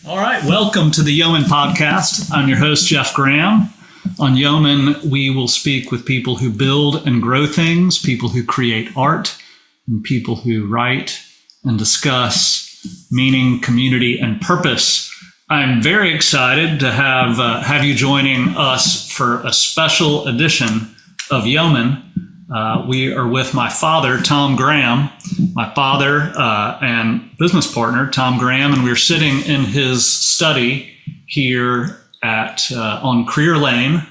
All right, welcome to the Yeoman podcast. I'm your host, Jeff Graham. On Yeoman, we will speak with people who build and grow things, people who create art, and people who write and discuss meaning, community, and purpose. I'm very excited to have you joining us for a special edition of Yeoman. We are with my father, Tom Graham, my father and business partner, Tom Graham, and we're sitting in his study here on Creer Lane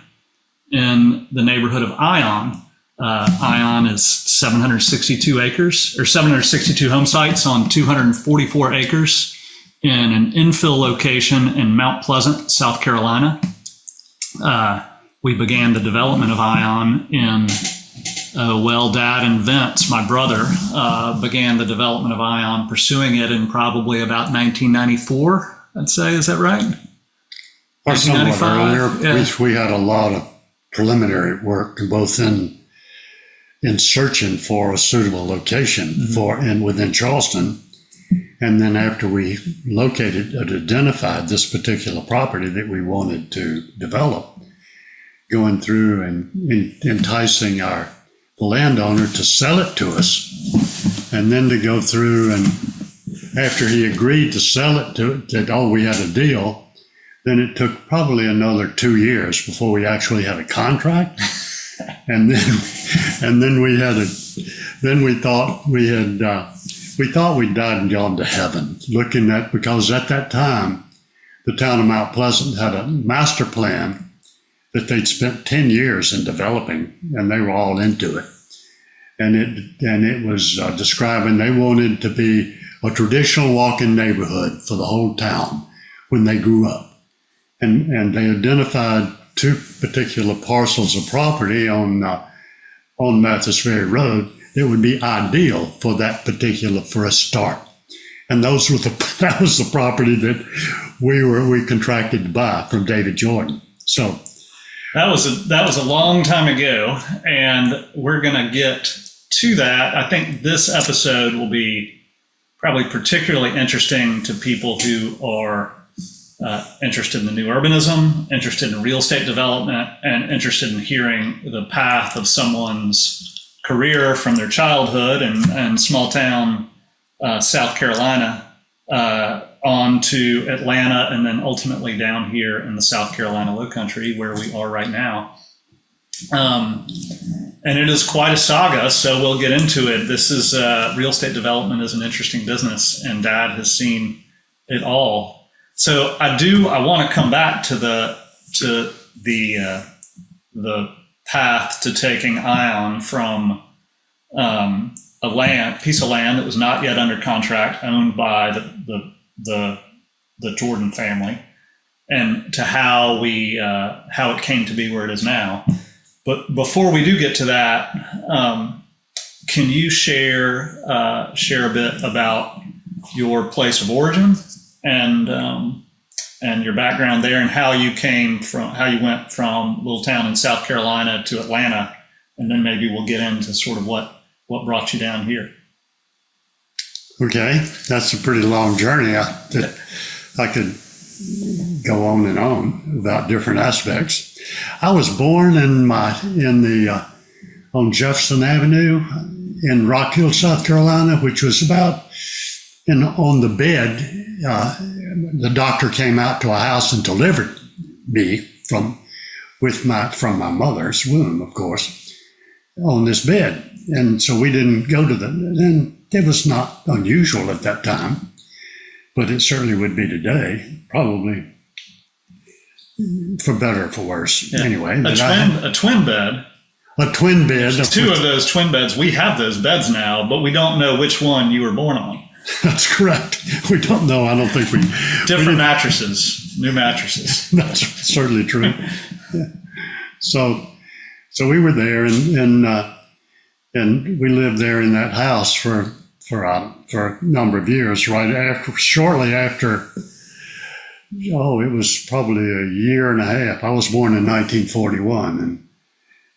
in the neighborhood of Ion. Ion is 762 acres, or 762 home sites on 244 acres in an infill location in Mount Pleasant, South Carolina. We began the development of Ion in Dad and Vince, my brother, began the development of Ion, pursuing it in probably about 1994, I'd say. Is that right? Or somewhat earlier. Yeah. We had a lot of preliminary work, both in searching for a suitable location within Charleston. And then after we identified this particular property that we wanted to develop, going through and enticing the landowner to sell it to us, and then to go through, and after he agreed to sell it we had a deal, then it took probably another 2 years before we actually had a contract. And then we thought we'd died and gone to heaven, because at that time, the town of Mount Pleasant had a master plan that they'd spent 10 years in developing, and they were all into it. And it was describing they wanted to be a traditional walk-in neighborhood for the whole town when they grew up. And they identified two particular parcels of property on Mathis Ferry Road that would be ideal for a start. And that was the property that we contracted to buy from David Jordan. So that was a long time ago, and we're going to get to that. I think this episode will be probably particularly interesting to people who are interested in the new urbanism, interested in real estate development, and interested in hearing the path of someone's career from their childhood and small town South Carolina on to Atlanta, and then ultimately down here in the South Carolina Lowcountry where we are right now. And it is quite a saga, so we'll get into it. This is real estate development is an interesting business, and Dad has seen it all. So I want to come back to the path to taking Ion from a piece of land that was not yet under contract, owned by the Jordan family, and to how it came to be where it is now. But before we do get to that, can you share a bit about your place of origin and your background there, and how you went from a little town in South Carolina to Atlanta, and then maybe we'll get into sort of what brought you down here. Okay, that's a pretty long journey. I could go on and on about different aspects. I was born on Jefferson Avenue in Rock Hill, South Carolina, which was about on the bed. The doctor came out to a house and delivered me from my mother's womb, of course, on this bed. And so we didn't go to and it was not unusual at that time, but it certainly would be today, probably, for better or for worse. Yeah. Anyway, a twin bed. A twin bed. Two of those twin beds. We have those beds now, but we don't know which one you were born on. That's correct. We don't know. I don't think we... Different mattresses, new mattresses. That's certainly true. Yeah. So we were there, and we lived there in that house for a number of years. Shortly after, it was probably a year and a half. I was born in 1941, and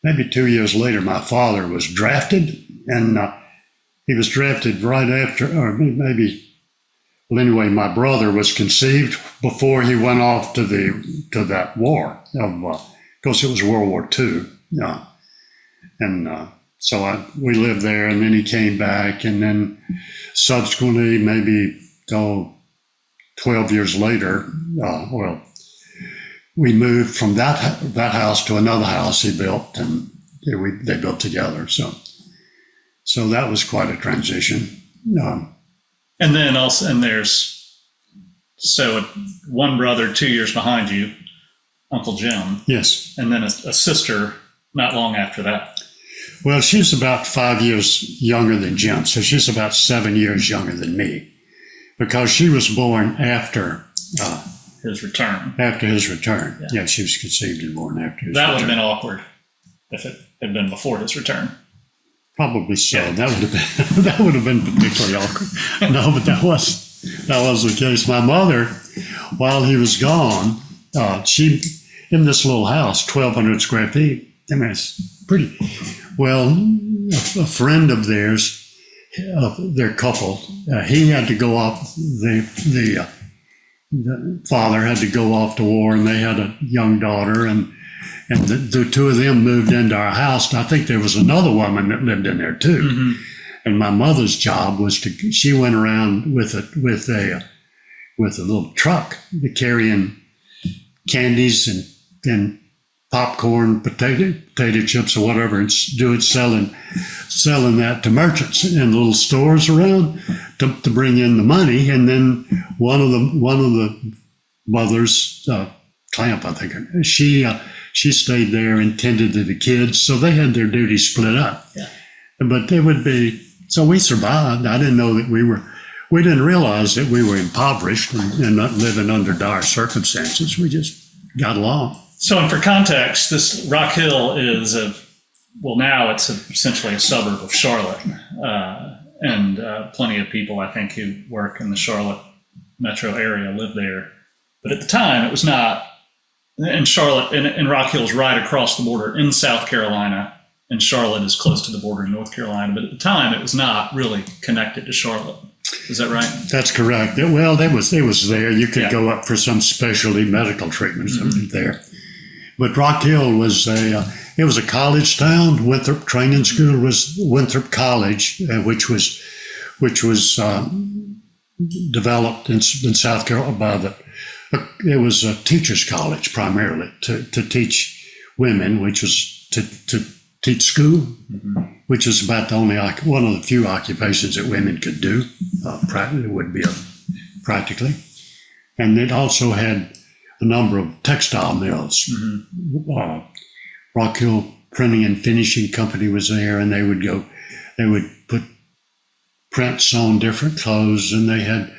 maybe 2 years later, my father was drafted, and he was drafted right after, or maybe Well, anyway, my brother was conceived before he went off to that war of course it was World War II, so we lived there, and then he came back, and then subsequently, maybe 12 years later, we moved from that house to another house he built, and they built together. So that was quite a transition. And then also, and there's one brother 2 years behind you, Uncle Jim. Yes. And then a sister not long after that. Well, she's about 5 years younger than Jim, so she's about 7 years younger than me, because she was born after his return. After his return. Yeah, she was conceived and born after his return. That would have been awkward if it had been before his return. Probably so. Yeah. That would have been particularly awkward. No, but that was the case. My mother, while he was gone, she in this little house, 1,200 square feet. I mean, it's pretty. Well, a friend of theirs, their couple, he had to go off. The father had to go off to war, and they had a young daughter, and the two of them moved into our house. And I think there was another woman that lived in there too. Mm-hmm. And my mother's job was she went around with a little truck carrying candies and popcorn, potato chips or whatever, and selling that to merchants in little stores around to bring in the money. And then one of the mothers, Clamp, I think, she stayed there and tended to the kids, so they had their duties split up. Yeah. But it would be, so we survived. I didn't know that we didn't realize that we were impoverished and not living under dire circumstances. We just got along. So, and for context, this Rock Hill is now it's essentially a suburb of Charlotte, and plenty of people, I think, who work in the Charlotte metro area live there. But at the time, it was not. And Charlotte, and Rock Hill is right across the border in South Carolina, and Charlotte is close to the border in North Carolina. But at the time, it was not really connected to Charlotte. Is that right? That's correct. Well, it was there. You could go up for some specialty medical treatment there. But Rock Hill was a college town. Winthrop Training School was Winthrop College, which was developed in South Carolina it was a teacher's college primarily to teach women, which was to teach school, which is about the only one of the few occupations that women could do. It would be practically, and it also had a number of textile mills. Rock Hill Printing and Finishing Company was there, and they would put prints on different clothes, and they had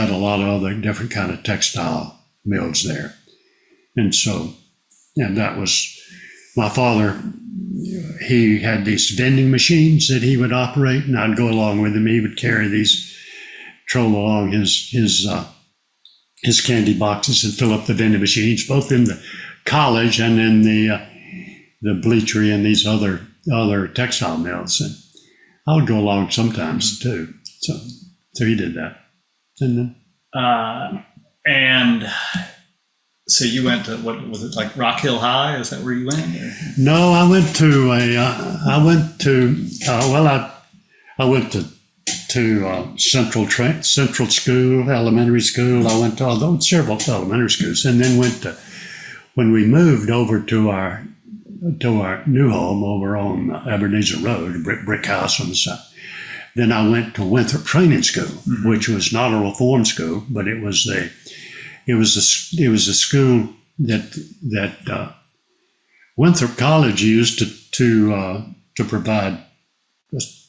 a lot of other different kind of textile mills there. And so, that was my father. He had these vending machines that he would operate, and I'd go along with him. He would troll along his candy boxes and fill up the vending machines, both in the college and in the bleachery and these other textile mills. And I would go along sometimes too. So he did that. And so you went to, what was it, like Rock Hill High? Is that where you went? Or? No, I went to Central School, elementary school. I went to several elementary schools, and then when we moved over to our new home over on Ebenezer Road, a brick house on the side. Then I went to Winthrop Training School, which was not a reform school, but it was a school that Winthrop College used to provide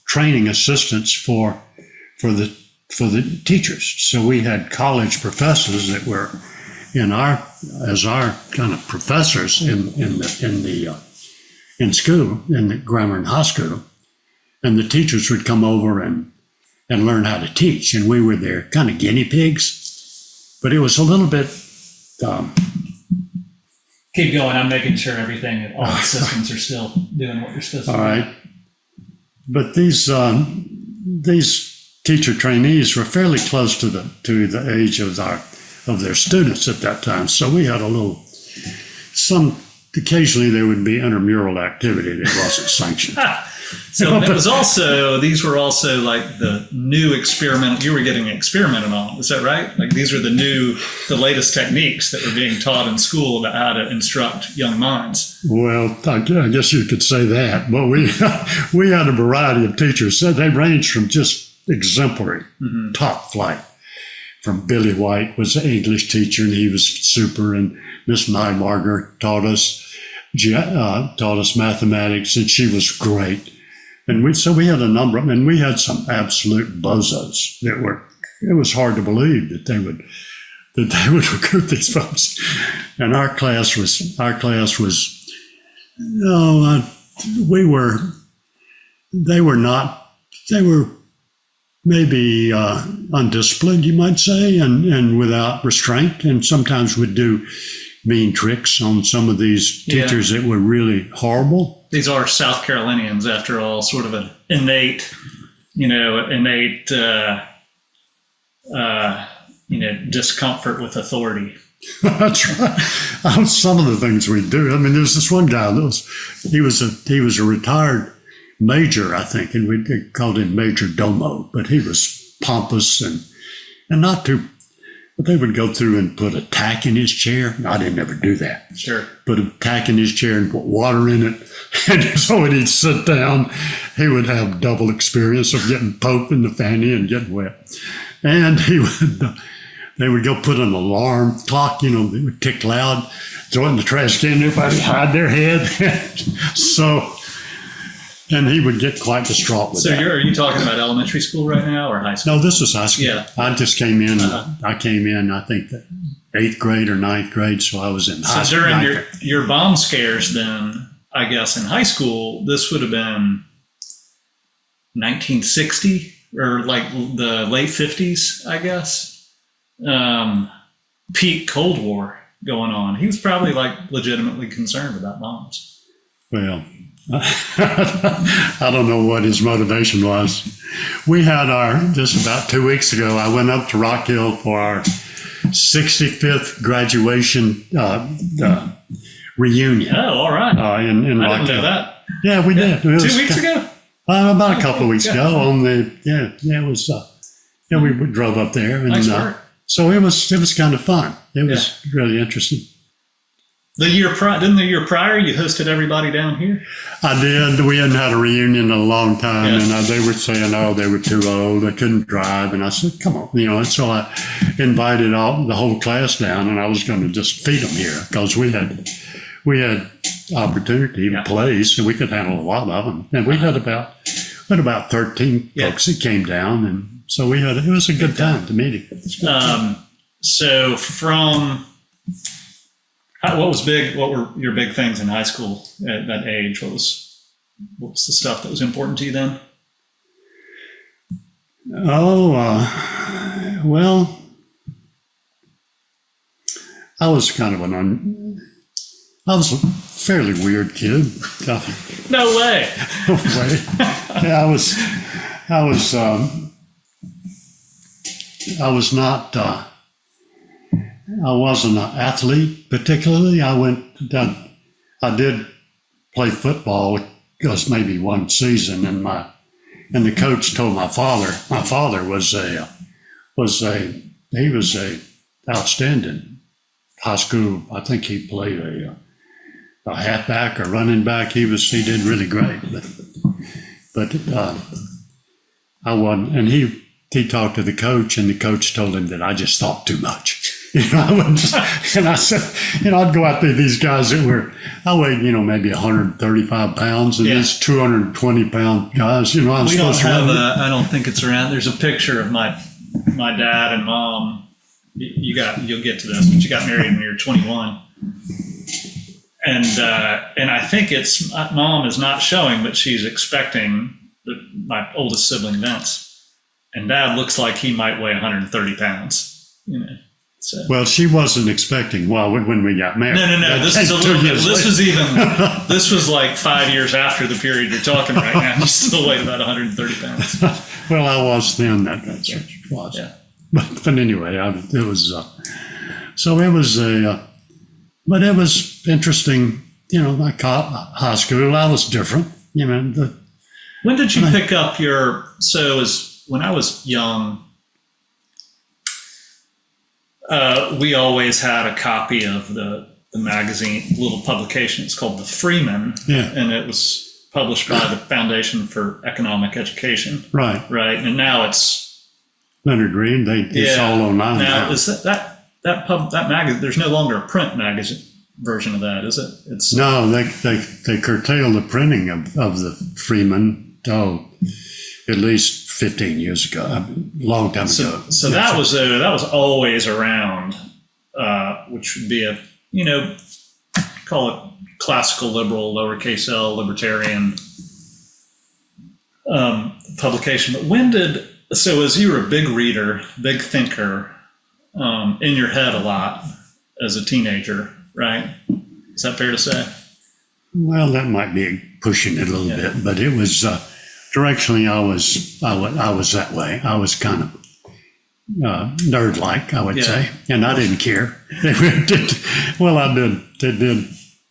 training assistance for the teachers. So we had college professors that were as our kind of professors in school, in the grammar and high school. And the teachers would come over and learn how to teach. And we were their kind of guinea pigs. But it was a little bit... Keep going. I'm making sure all the systems are still doing what they're supposed to do. All right. But these teacher trainees were fairly close to the age of their students at that time. So we had occasionally there would be intramural activity that wasn't sanctioned. So these were also like the new experimental, you were getting experimented on, is that right? Like these were the latest techniques that were being taught in school about how to instruct young minds. Well, I guess you could say that, but we had a variety of teachers. So they ranged from just exemplary, top flight. From Billy White was an English teacher, and he was super, and Miss Nymarger taught us mathematics, and she was great. And we had a number of them, and we had some absolute bozos it was hard to believe that they would recruit these folks. And our class was they were maybe undisciplined, you might say, and without restraint, and sometimes would do mean tricks on some of these teachers that were really horrible. These are South Carolinians, after all, sort of an innate discomfort with authority. That's right. Some of the things we do. I mean, there's this one guy he was a retired major, I think, and we called him Major Domo, but he was pompous and not too. But they would go through and put a tack in his chair. I didn't ever do that. Sure. Put a tack in his chair and put water in it. And so when he'd sit down, he would have double experience of getting poked in the fanny and getting wet. And they would go put an alarm clock, it would tick loud, throw it in the trash can, everybody hide their head. And he would get quite distraught with that. So are you talking about elementary school right now or high school? No, this was high school. Yeah. I just came in. I came in, I think, the 8th grade or 9th grade, so I was in high school. So during your bomb scares then, I guess, in high school, this would have been 1960 or like the late 50s, I guess. Peak Cold War going on. He was probably like legitimately concerned about bombs. Well, I don't know what his motivation was. We had just about 2 weeks ago, I went up to Rock Hill for our 65th graduation reunion. Oh, all right. In I Rock didn't know Hill. that. Yeah, we did. 2 weeks ago? About a couple of weeks ago. It was. We drove up there, and nice work. So it was kind of fun. It was really interesting. Didn't the year prior you hosted everybody down here? I did. We hadn't had a reunion in a long time, and they were saying, they were too old, they couldn't drive, and I said, come on, and so I invited the whole class down, and I was going to just feed them here because we had opportunity to place, and we could handle a lot of them, and we had about 13 folks that came down, and so it was a good time to meet him. So what was big? What were your big things in high school at that age? What was the stuff that was important to you then? Well, I was kind of I was a fairly weird kid. No way. No way. Yeah, I wasn't an athlete particularly. I did play football just maybe one season, and the coach told my father. My father was a outstanding high school. I think he played a halfback or running back. He did really great, but I wasn't. And he talked to the coach, and the coach told him that I just thought too much. And I said, I'd go out there, these guys I weighed, maybe 135 pounds, and these 220-pound guys, I don't think it's around. There's a picture of my dad and mom. You'll get to this, but you got married when you were 21. And I think mom is not showing, but she's expecting my oldest sibling, Vince. And dad looks like he might weigh 130 pounds, So. Well, she wasn't expecting when we got married. No. This is a little bit. This was like 5 years after the period you're talking right now. You still weighed about 130 pounds. Well, I was then. That's what it was. Yeah. But anyway, it was. So it was but it was interesting. Like high school, I was different. When did you pick up your? So when I was young. We always had a copy of the magazine, little publication. It's called The Freeman, and it was published by the Foundation for Economic Education. Right. And now it's Leonard Green. It's all online now. Is that magazine? There's no longer a print magazine version of that, is it? It's no. They curtailed the printing of the Freeman. At least 15 years ago, a long time ago. So that was always around, which would be call it classical liberal, lowercase l, libertarian publication. But as you were a big reader, big thinker, in your head a lot as a teenager, right? Is that fair to say? Well, that might be pushing it a little bit, but it was. Directionally, I was that way. I was kind of nerd-like, I would say, and I didn't care. I did.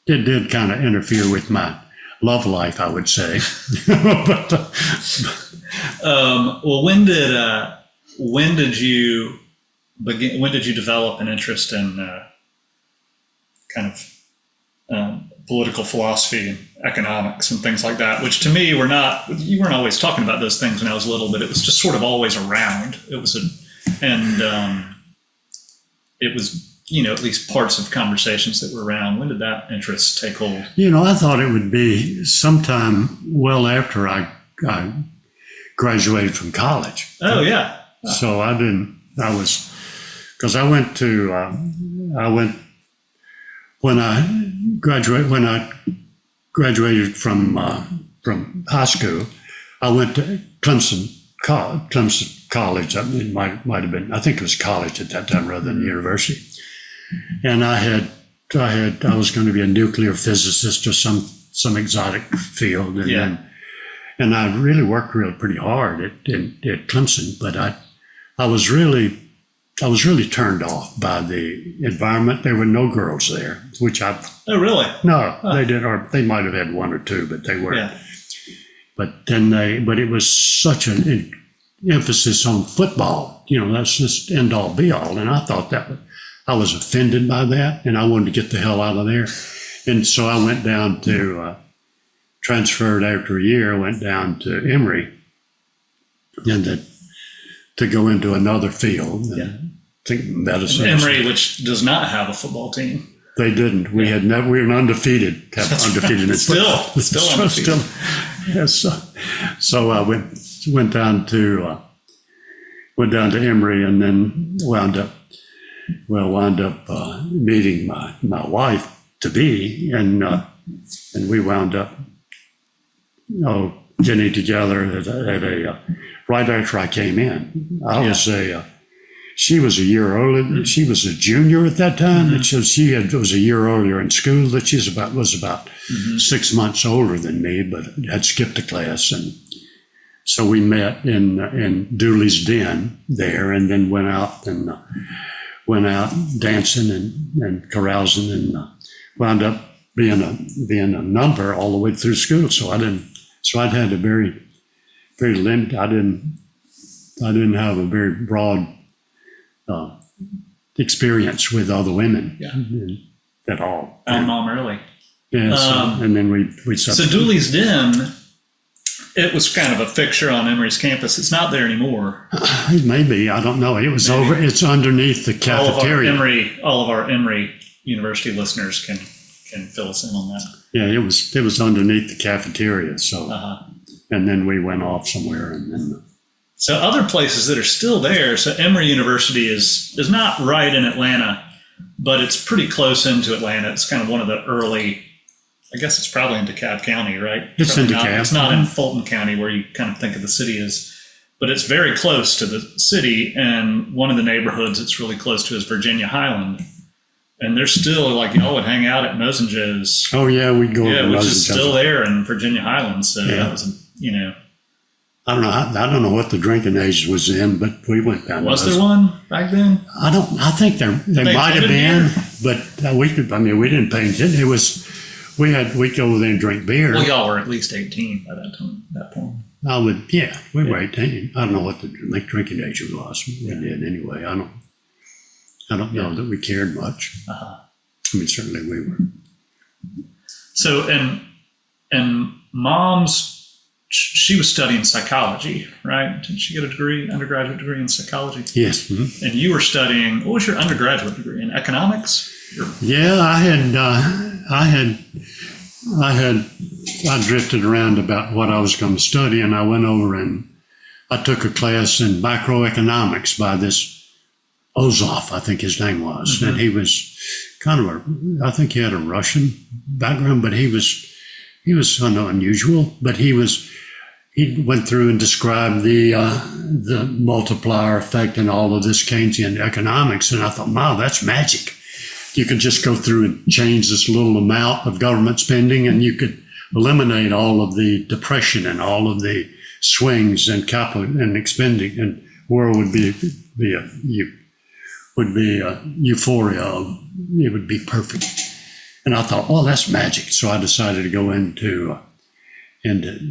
It did kind of interfere with my love life, I would say. But, well, when did you begin? When did you develop an interest in kind of political philosophy and economics and things like that, which to me you weren't always talking about those things when I was little, but it was just sort of always around. It was it was, at least parts of conversations that were around. When did that interest take hold? I thought it would be sometime well after I graduated from college. Oh, yeah. So when I graduated from high school, I went to Clemson College. It might have been. I think it was college at that time rather than university. And I was going to be a nuclear physicist or some exotic field, and I really worked pretty hard at Clemson. But I was really turned off by the environment. There were no girls there, which I. Oh, really? No, they did, or they might have had one or two, but they weren't. Yeah. But it was such an emphasis on football. That's just end all be all, and I thought I was offended by that, and I wanted to get the hell out of there, and so I went down to transferred after a year. I went down to Emory, and to go into another field. I think medicine. Emory, which does not have a football team. They didn't. We had never. We were undefeated. Undefeated in football. Still undefeated. Yes. So I went down to Emory, and then wound up meeting my wife to be, and we wound up getting together at a right after I came in. She was a year older. She was a junior at that time, and so she was a year earlier in school. That was about 6 months older than me, but had skipped a class, and so we met in Dooley's Den there, and then went out dancing and carousing, and wound up being a number all the way through school. So I'd had a very limited. I didn't have a very broad experience with other women at all. Found mom early. Yeah, and then we so Dooley's Den, it was kind of a fixture on Emory's campus. It's not there anymore. Maybe, I don't know. It was over. It's underneath the cafeteria. All of our Emory University listeners can fill us in on that. Yeah, it was underneath the cafeteria. So, and then we went off somewhere, and then. So other places that are still there. So Emory University is not right in Atlanta, but it's pretty close into Atlanta. It's kind of one of the early. I guess it's probably in DeKalb County, right? It's in DeKalb. It's not in Fulton County, where you kind of think of the city as. but it's very close to the city. And one of the neighborhoods it's really close to is Virginia Highland. And there's still, like, y'all would hang out at Mo's and Joe's. Oh, yeah, we'd go Yeah, to which Mo's is and Joe's. still there in Virginia Highlands. So that was, I don't know what the drinking age was in, but we went down. Was there one back then? I think they might have been, but we didn't pay attention. We'd go over there and drink beer. Well, y'all were at least 18 by that point. We were 18. I don't know what the drinking age was. We did anyway. I don't know that we cared much. I mean, certainly we were. So, and Mom's, she was studying psychology, right? Did she get a undergraduate degree in psychology? Yes. Mm-hmm. And you were studying, what was your undergraduate degree in economics? Yeah, I drifted around about what I was going to study, and I went over and I took a class in macroeconomics by this Ozov, I think his name was. Mm-hmm. And he was kind of I think he had a Russian background, but he was unusual, but he went through and described the multiplier effect and all of this Keynesian economics. And I thought, wow, that's magic. You could just go through and change this little amount of government spending, and you could eliminate all of the depression and all of the swings and capital and expending, and world would be a euphoria. It would be perfect. And I thought, well, that's magic. So I decided to go into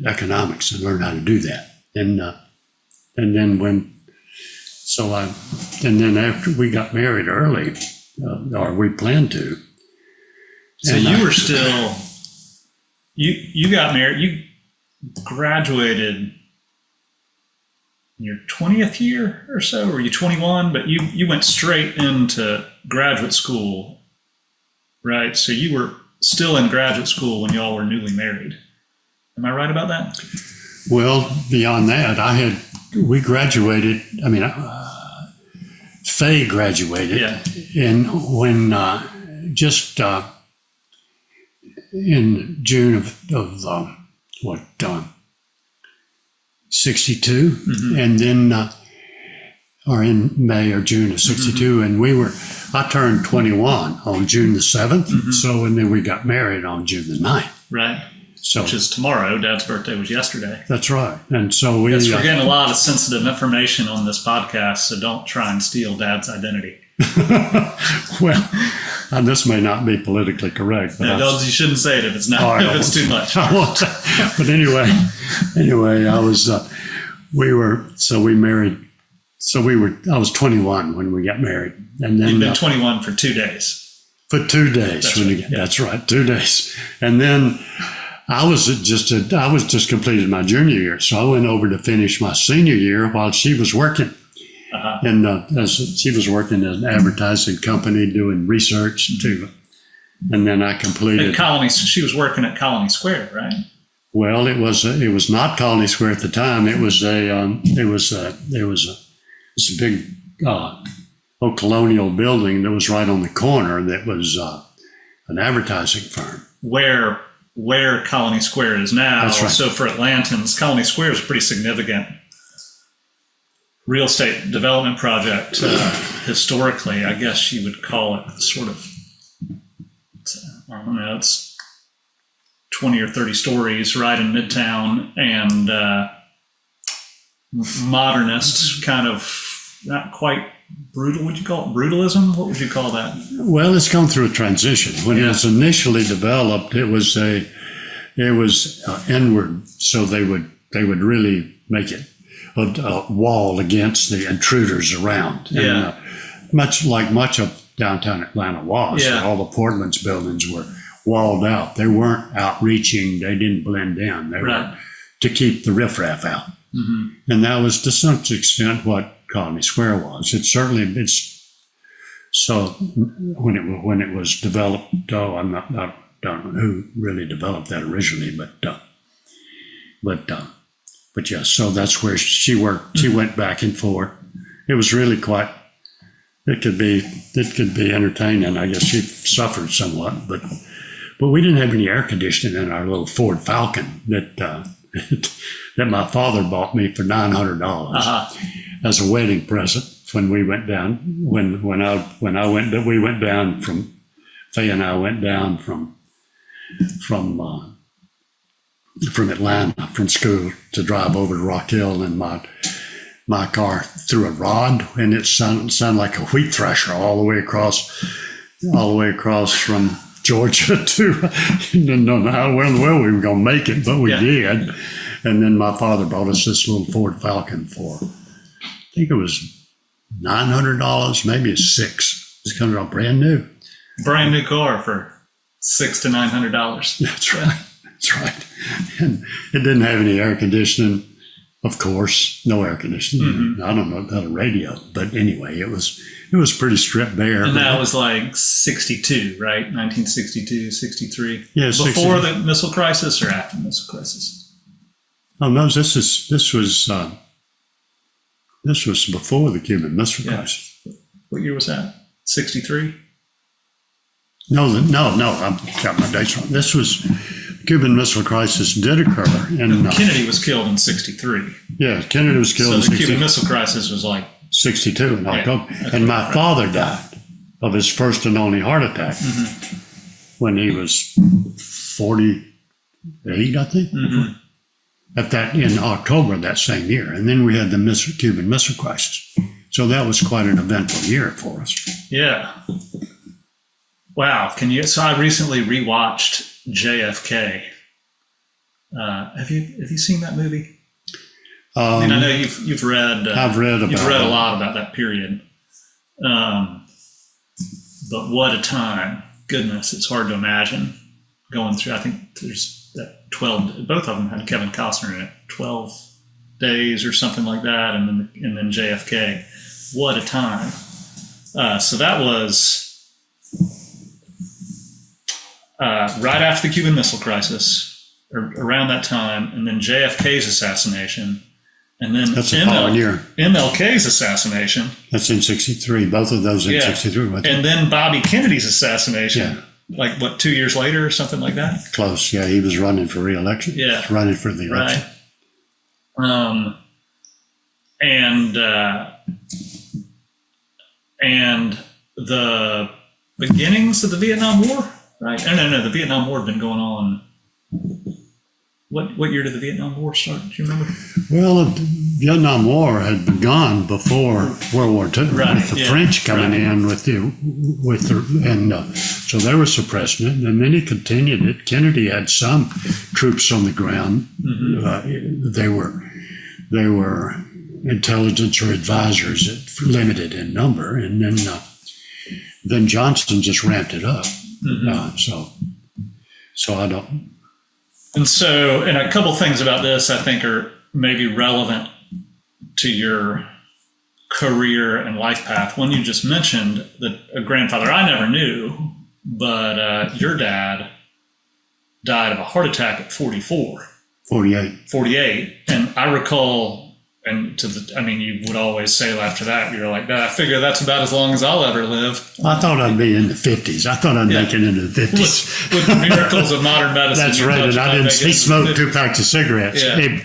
economics and learn how to do that. And then after we got married early, or we planned to. So you were still, you got married, you graduated in your 20th year or so, or were you 21? But you went straight into graduate school, right? So you were still in graduate school when y'all were newly married. Am I right about that? Well, beyond that, we graduated, Faye graduated, in June of 62, mm-hmm. and then or in May or June of 62, mm-hmm. and I turned 21 on June the 7th, mm-hmm. so and then we got married on June the 9th. Right. So, which is tomorrow. Dad's birthday was yesterday. That's right. And so we're getting a lot of sensitive information on this podcast, so don't try and steal Dad's identity. Well, and this may not be politically correct. But you shouldn't say it if it's not. If it's too much. I won't. But anyway, I was. We married. I was 21 when we got married, and then you've been 21 for 2 days. For 2 days. That's right, 2 days, and then. I was just completed my junior year, so I went over to finish my senior year while she was working, and as she was working at an advertising company doing research too, and then I completed. She was working at Colony Square, right? Well, it was not Colony Square at the time. It was a big old colonial building that was right on the corner. That was an advertising firm. Where Colony Square is now. That's right. So for Atlantans, Colony Square is a pretty significant real estate development project. Historically, I guess you would call it sort of, I don't know, it's 20 or 30 stories right in Midtown, and modernist, kind of not quite brutal. Would you call it brutalism? What would you call that? Well, it's gone through a transition. When it was initially developed, it was inward, so they would really make it a wall against the intruders around. Yeah. And, much of downtown Atlanta was. Yeah. All the Portland's buildings were walled out. They weren't outreaching. They didn't blend in. They were to keep the riffraff out. Mm-hmm. And that was to some extent what Colony Square was. So when it was developed. I don't know who really developed that originally, but yeah. So that's where she worked. She went back and forth. It was really quite. It could be entertaining. I guess she suffered somewhat, but we didn't have any air conditioning in our little Ford Falcon that that my father bought me for $900 as a wedding present when we went down. We went down from Faye and I went down from Atlanta from school to drive over to Rock Hill, and my car threw a rod, and it sounded like a wheat thresher all the way across from Georgia to. Didn't know how well we were going to make it, but we did. And then my father bought us this little Ford Falcon for, I think it was $900, maybe it's $600. It's coming out brand new car for $600 to $900. That's right. That's right. And it didn't have any air conditioning, of course, no air conditioning. I don't know about a radio, but anyway, it was pretty stripped bare. And that was like 62, right? 1962, 63. Yeah, before the missile crisis or after the missile crisis? Oh no, this was before the Cuban Missile Crisis. What year was that? 63? No, I've got my dates wrong. This was Cuban Missile Crisis did occur, and Kennedy was killed in 63. Yeah, Kennedy was killed in 63. So the Cuban Missile Crisis was like 62 in October, and my father died of his first and only heart attack when he was 48, I think. In October of that same year, and then we had the Cuban Missile Crisis. So that was quite an eventful year for us. Yeah. Wow. So I recently rewatched JFK. Have you seen that movie? I know you've read. I've read about. You've read a lot about that period. But what a time! Goodness, it's hard to imagine going through. I think there's that 12. Both of them had Kevin Costner in it. 12 days or something like that, and then JFK. What a time! So that was right after the Cuban Missile Crisis, or around that time, and then JFK's assassination, and then that's the following year. MLK's assassination. That's in 63. Both of those in 63. And then Bobby Kennedy's assassination. Yeah. Like, 2 years later or something like that? Close, yeah. He was running for re-election. Yeah. Running for the election. Right. And the beginnings of the Vietnam War, right? No, the Vietnam War had been going on. What year did the Vietnam War start? Do you remember? Well, the Vietnam War had begun before World War II, with the French coming in so they were suppressing it, and then he continued it. Kennedy had some troops on the ground. They were intelligence or advisors, limited in number, and then Johnson just ramped it up. So I don't. And a couple things about this I think are maybe relevant to your career and life path. One you just mentioned, that a grandfather I never knew, but your dad died of a heart attack at 44. 48. And I recall, you would always say after that, you're like, I figure that's about as long as I'll ever live. I thought I'd be in the 50s. I thought I'd make it into the 50s. With the miracles of modern medicine. That's right. And he smoked 2 packs of cigarettes. Yeah.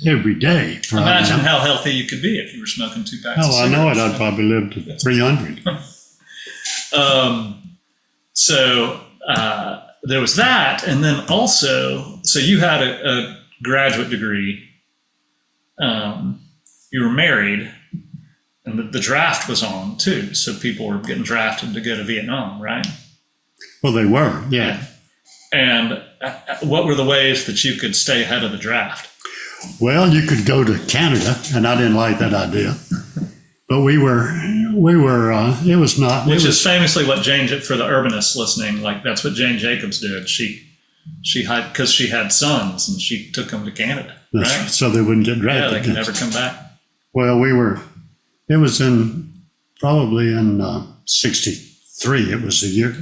Every day. Imagine how healthy you could be if you were smoking 2 packs of cigarettes. I know it. I'd probably live to 300. So there was that. And then also, so you had a graduate degree. You were married, and the draft was on too. So people were getting drafted to go to Vietnam, right? Well, they were, yeah. And what were the ways that you could stay ahead of the draft? Well, you could go to Canada, and I didn't like that idea. But it was not. Which is famously what Jane, for the urbanists listening, that's what Jane Jacobs did. She had, because she had sons, and she took them to Canada, right? So they wouldn't get drafted. Yeah, they could never come back. Well, it was probably in 63. It was the year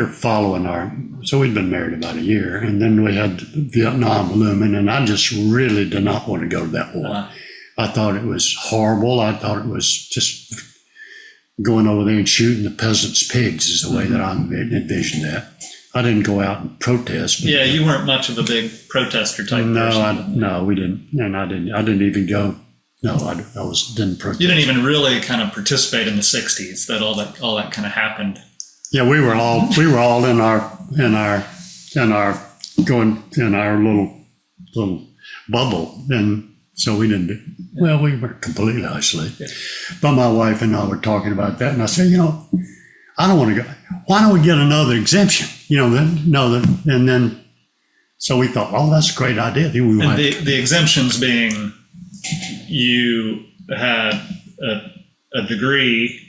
following so we'd been married about a year, and then we had Vietnam looming, and I just really did not want to go to that war. I thought it was horrible. I thought it was just going over there and shooting the peasants' pigs is the way that I envisioned that. I didn't go out and protest. Yeah, you weren't much of a big protester type person. No, we didn't, and I didn't even go. No, I didn't protest. You didn't even really kind of participate in the '60s. That all that kind of happened. Yeah, we were all in our little bubble, and so we didn't. Well, we were completely isolated. Yeah. But my wife and I were talking about that, and I said, I don't want to go. Why don't we get another exemption? And then so we thought, oh, that's a great idea. The exemptions being, you had a degree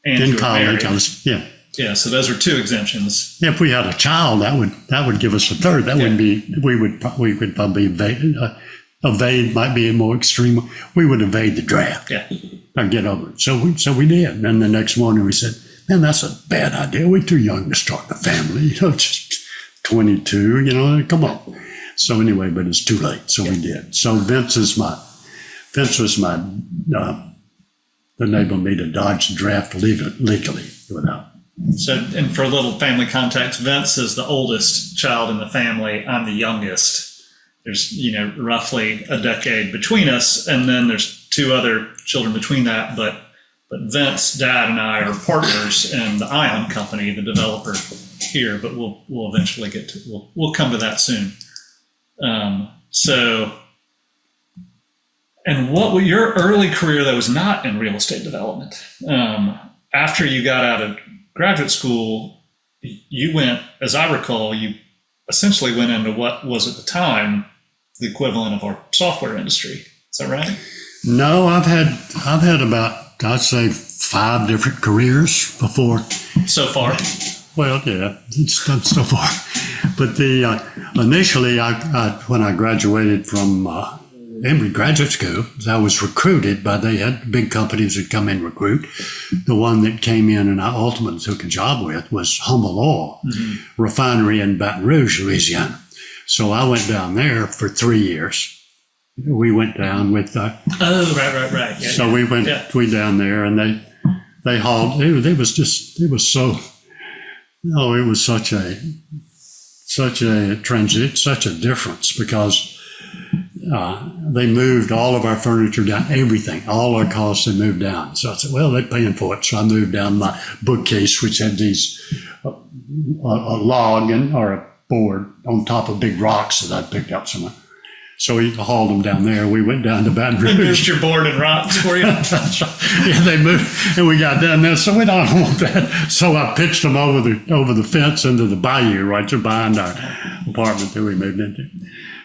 and in college. Yeah, so those are two exemptions. If we had a child, that would give us a third. That would be we would probably evade might be a more extreme. We would evade the draft. Yeah, or get over it. So we did. And then the next morning we said, man, that's a bad idea. We're too young to start a family. Just 22. Come on. So anyway, but it's too late. So we did. So Vince was my enabled me to dodge the draft legally without. So, and for a little family context, Vince is the oldest child in the family. I'm the youngest. There's, roughly a decade between us, and then there's two other children between that. But Vince, Dad, and I are partners in the Ion Company, the developer here. But we'll eventually get to we'll come to that soon. And what your early career that was not in real estate development? After you got out of graduate school, you went, as I recall, you essentially went into what was at the time the equivalent of our software industry. Is that right? No, I've had about, I'd say, 5 different careers before. So far? Well, yeah, it's done so far. But initially, when I graduated from Emory Graduate School, I was recruited they had big companies that come in and recruit. The one that came in and I ultimately took a job with was Humble Oil Refinery in Baton Rouge, Louisiana. So I went down there for 3 years. We went down with. Right. Yeah, so we went down there, and they hauled. It was such a transit, such a difference, because they moved all of our furniture down, everything, all our costs, they moved down. So I said, well, they're paying for it. So I moved down my bookcase, which had these a log or a board on top of big rocks that I picked up somewhere. So he hauled them down there. We went down to Baton Rouge. They moved your board and rocks for you? Yeah, they moved, and we got down there. So we don't want that. So I pitched them over the fence into the bayou right there behind our apartment that we moved into.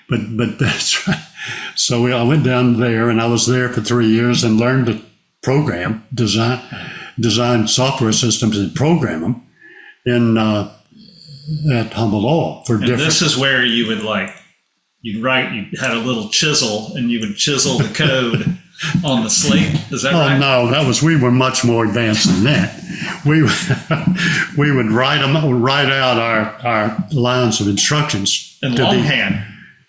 But that's right. So I went down there, and I was there for 3 years and learned to program, design software systems and program them at Humble Oil for different. This is where you would you had a little chisel, and you would chisel the code on the slate. Is that right? Oh no, we were much more advanced than that. We would write out our lines of instructions in longhand.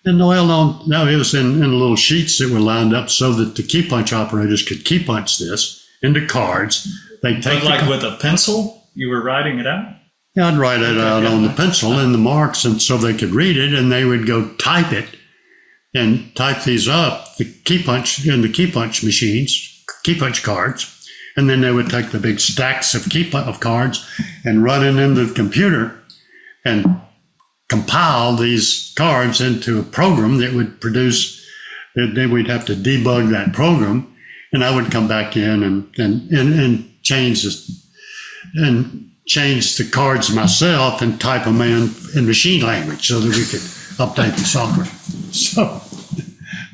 And it was in little sheets that were lined up so that the key punch operators could key punch this into cards. With a pencil, you were writing it out? Yeah, I'd write it out on the pencil and the marks, and so they could read it, and they would go type it and type these up, the key punch machines, key punch cards, and then they would take the big stacks of cards and run it into the computer and compile these cards into a program that would produce. Then we'd have to debug that program, and I would come back in and change this and change the cards myself and type them in machine language so that we could update the software.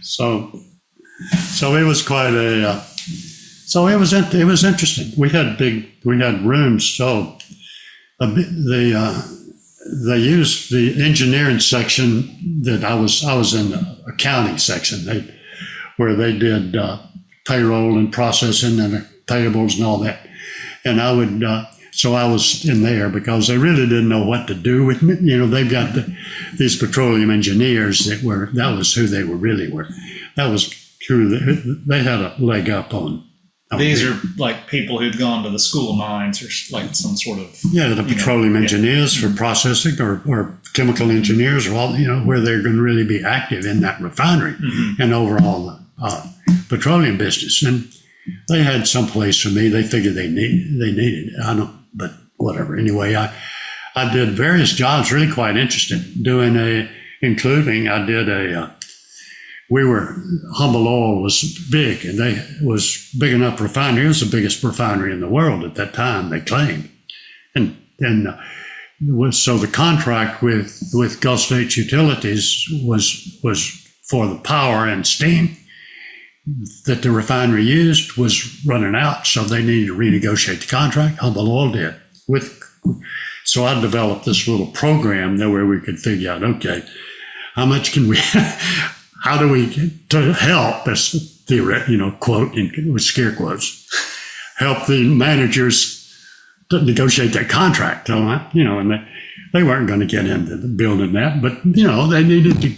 So it was quite a. So it was interesting. We had rooms. So they used the engineering section that I was in the accounting section, where they did payroll and processing and payables and all that, and I would. So I was in there because they really didn't know what to do with me. They've got these petroleum engineers that was who they really were. That was true. They had a leg up on These are like people who'd gone to the School of Mines or like some sort of... Yeah, the petroleum engineers for processing or chemical engineers or all, where they're going to really be active in that refinery and overall petroleum business. And they had some place for me. They figured they needed it. I don't, but whatever. Anyway, I did various jobs, really quite interesting, including I did Humble Oil was big, and they was big enough refinery. It was the biggest refinery in the world at that time, they claimed. So the contract with Gulf States Utilities was for the power and steam that the refinery used was running out, so they needed to renegotiate the contract. Humble Oil did. So I developed this little program there where we could figure out, okay, how much can we... How do we to help this quote with scare quotes, help the managers to negotiate that contract? And they weren't going to get into building that, but they needed to.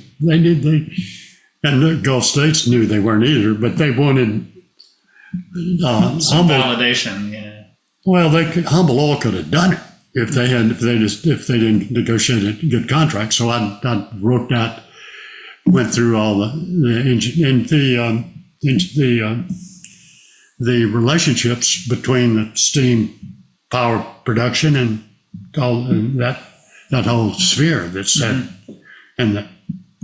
And the Gulf States knew they weren't either, but they wanted some validation. Yeah. Well, Humble Oil could have done it if they didn't negotiate a good contract. So I wrote out. Went through all the relationships between the steam power production and all that whole sphere that's said,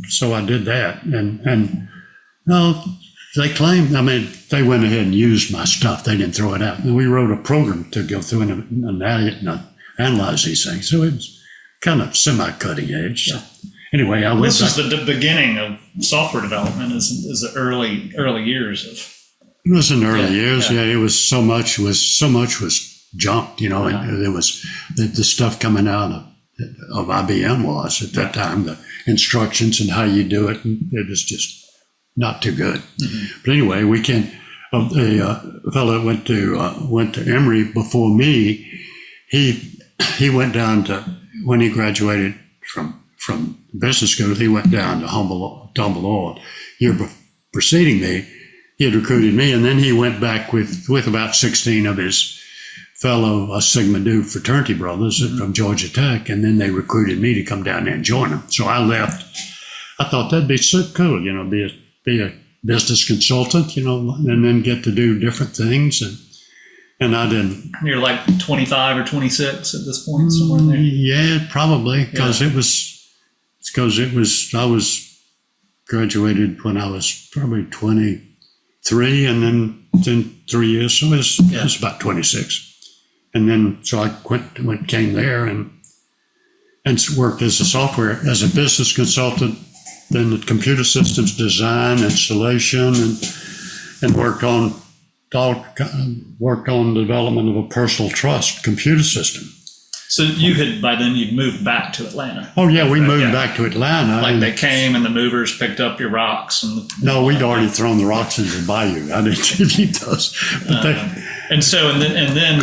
so I did that, and no, they claimed. I mean, they went ahead and used my stuff. They didn't throw it out. And we wrote a program to go through and analyze these things. So it was kind of semi-cutting edge. So. Anyway, this is the beginning of software development. Is the early years of. It was in the early years. Yeah, it was so much was junked. And there was the stuff coming out of IBM was at that time the instructions and how you do it. And it was just not too good. Mm-hmm. But anyway, we can. A fellow that went to Emory before me. He went down to when he graduated from business school, he went down to Humble Oil. Year preceding me, he had recruited me, and then he went back with about 16 of his fellow Sigma Nu fraternity brothers from Georgia Tech, and then they recruited me to come down there and join them. So I left. I thought that'd be so cool, be a business consultant, and then get to do different things, and I didn't. You're like 25 or 26 at this point, somewhere in there. Yeah, probably, because I was graduated when I was probably 23, and then 3 years, so it was about 26. And then, so I came there and worked as a business consultant, then the computer systems design, installation, and worked on the development of a personal trust computer system. So by then you'd moved back to Atlanta. Oh yeah, we moved back to Atlanta. Like they came and the movers picked up your rocks No, we'd already thrown the rocks into the bayou. I didn't keep those. But then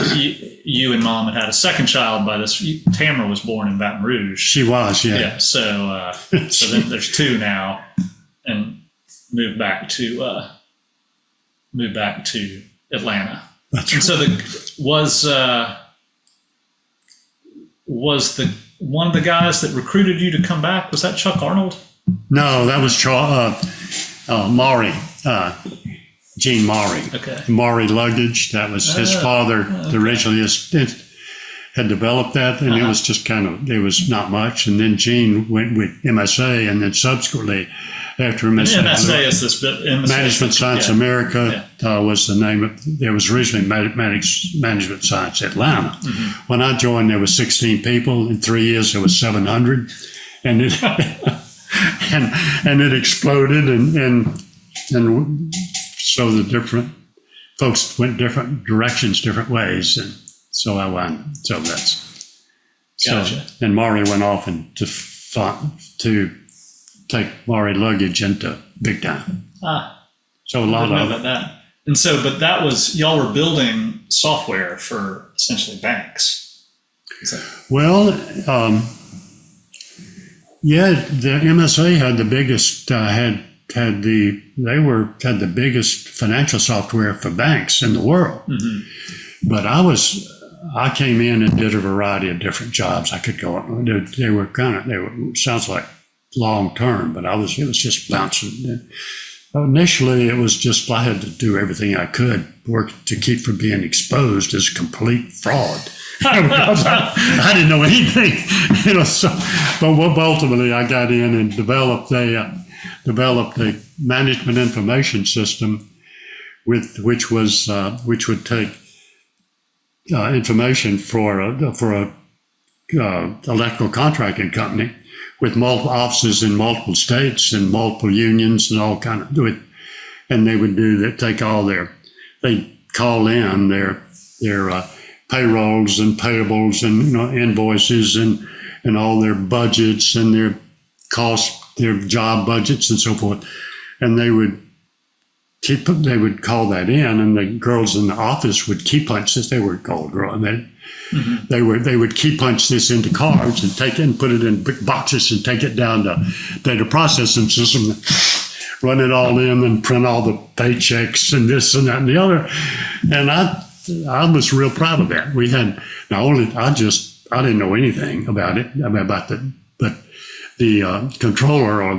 you and Mom had a second child by this. Tamara was born in Baton Rouge. She was, yeah. Yeah. So then there's two now, and moved back to Atlanta. That's right. And so was the one of the guys that recruited you to come back, was that Chuck Arnold? No, that was Maury, Gene Maury. Okay. Maury Luggage, that was his father originally had developed that, and it was just it was not much. And then Gene went with MSA, and then subsequently after MSA. MSA is this bit. Management Science America was the name. There was originally Management Science Atlanta. Mm-hmm. When I joined, there was 16 people. In 3 years, there was 700, and it and it exploded, and so the different folks went different directions, different ways, and so I won. So that's gotcha. So. And Maury went off and to take Maury Luggage into big time. So a lot of that. And so, but that was, y'all were building software for essentially banks. Well, the MSA had the biggest, had had the biggest financial software for banks in the world. Mm-hmm. But I came in and did a variety of different jobs I could go on. They were sounds like long term, but it was just bouncing. Initially, it was just I had to do everything I could work to keep from being exposed as complete fraud. Because I didn't know anything, but ultimately I got in and developed a management information system which would take information for a electrical contracting company with multiple offices in multiple states and multiple unions and all kind of and they would they call in their payrolls and payables and invoices and all their budgets and their costs, their job budgets and so forth, and they would call that in, and the girls in the office would key punch this. They were called girls. Mm-hmm. They would key punch this into cards and take it and put it in big boxes and take it down to data processing system, run it all in and print all the paychecks and this and that and the other. And I was real proud of that. We had I didn't know anything about it, but the controller of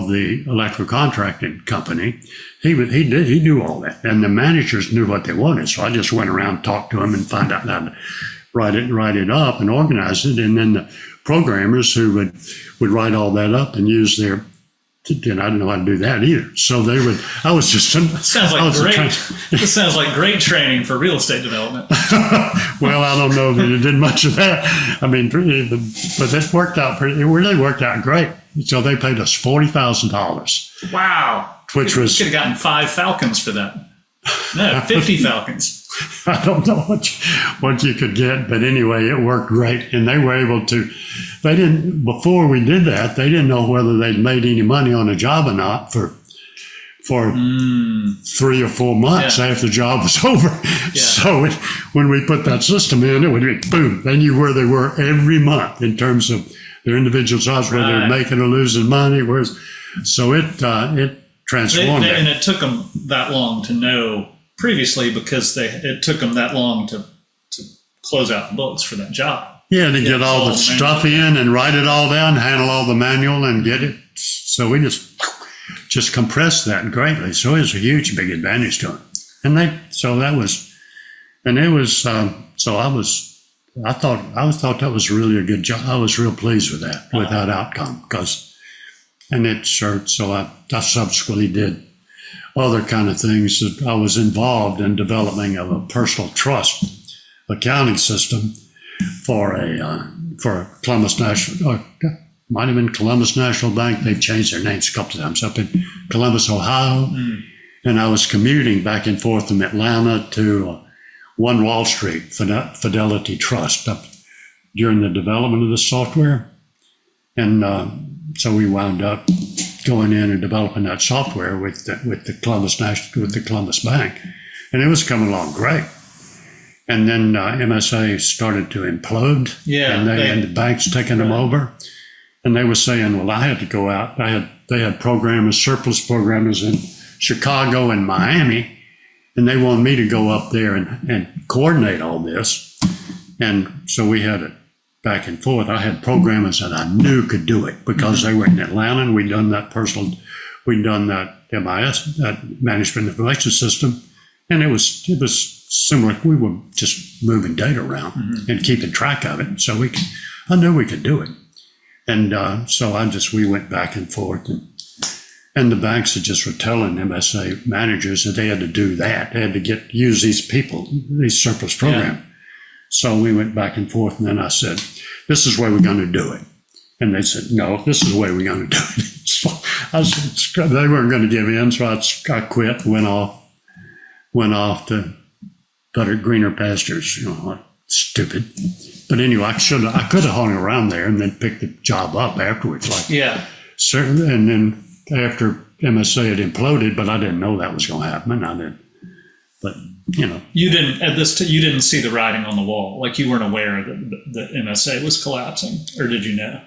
the electrical contracting company, he knew all that, and the managers knew what they wanted. So I just went around, talked to them, and find out how to write it up and organize it, and then the programmers who would write all that up and use their. And I didn't know how to do that either. So they would. I was just. This sounds like great training for real estate development. Well, I don't know that it did much of that. I mean, but it worked out. It really worked out great. So they paid us $40,000. Wow! Which was could have gotten 5 Falcons for that. No, 50 Falcons. I don't know what you could get, but anyway, it worked great, and they were able to. They didn't before we did that. They didn't know whether they'd made any money on a job or not for 3 or 4 months after the job was over. Yeah. So when we put that system in, it would be boom. They knew where they were every month in terms of their individual jobs, whether they're making or losing money. So it transformed. And it took them that long to know previously because it took them that long to close out the books for that job. Yeah, to get all the stuff in and write it all down, handle all the manual and get it. So we just compressed that greatly. So it was a huge, big advantage to them. And I thought that was really a good job. I was real pleased with that, with that outcome, so I subsequently did other kind of things that I was involved in developing of a personal trust accounting system for Columbus National, might have been Columbus National Bank. They've changed their names a couple of times, up in Columbus, Ohio. Mm. And I was commuting back and forth from Atlanta to One Wall Street, Fidelity Trust, up during the development of the software. And so we wound up going in and developing that software with the Columbus Bank. And it was coming along great. And then MSA started to implode, and the banks taking them over. And they were saying, well, I had to go out. They had surplus programmers in Chicago and Miami, and they wanted me to go up there and coordinate all this. And so we had it back and forth. I had programmers that I knew could do it because they were in Atlanta, and we'd done that MIS, that management information system, and it was similar. We were just moving data around and keeping track of it. So I knew we could do it. And so we went back and forth. And the banks just were telling MSA managers that they had to do that. They had to use these surplus programs. Yeah. So we went back and forth. And then I said, this is the way we're going to do it. And they said, no, this is the way we're going to do it. So they weren't going to give in. So I quit, went off to better, greener pastures, stupid. But anyway, I could have hung around there and then picked the job up afterwards. Certainly. And then after MSA had imploded, but I didn't know that was going to happen. But, you didn't you didn't see the writing on the wall. Like you weren't aware that the MSA was collapsing, or did you know?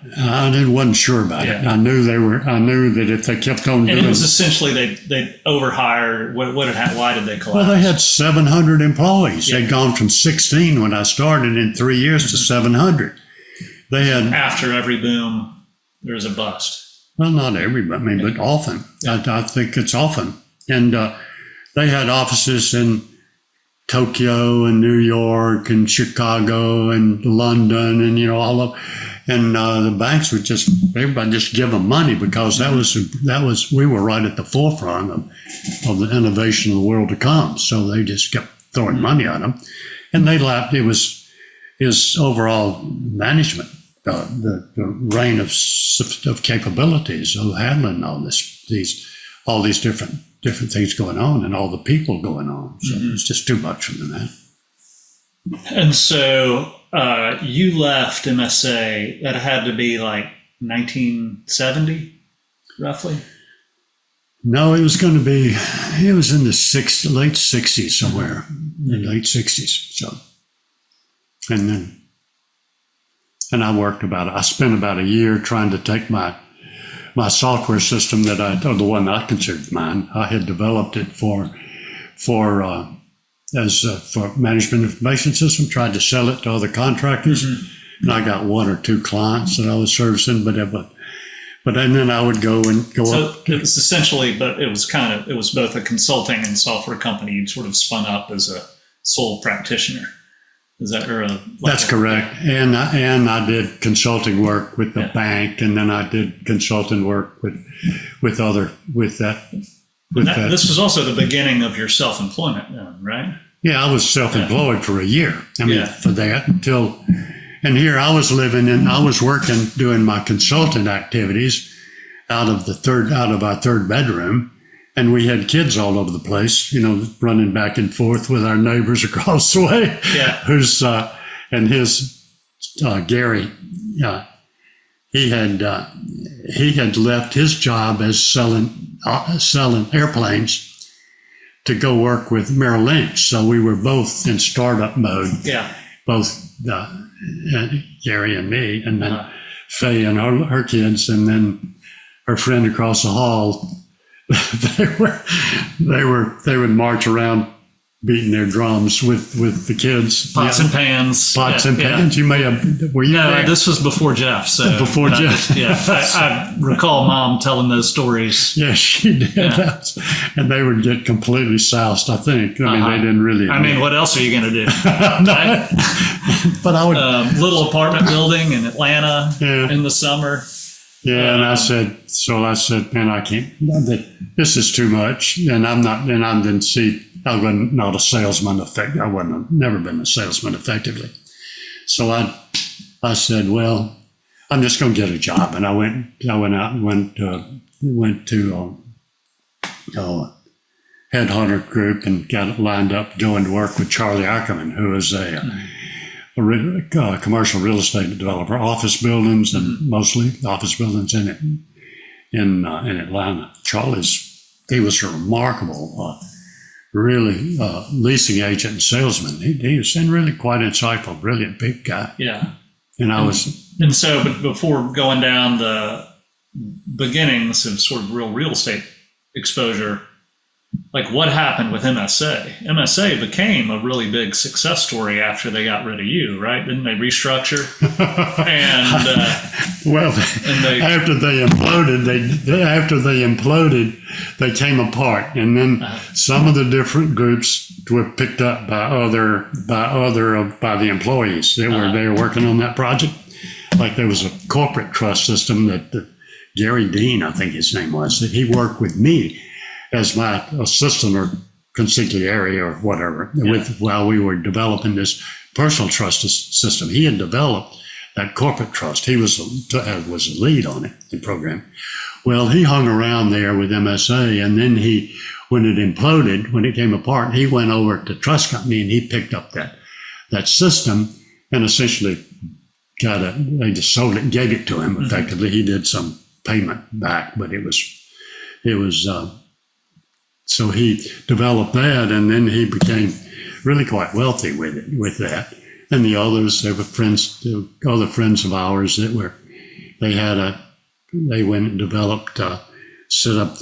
wasn't sure about it. I knew that if they kept on doing it was essentially they overhired. Why did they collapse? Well, they had 700 employees. They'd gone from 16 when I started in 3 years to 700. They had after every boom, there's a bust. Well, not everybody, but often. I think it's often. And they had offices in Tokyo and New York and Chicago and London and, all of, and the banks would everybody just give them money because we were right at the forefront of the innovation of the world to come. So they just kept throwing money at them. And they lacked, it was his overall management, the reign of capabilities of handling all these different things going on and all the people going on. So it's just too much for them, man. And so you left MSA, that had to be like 1970, roughly? No, it was in the late 60s somewhere, late 60s. So, and I spent about a year trying to take my software system the one I considered mine. I had developed it for management information system, tried to sell it to other contractors. And I got one or two clients that I was servicing, but then I would go so up. It was essentially, but it was both a consulting and software company. You sort of spun up as a sole practitioner. Is that That's correct. And I did consulting work with the bank, and then I did consulting work with that. This was also the beginning of your self-employment then, right? Yeah, I was self-employed for a year. For that and here I was I was working, doing my consultant activities out of our third bedroom. And we had kids all over the place, running back and forth with our neighbors across the way. Yeah. Gary, he had left his job as selling airplanes to go work with Merrill Lynch. So we were both in startup mode. Yeah. Both Gary and me, and then Faye and her kids, and then her friend across the hall. They would march around beating their drums with the kids. Pots and pans. You may have. Were you there? This was before Jeff. So before Jeff. I recall Mom telling those stories. Yes, she did. Yeah. And they would get completely soused, I think. They didn't really. What else are you going to do? Right? But I would. Little apartment building in Atlanta in the summer. Yeah, and I said, man, I can't. This is too much, and I wasn't not a salesman. I wasn't never been a salesman effectively. So I said, well, I'm just going to get a job, and I went out and went to headhunter group and got it lined up going to work with Charlie Ackerman, who is a commercial real estate developer, office buildings, and mostly office buildings in Atlanta. He was a remarkable, really leasing agent and salesman. He was really quite insightful, brilliant, big guy. Yeah. And so, but before going down the beginnings of sort of real estate exposure, like what happened with MSA? MSA became a really big success story after they got rid of you, right? Didn't they restructure? After they imploded, they came apart, and then some of the different groups were picked up by the employees. They were working on that project. Like there was a corporate trust system that Gary Dean, I think his name was, that he worked with me as my assistant or consigliere or whatever, while we were developing this personal trust system. He had developed that corporate trust. He was a lead on it, the program. Well, he hung around there with MSA, and then when it imploded, when it came apart, he went over to trust company and he picked up that system and essentially they just sold it and gave it to him effectively. He did some payment back, but it was So he developed that, and then he became really quite wealthy with that. And the others, they were friends, other friends of ours that they went and developed, set up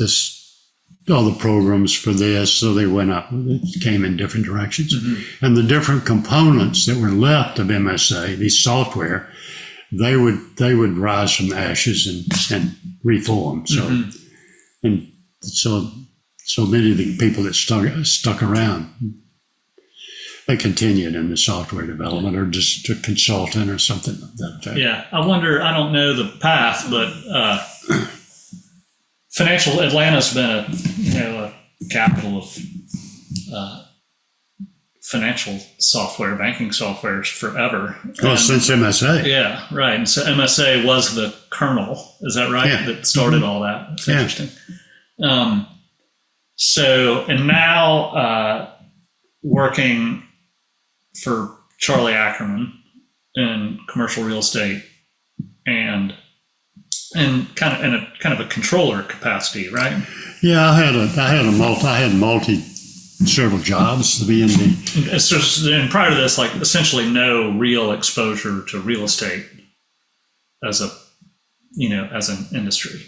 all the programs for this. So they went up, it came in different directions. Mm-hmm. And the different components that were left of MSA, these software, they would rise from the ashes and reform. So, mm-hmm. and so many of the people that stuck around, they continued in the software development or just a consultant or something like that. Yeah, I wonder, I don't know the path, but Atlanta's been a capital of financial software, banking software forever. Well, since MSA. Yeah, right. And so MSA was the kernel, is that right? Yeah. That started all that. It's interesting. So, and now working for Charlie Ackerman in commercial real estate and kind of a controller capacity, right? Yeah, I had several jobs to be in the. And prior to this, like essentially no real exposure to real estate as an industry.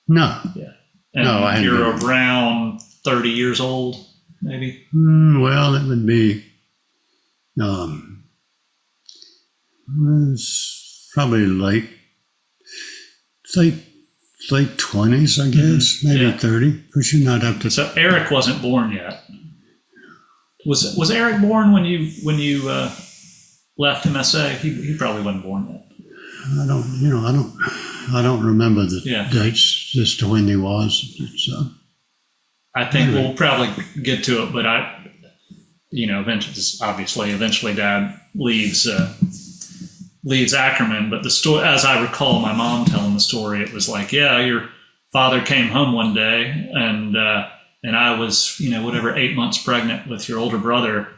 No. Yeah. And you're around 30 years old, maybe? Well, it would be was probably late 20s, I guess, maybe 30, because you're not up to. So Eric wasn't born yet. Was Eric born when you left MSA? He probably wasn't born yet. I don't remember the dates as to when he was. I think we'll probably get to it, but eventually Dad leaves Ackerman. But the story, as I recall, my mom telling the story, it was like, your father came home one day and I was, 8 months pregnant with your older brother,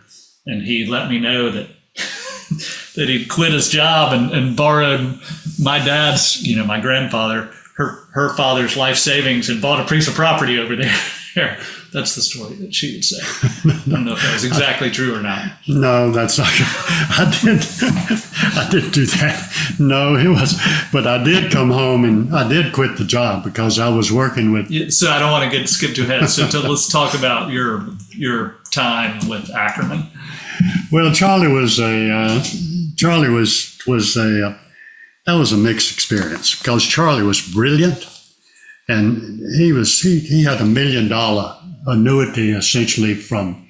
and he let me know that that he'd quit his job and borrowed my dad's, my grandfather, her father's life savings and bought a piece of property over there. That's the story that she would say. I don't know if that was exactly true or not. No, that's not. I didn't do that. No, it was. But I did come home and I did quit the job because I was working with. So I don't want to skip too ahead. So let's talk about your time with Ackerman. Well, Charlie was a mixed experience because Charlie was brilliant. And he had $1 million annuity essentially from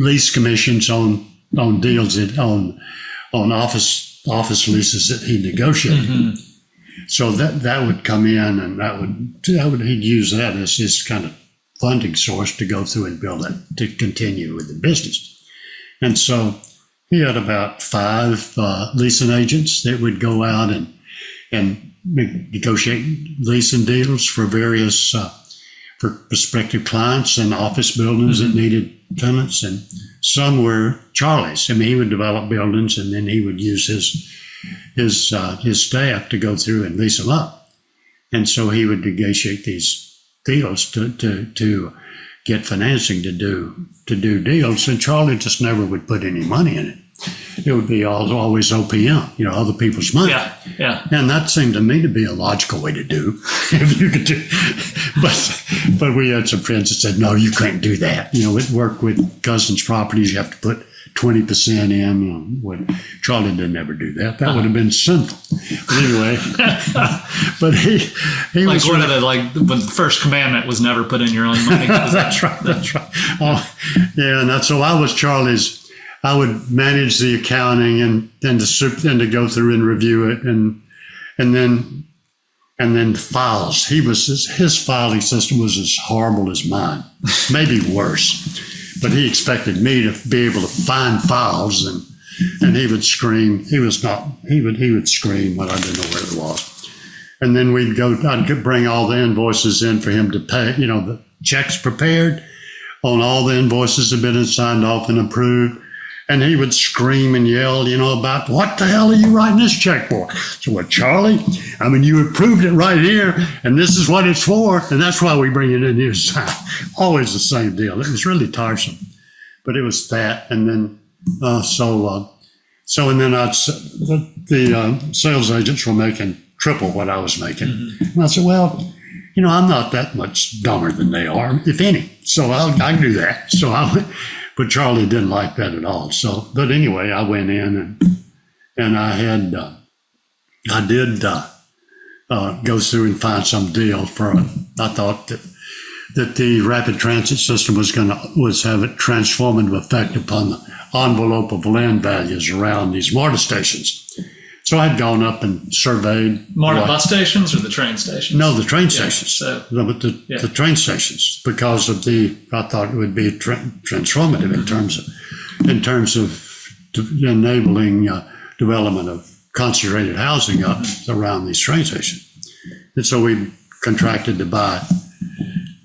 lease commissions on deals on office leases that he negotiated. Mm-hmm. So that would come in, and he'd use that as his kind of funding source to go through and build it to continue with the business. And so he had about 5 leasing agents that would go out and negotiate leasing deals for various for prospective clients and office buildings that needed tenants, and some were Charlie's. I mean, he would develop buildings and then he would use his staff to go through and lease them up, and so he would negotiate these deals to get financing to do deals, and Charlie just never would put any money in it. It would be always OPM, other people's money. Yeah. And that seemed to me to be a logical way to do, if you could do. But we had some friends that said, no, you can't do that. It worked with Cousins Properties. You have to put 20% in. Charlie didn't ever do that. That would have been sinful. But anyway, but he like was one of the first commandment was never put in your own money. That's right. Oh, yeah, and so I was Charlie's. I would manage the accounting and to go through and review it, and then the files. His filing system was as horrible as mine, maybe worse. But he expected me to be able to find files, and he would scream. He would scream when I didn't know where it was. And then I'd bring all the invoices in for him to pay. The checks prepared on all the invoices had been signed off and approved. And he would scream and yell, about what the hell are you writing this check for? So, well, Charlie, you approved it right here, and this is what it's for, and that's why we bring it in here to sign. Always the same deal. It was really tiresome, but it was that. And then, the sales agents were making triple what I was making. And I said, well, I'm not that much dumber than they are, if any. So I can do that. But Charlie didn't like that at all. So, but anyway, I went in and I did go through and find some deal I thought that the rapid transit system was have a transformative effect upon the envelope of land values around these MARTA stations. So I'd gone up and surveyed. MARTA bus stations or the train stations? No, the train stations. The train stations, because of I thought it would be transformative in terms of enabling development of concentrated housing up around these train stations. And so we contracted to buy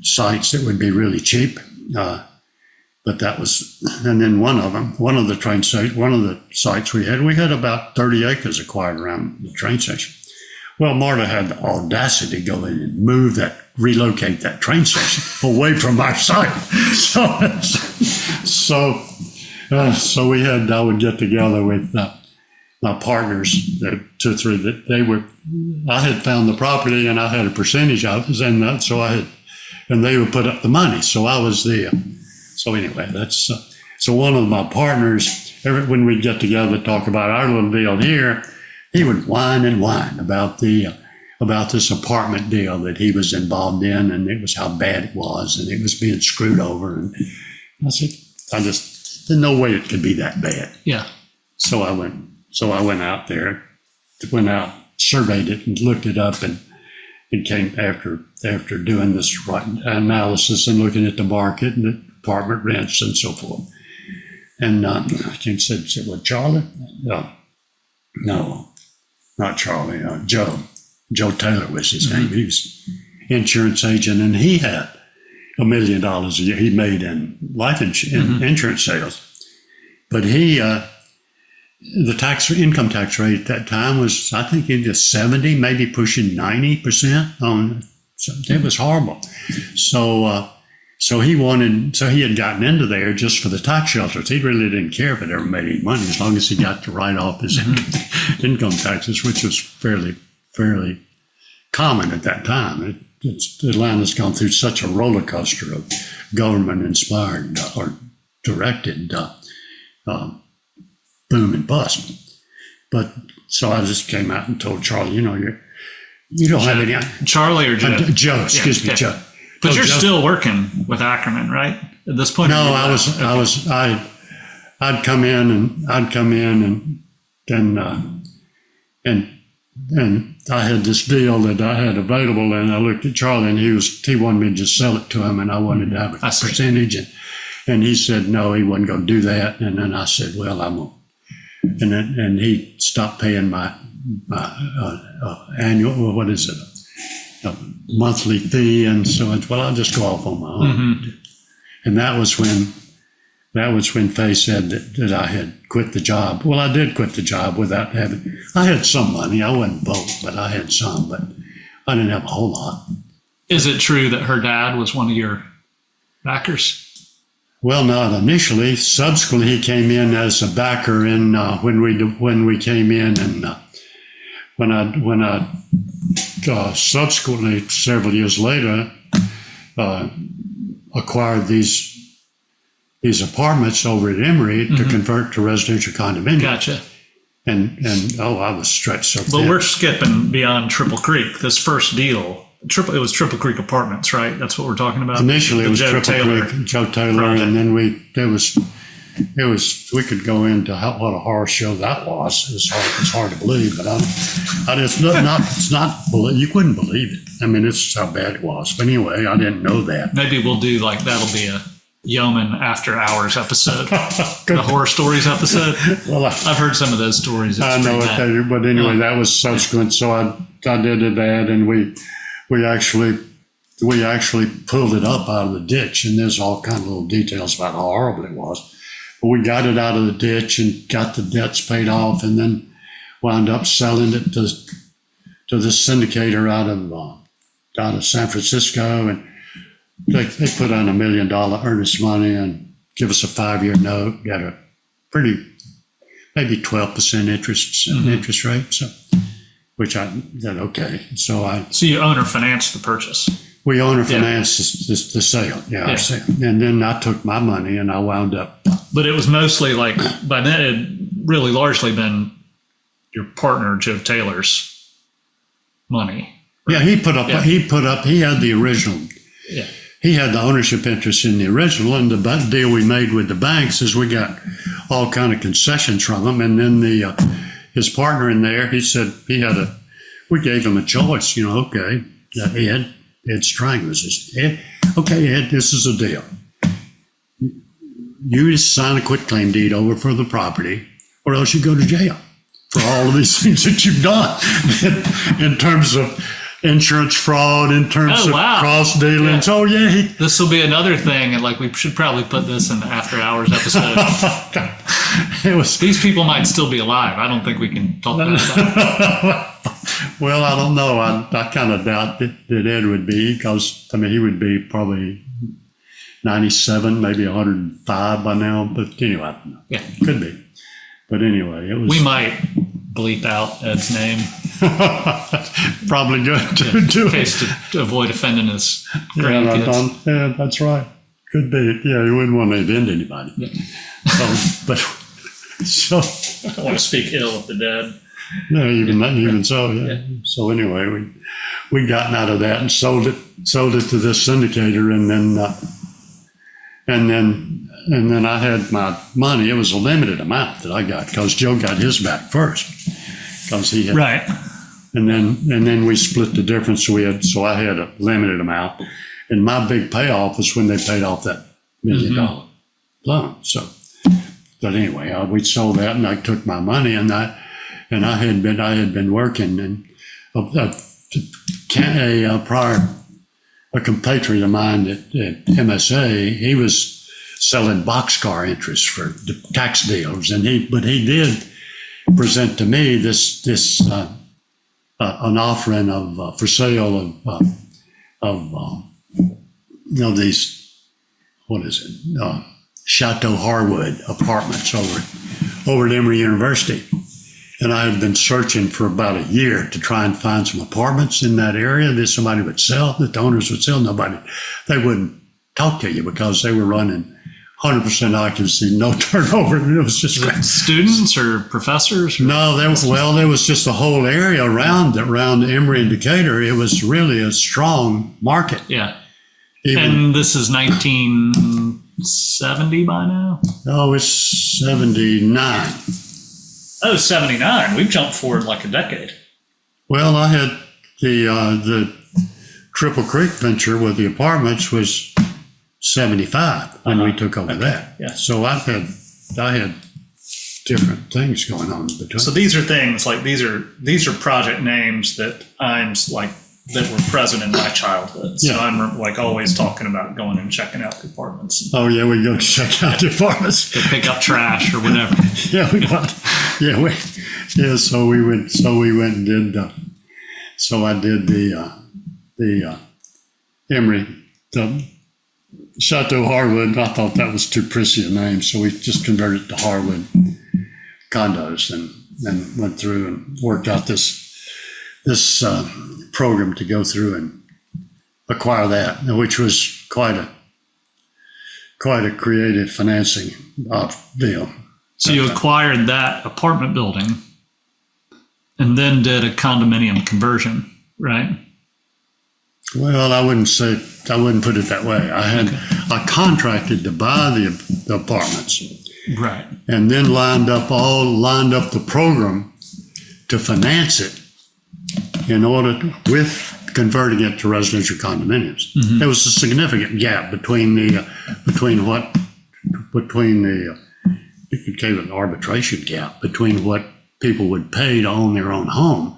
sites that would be really cheap. But that was, and then one of the sites we had about 30 acres acquired around the train station. Well, MARTA had the audacity to go in and relocate that train station away from our site. So I would get together with my partners, 2 or 3, I had found the property and I had a percentage of it, and they would put up the money. So I was there. So anyway, so one of my partners, when we'd get together to talk about our little deal here, he would whine and whine about this apartment deal that he was involved in, and it was how bad it was, and it was being screwed over. And I said, there's no way it could be that bad. Yeah. So I went out there, surveyed it and looked it up, and it came after doing this analysis and looking at the market and the apartment rents and so forth. And I said, well, Charlie? No, not Charlie. Joe. Joe Taylor was his name. He was insurance agent, and he had $1 million a year he made in life insurance sales. But the income tax rate at that time was, I think, in the 70, maybe pushing 90% on. So it was horrible. So he had gotten into there just for the tax shelters. He really didn't care if it ever made any money, as long as he got to write off his income taxes, which was fairly common at that time. Atlanta's gone through such a roller coaster of government-inspired or directed boom and bust. But so I just came out and told Charlie, you don't have any. Charlie or Joe? Joe, excuse me, Joe. But you're still working with Ackerman, right? At this point? No, I'd come in and I had this deal that I had available, and I looked at Charlie, and he wanted me to just sell it to him, and I wanted to have a percentage, and he said no, he wasn't going to do that, and then I said, well, I'm going to, and he stopped paying my annual, what is it? A monthly fee, and so I'll just go off on my own. And that was when Faye said that I had quit the job. Well, I did quit the job without I had some money. I wasn't broke, but I had some, but I didn't have a whole lot. Is it true that her dad was one of your backers? Well, not initially. Subsequently, he came in as a backer when we came in, and when I subsequently, several years later, acquired these apartments over at Emory to convert to residential condominium. Gotcha. And I was stretched so thin. But we're skipping beyond Triple Creek. This first deal, it was Triple Creek Apartments, right? That's what we're talking about. Initially, it was Joe Taylor, and then we could go into what a horror show that was. It's hard to believe, but you couldn't believe it. I mean, it's how bad it was. But anyway, I didn't know that. Maybe we'll do that'll be a Yeoman After Hours episode, the horror stories episode. Well, I've heard some of those stories. I know it, but anyway, that was subsequent. So I did that, and we actually pulled it up out of the ditch, and there's all kind of little details about how horrible it was. We got it out of the ditch and got the debts paid off, and then wound up selling it to this syndicator out of San Francisco, and they put on $1 million earnest money and give us a 5-year note, got a maybe 12% interest rate, so which I said okay. So you owner financed the purchase. We owner financed the sale, our sale, and then I took my money and I wound up. But it was mostly like by then it had really largely been your partner Joe Taylor's money. Right? Yeah, he had the original. Yeah. He had the ownership interest in the original, and the deal we made with the banks is we got all kind of concessions from them, and then his partner in there, he said we gave him a choice, okay, Ed Strangler says, okay, Ed, this is a deal. You just sign a quitclaim deed over for the property, or else you go to jail for all of these things that you've done in terms of insurance fraud, in terms of cross dealings. Yeah. Oh yeah, this will be another thing, and we should probably put this in the after hours episode. These people might still be alive. I don't think we can talk about that. Well, I don't know. I kind of doubt that Ed would be, because he would be probably 97, maybe 105 by now. But anyway, could be. But anyway, it was. We might bleep out Ed's name. Probably good to do in case to avoid offending his grandkids. Yeah, that's right. Could be. Yeah, you wouldn't want to offend anybody. Yeah. So I don't want to speak ill of the dead. No, even so. Yeah. So anyway, we gotten out of that and sold it to this syndicator, and then I had my money. It was a limited amount that I got because Joe got his back first, because he had right. And then we split the difference. So I had a limited amount, and my big payoff was when they paid off that $1 million loan. So, but anyway, we sold that, and I took my money, and I had been working, and a compatriot of mine at MSA, he was selling boxcar interests for the tax deals, but he did present to me this an offering of for sale of these, what is it, Chateau Harwood apartments over at Emory University. And I had been searching for about a year to try and find some apartments in that area that somebody would sell, that the owners would sell. They wouldn't talk to you because they were running 100% occupancy, no turnover. It was just students or professors? Or? No, there was just a whole area around Emory and Decatur. It was really a strong market. Yeah. And this is 1970 by now? No, it's 79. Oh, 79. We've jumped forward like a decade. Well, I had the Triple Creek venture with the apartments was 75 when we took over that. Yeah. So I had different things going on between. So these are things like these are project names that that were present in my childhood. So I'm always talking about going and checking out the apartments. Oh yeah, we go check out the apartments. To pick up trash or whatever. So we went and did. So I did the Emory, the Chateau Harwood. I thought that was too prissy a name, so we just converted it to Harwood condos, and went through and worked out this program to go through and acquire that, which was quite a creative financing deal. So you acquired that apartment building and then did a condominium conversion, right? Well, I wouldn't put it that way. I contracted to buy the apartments, right, and then lined up the program to finance it with converting it to residential condominiums. Mm-hmm. There was a significant gap between you could call it an arbitration gap between what people would pay to own their own home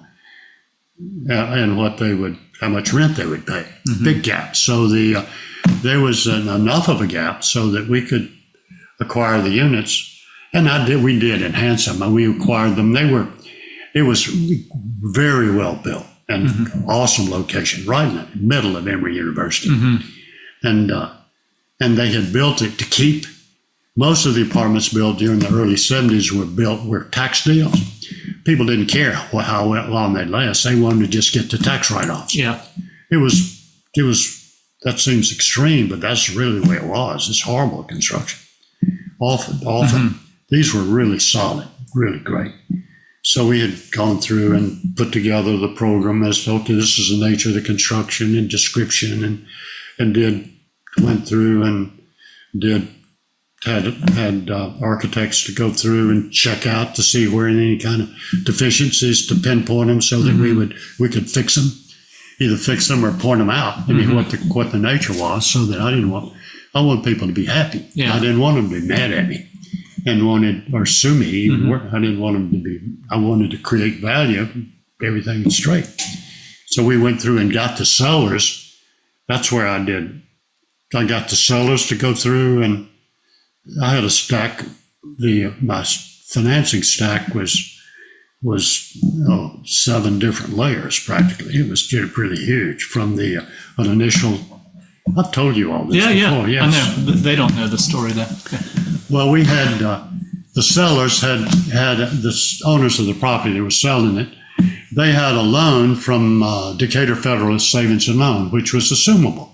and how much rent they would pay. Mm-hmm. Big gap. So there was enough of a gap so that we could acquire the units. And we did enhance them, and we acquired them. It was very well built and awesome location, right in the middle of Emory University. And they had built it to keep. Most of the apartments built during the early 70s were tax deals. People didn't care how long they'd last. They wanted to just get the tax write-offs. Yeah. It was, that seems extreme, but that's really the way it was. It's horrible construction. Often. These were really solid, really great. So we had gone through and put together the program as, okay, this is the nature of the construction and description, and went through and had architects to go through and check out to see where any kind of deficiencies, to pinpoint them so that we could fix them, either fix them or point them out. I mean, what the nature was, so that I want people to be happy. Yeah. I didn't want them to be mad at me and or sue me. I didn't want them to be. I wanted to create value. Everything was straight. So we went through and got the sellers. That's where I got the sellers to go through, and I had a stack. My financing stack was 7 different layers practically. It was really huge from an initial. I've told you all this before. Yeah. I know. They don't know the story then. Okay. Well, we had the sellers had the owners of the property that were selling it. They had a loan from Decatur Federalist Savings and Loan, which was assumable.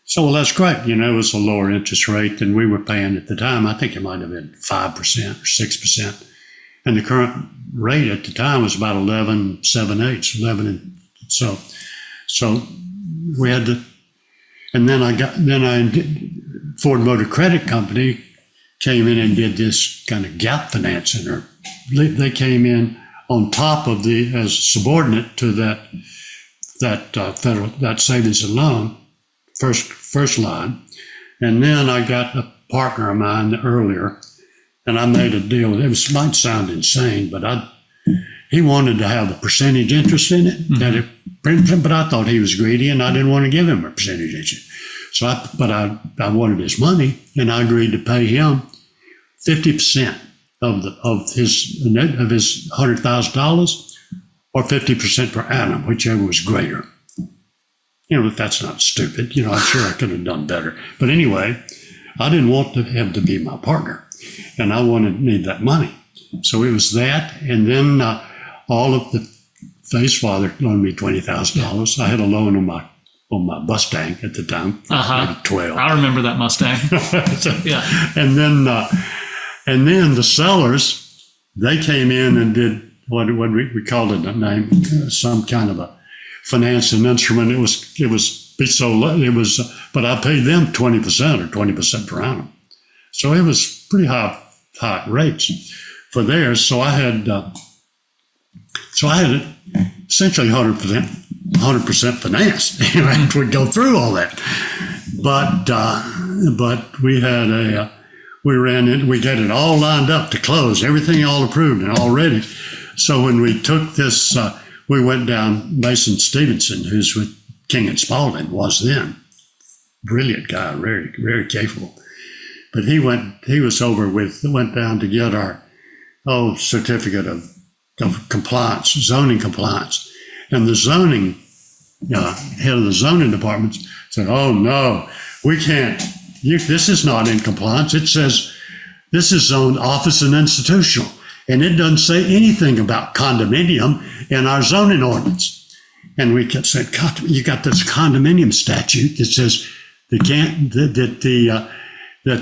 So, well, that's great. It was a lower interest rate than we were paying at the time. I think it might have been 5% or 6%. And the current rate at the time was about 11.78, 11. And so we had to, and then Ford Motor Credit Company came in and did this kind of gap financing, or they came in on top of as subordinate to that savings and loan, first line. And then I got a partner of mine earlier, and I made a deal. It might sound insane, but he wanted to have a percentage interest in it. But I thought he was greedy, and I didn't want to give him a percentage interest. So I wanted his money, and I agreed to pay him 50% of his $100,000, or 50% per annum, whichever was greater. If that's not stupid, I'm sure I could have done better. But anyway, I didn't want him to be my partner, and I need that money. So it was that, and then all of the Faye's father loaned me $20,000. I had a loan on my Mustang at the time, maybe 12. I remember that Mustang. Yeah. And then the sellers, they came in and did what we called it a name, some kind of a financing instrument. But I paid them 20% or 20% per annum. So it was pretty high rates for theirs. So I had essentially 100% financed. We'd go through all that, but we got it all lined up to close, everything all approved and all ready. So when we took this, we went down. Mason Stevenson, who's with King and Spalding, was then brilliant guy, very, very capable. But went down to get our certificate of compliance, zoning compliance. And the zoning, head of the zoning department said, "Oh no, we can't. This is not in compliance. It says this is zoned office and institutional, and it doesn't say anything about condominium in our zoning ordinance." And we kept saying, "God, you got this condominium statute that says that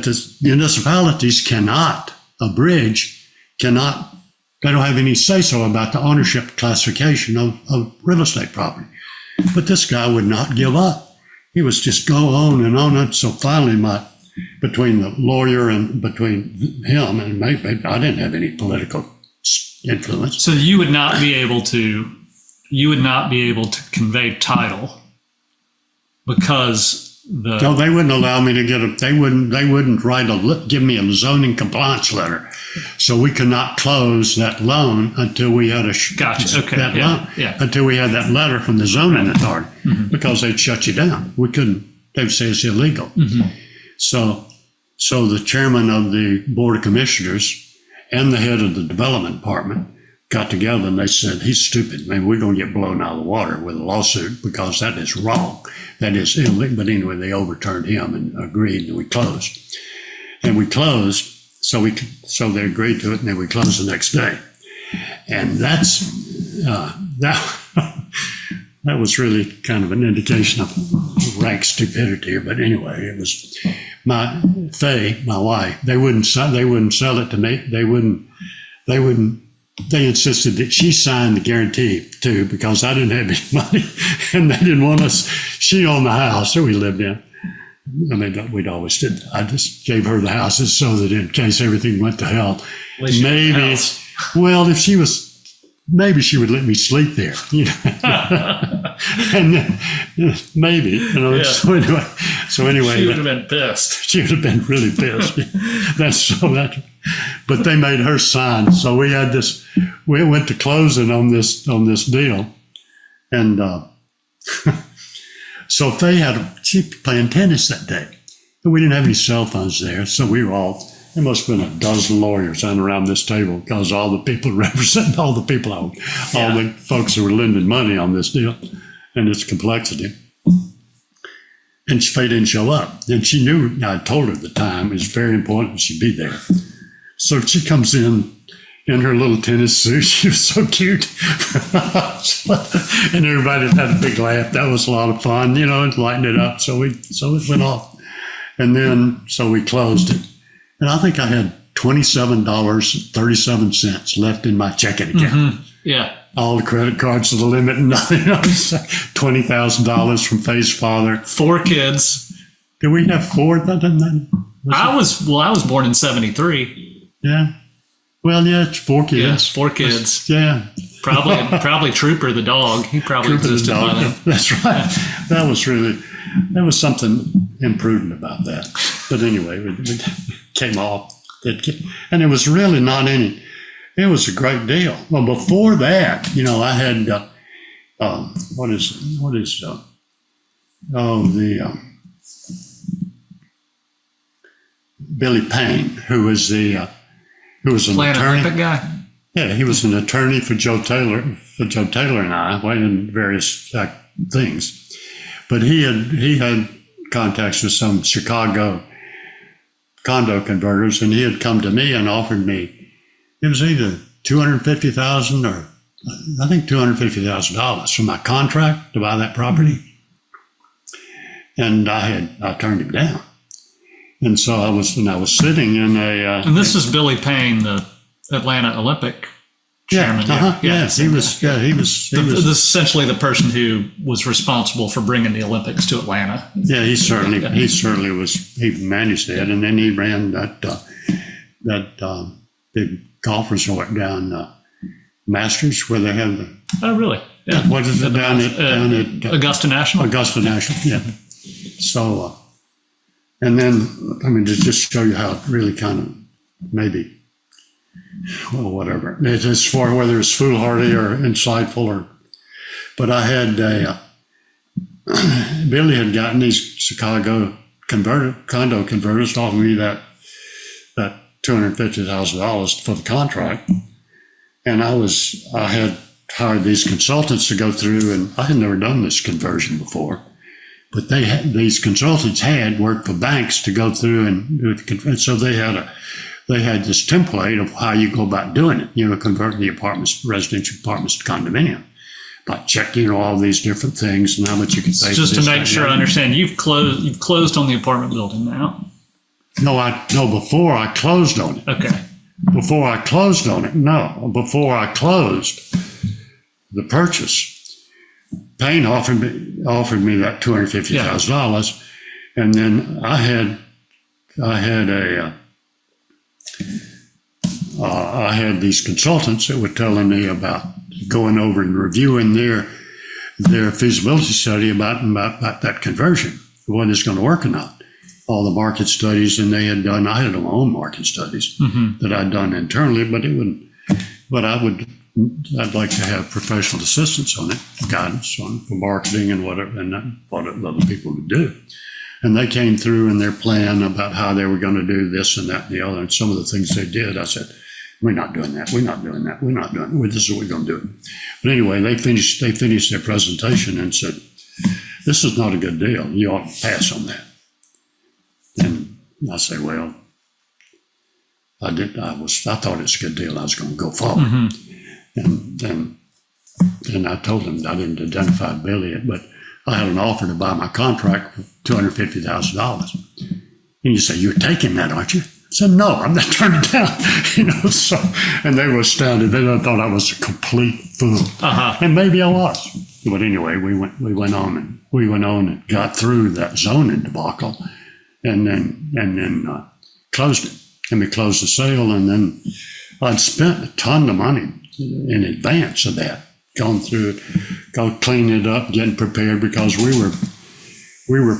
the municipalities cannot abridge, cannot." They don't have any say-so about the ownership classification of real estate property. But this guy would not give up. He was just go on and on. And so finally, between the lawyer and between him and maybe I didn't have any political influence. So you would not be able to convey title because No, they wouldn't allow me to get they wouldn't give me a zoning compliance letter. So we could not close that loan until we had until we had that letter from the zoning authority, because they'd shut you down. We couldn't, they'd say it's illegal. So So the chairman of the Board of Commissioners and the head of the development department got together and they said, he's stupid. Maybe we're going to get blown out of the water with a lawsuit because that is wrong. That is illegal. But anyway, they overturned him and agreed, and we closed. And we closed, so they agreed to it, and then we closed the next day. And that's that was really kind of an indication of rank stupidity. But anyway, it was my wife. They wouldn't sell it to me. They insisted that she sign the guarantee too, because I didn't have any money, and they didn't want us. She owned the house that we lived in. I mean, we'd always did. I just gave her the houses so that in case everything went to hell, maybe. Well, if she was. Maybe she would let me sleep there, you know. And then, maybe, you know. Yeah. So anyway, she would have been pissed. She would have been really pissed. But they made her sign. So we had this. We went to closing on this deal, and so she was playing tennis that day, and we didn't have any cell phones there, so we were all. There must have been a dozen lawyers sitting around this table because all the people representing all the folks who were lending money on this deal and its complexity. And Faye didn't show up. And she knew, I told her at the time, it was very important she'd be there. So she comes in her little tennis suit. She was so cute. And everybody had a big laugh. That was a lot of fun, you know, and lightened it up. So it went off. And then, so we closed it. And I think I had $27.37 left in my checking account. Mm-hmm. Yeah. All the credit cards to the limit and nothing. $20,000 from Faye's father. 4 kids. Did we have 4? I was born in 73. Yeah. Well, yeah, it's 4 kids. Yes, 4 kids. Yeah. Probably Trooper the dog. He probably existed by then. That's right. There was something imprudent about that. But anyway, it came off. And it was really not any, it was a great deal. Well, before that, you know, I had, Billy Payne, who was an attorney. Olympic guy? Yeah, he was an attorney for Joe Taylor and I, in various things. But he had contacts with some Chicago condo converters, and he had come to me and offered me, it was either $250,000 or I think $250,000 for my contract to buy that property. And I turned him down. And so I was sitting in a. And this is Billy Payne, the Atlanta Olympic chairman. He was. This is essentially the person who was responsible for bringing the Olympics to Atlanta. Yeah, he certainly was. He managed that, and then he ran that big golf resort down Masters, where they have the. Oh, really? Yeah. What is it down at Augusta National? Augusta National. Yeah. So, and then I mean, to just show you how it really kind of maybe. Well, whatever. It's as far whether it's foolhardy or insightful but I had Billy had gotten these Chicago condo converters to offer me that $250,000 for the contract, and I had hired these consultants to go through, and I had never done this conversion before, but these consultants had worked for banks to go through and do the conversion, so they had this template of how you go about doing it, you know, converting the residential apartments to condominium by checking all these different things and how much you can pay. Just to make sure I understand, you've closed on the apartment building now? No, before I closed on it. Okay. Before I closed on it, no. Before I closed the purchase, Payne offered me that $250,000, and then I had these consultants that were telling me about going over and reviewing their feasibility study about that conversion, whether it's going to work or not. All the market studies, and I had my own market studies that I'd done internally, I'd like to have professional assistance on it, guidance on for marketing and whatever, and what other people would do. And they came through in their plan about how they were going to do this and that and the other. And some of the things they did, I said, we're not doing that. We're not doing that. We're not doing it. This is what we're going to do. But anyway, they finished their presentation and said, this is not a good deal. You ought to pass on that. And I said, well, I thought it's a good deal. I was going to go forward. And I told them I didn't identify Billy, but I had an offer to buy my contract for $250,000. And you say, you're taking that, aren't you? I said, no, I'm not turning it down. So, and they were astounded. They thought I was a complete fool. And maybe I was. But anyway, we went on and got through that zoning debacle and then closed it. And we closed the sale, and then I'd spent a ton of money in advance of that, gone through it, cleaning it up, getting prepared, because we were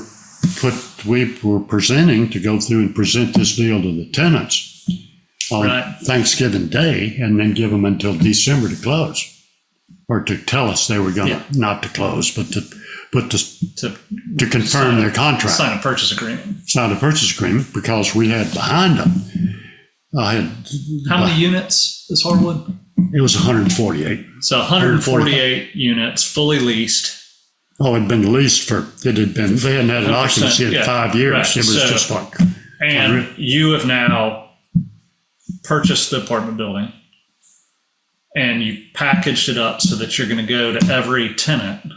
presenting to go through and present this deal to the tenants on Thanksgiving Day, and then give them until December to close, or to tell us they were going to not to close, but to confirm their contract, sign a purchase agreement, because we had behind them. How many units is Hardwood? It was 148. So 148 units, fully leased. Oh, it had been leased they hadn't had an occupancy in 5 years. Right. It was just like. And you have now purchased the apartment building, and you packaged it up so that you're going to go to every tenant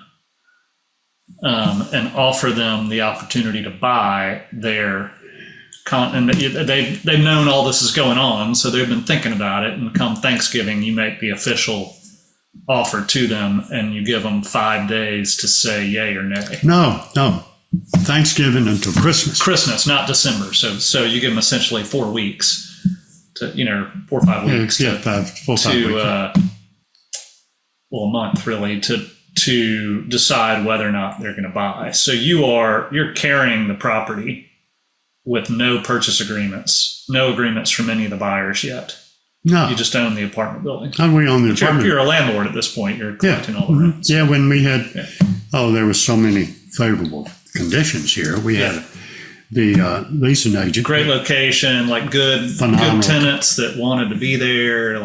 and offer them the opportunity to buy their and they've known all this is going on, so they've been thinking about it. And come Thanksgiving, you make the official offer to them, and you give them 5 days to say yay or nay. No, Thanksgiving until Christmas. Christmas, not December. So you give them essentially 4 weeks to 4 or 5 weeks. Yeah, 4 or 5 weeks. A month really to decide whether or not they're going to buy. So you're carrying the property with no purchase agreements, no agreements from any of the buyers yet. No. You just own the apartment building. And we own the apartment. You're a landlord at this point. You're collecting all the rents. Yeah, when we had, there were so many favorable conditions here. We had the leasing agent. Great location, like good tenants that wanted to be there.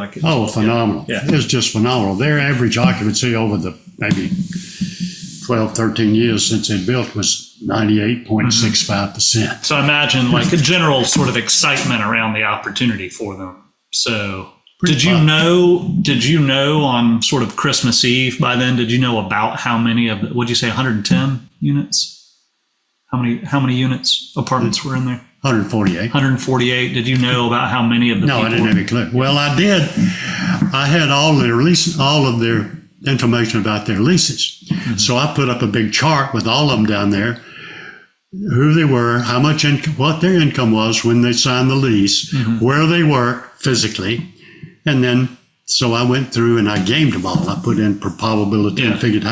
Phenomenal. Yeah. It was just phenomenal. Their average occupancy over the maybe 12, 13 years since they built was 98.65%. So I imagine like a general sort of excitement around the opportunity for them. So did you know on sort of Christmas Eve by then, did you know about how many of what'd you say, 110 units? How many units, apartments were in there? 148. 148. Did you know about how many of the people? No, I didn't have a clue. Well, I did. I had all of their information about their leases. So I put up a big chart with all of them down there, who they were, how much what their income was when they signed the lease, where they were physically, and then so I went through and I gamed them all. I put in probability and figured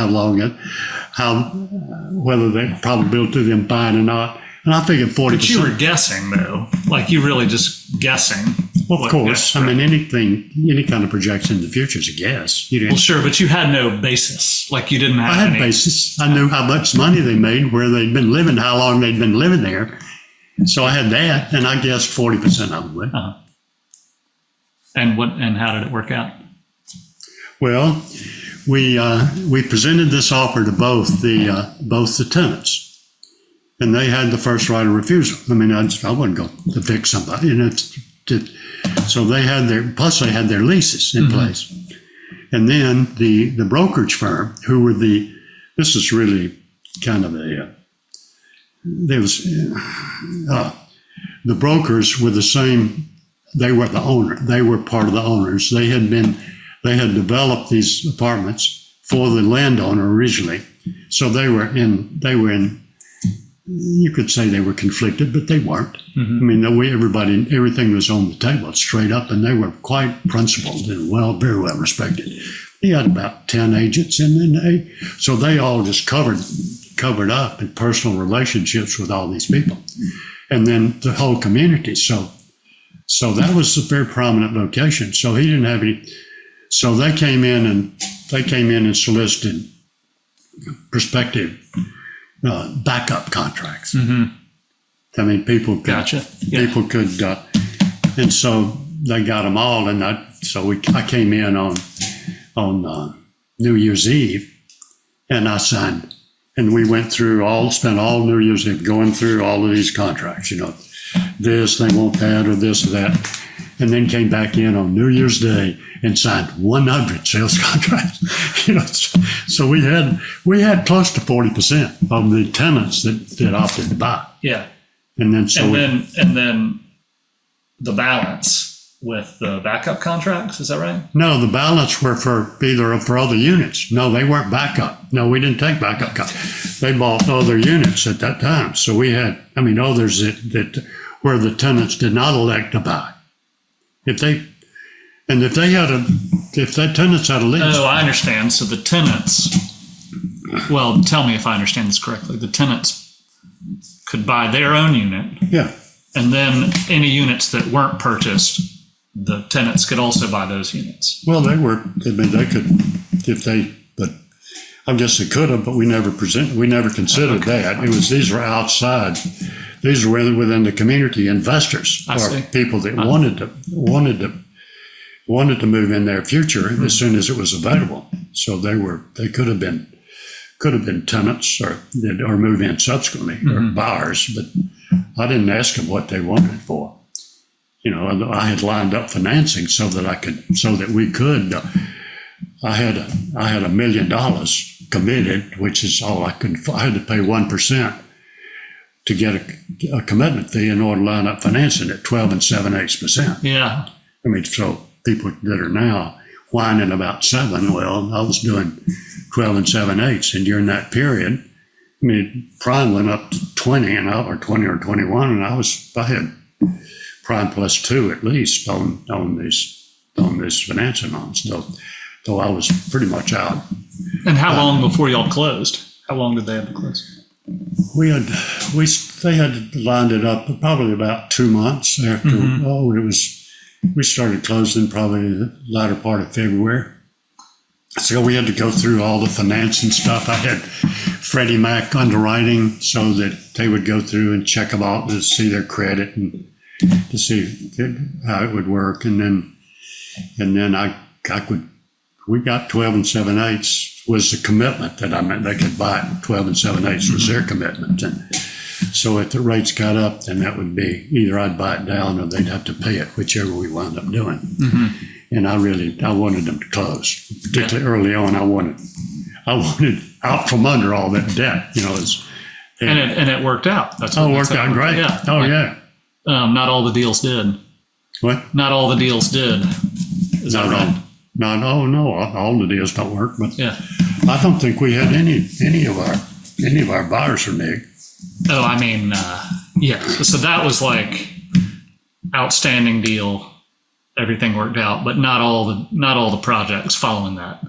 whether the probability of them buying or not, and I figured 40%. But you were guessing though, like you really just guessing. Well, of course, I mean any kind of projection in the future is a guess. Well, sure, but you had no basis. Like you didn't have. I had basis. I knew how much money they made, where they'd been living, how long they'd been living there. So I had that, and I guessed 40% of them. And how did it work out? Well, we presented this offer to both the tenants, and they had the first right of refusal. I mean, I wouldn't go evict somebody, so they had plus they had their leases in place. And then the brokerage firm, who were this is really kind of the brokers were the same. They were the owner. They were part of the owners. They had developed these apartments for the landowner originally. So they were in, you could say they were conflicted, but they weren't. I mean, everything was on the table straight up, and they were quite principled and very well respected. He had about 10 agents, and then so they all just covered up in personal relationships with all these people, and then the whole community. So that was a very prominent location. So he didn't have any. So they came in and solicited prospective backup contracts. I mean, people could, Gotcha. Yeah. people could, and so they got them all. And I came in on New Year's Eve, and I signed, and we spent all New Year's Eve going through all of these contracts, this, they want that, or this or that, and then came back in on New Year's Day and signed 100 sales contracts. So we had close to 40% of the tenants that opted to buy. Yeah. And then and then the balance with the backup contracts, is that right? No, the balance were for other units. No, they weren't backup. No, we didn't take backup. They bought other units at that time. So we had, others that where the tenants did not elect to buy. If the tenants had a lease. Oh, I understand. So the tenants, well, tell me if I understand this correctly. The tenants could buy their own unit. Yeah. And then any units that weren't purchased, the tenants could also buy those units. Well, they could, but I guess they could have, but we never considered that. These were outside. These were within the community investors or people that wanted to move in their future as soon as it was available. So they could have been tenants or move in subsequently or buyers, but I didn't ask them what they wanted it for. I had lined up financing so that we could. I had $1 million committed, which is all I could. I had to pay 1% to get a commitment fee in order to line up financing at 12 7/8%. Yeah. So people that are now whining about 7, well, I was doing 12 7/8, and during that period, prime went up to 20 or 20 or 21, and I had prime plus 2 at least on this financing on. So I was pretty much out. And how long before y'all closed? How long did they have to close? They had lined it up probably about 2 months after. We started closing probably the latter part of February. So we had to go through all the financing stuff. I had Freddie Mac underwriting so that they would go through and check them out to see their credit and to see how it would work. And then we got 12 7/8 was the commitment that they could buy it. 12 7/8 was their commitment. And so if the rates got up, then that would be either I'd buy it down or they'd have to pay it, whichever we wound up doing. And I wanted them to close, particularly early on. I wanted out from under all that debt, And it worked out. It worked out great. Yeah. Yeah. Not all the deals did. What? Not all the deals did. Is that right? No, all the deals don't work. But yeah. I don't think we had any of our buyers renege. Oh, yeah. So that was like outstanding deal. Everything worked out, but not all the projects following that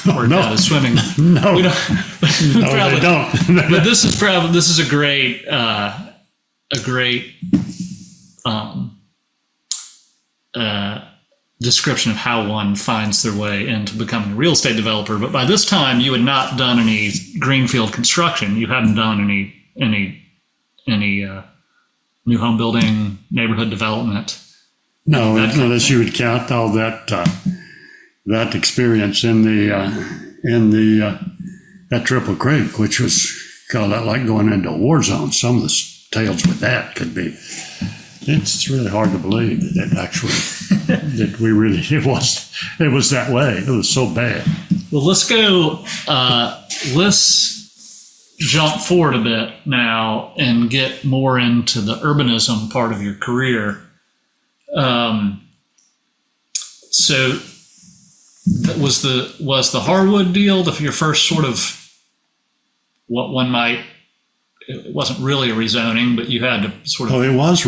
worked out as swimming. No, we don't. They don't. But this is a great description of how one finds their way into becoming a real estate developer. But by this time, you had not done any greenfield construction. You hadn't done any new home building, neighborhood development. No, unless you would count all that experience in that Triple Creek, which was kind of like going into a war zone. Some of the tales with that could be. It's really hard to believe that it was that way. It was so bad. Well, let's go. Let's jump forward a bit now and get more into the urbanism part of your career. So was the Harwood deal your first sort of what one might? It wasn't really a rezoning, but you had to sort of. Oh, it was.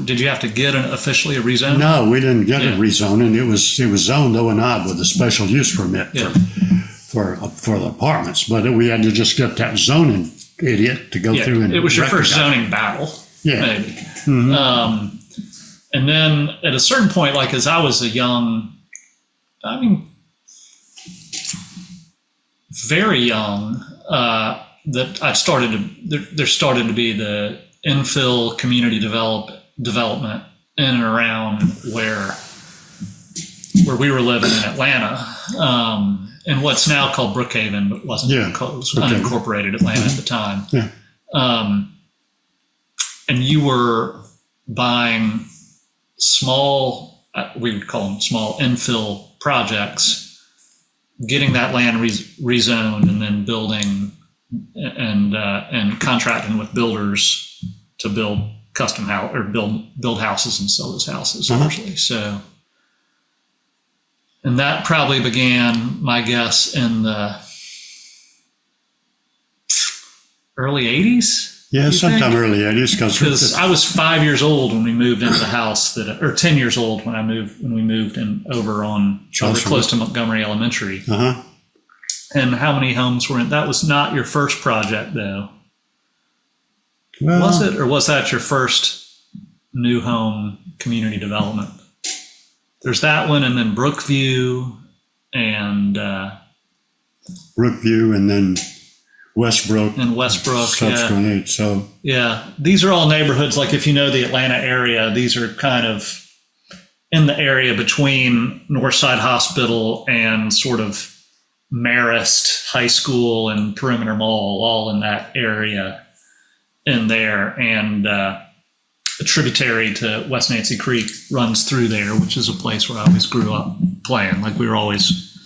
Did you have to get officially a rezoning? No, we didn't get a rezoning. It was zoned O&I with a special use permit for the apartments, but we had to just get that zoning idiot to go through and. It was your first zoning battle. Yeah. Maybe. Mm-hmm. And then at a certain point, like as I was very young, that there started to be the infill community development in and around where we were living in Atlanta, in what's now called Brookhaven, but wasn't unincorporated Atlanta at the time. Yeah. And you were buying small, we would call them small infill projects, getting that land rezoned, and then building and contracting with builders to build custom house or build houses and sell those houses largely. So, and that probably began, my guess, in the early 80s. Yeah, sometime early 80s. Because I was 5 years old when we moved into the house or 10 years old when we moved in over close to Montgomery Elementary. Uh-huh. And how many homes were in? That was not your first project, though. Well, Was it, or was that your first new home community development? There's that one, and then Brookview, and then Westbrook. And Westbrook, subsequently. So yeah, these are all neighborhoods. Like if you know the Atlanta area, these are kind of in the area between Northside Hospital and sort of Marist High School and Perimeter Mall, all in that area in there. And a tributary to West Nancy Creek runs through there, which is a place where I always grew up playing. Like we were always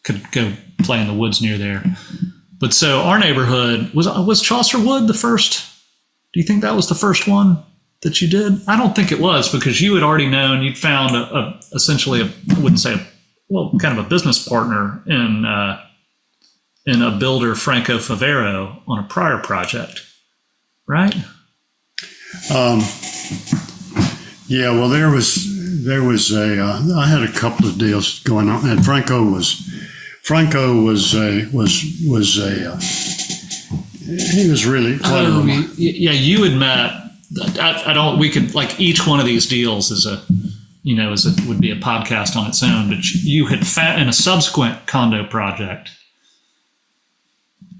could go play in the woods near there. But so our neighborhood was Chaucer Wood the first. Do you think that was the first one that you did? I don't think it was, because you had already known, you'd found essentially I wouldn't say kind of a business partner in a builder, Franco Favero, on a prior project, right? Yeah, well, there was I had a couple of deals going on, and Franco was he was really quite you had met. We could, like, each one of these deals would be a podcast on its own, but you had in a subsequent condo project,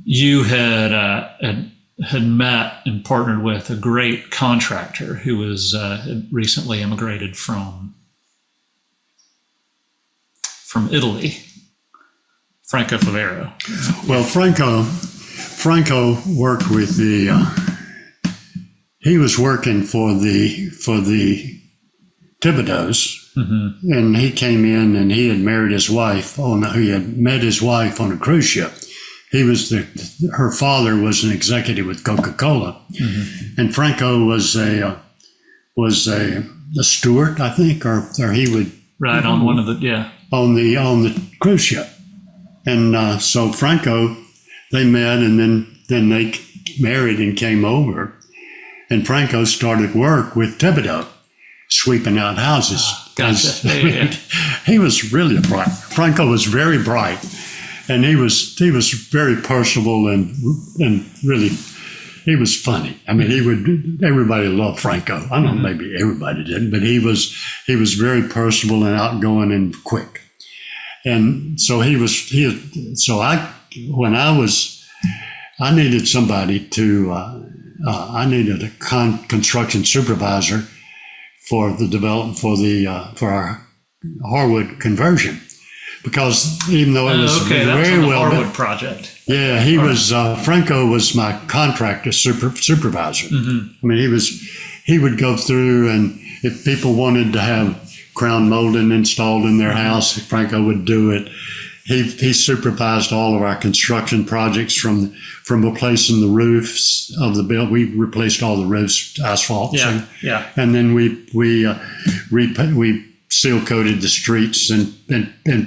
you had met and partnered with a great contractor who had recently immigrated from Italy, Franco Favero. Well, Franco worked with he was working for the Thibodeaux, and he came in and he had married his wife. He had met his wife on a cruise ship. Her father was an executive with Coca-Cola, and Franco was a steward, I think, or he would on one of the on the cruise ship. And so Franco, they met, and then they married and came over. And Franco started work with Thibodeaux, sweeping out houses. Gotcha. He was really bright. Franco was very bright, and he was very personable and really, he was funny. I mean, everybody loved Franco. I don't know, maybe everybody didn't, but he was very personable and outgoing and quick. And so I needed somebody I needed a construction supervisor for the development for our Harwood conversion, because even though it was very well done, Harwood project. Yeah, he was Franco was my contractor supervisor. I mean, he would go through, and if people wanted to have crown molding installed in their house, Franco would do it. He supervised all of our construction projects from replacing the roofs of the building. We replaced all the roofs, asphalt. And then we seal coated the streets and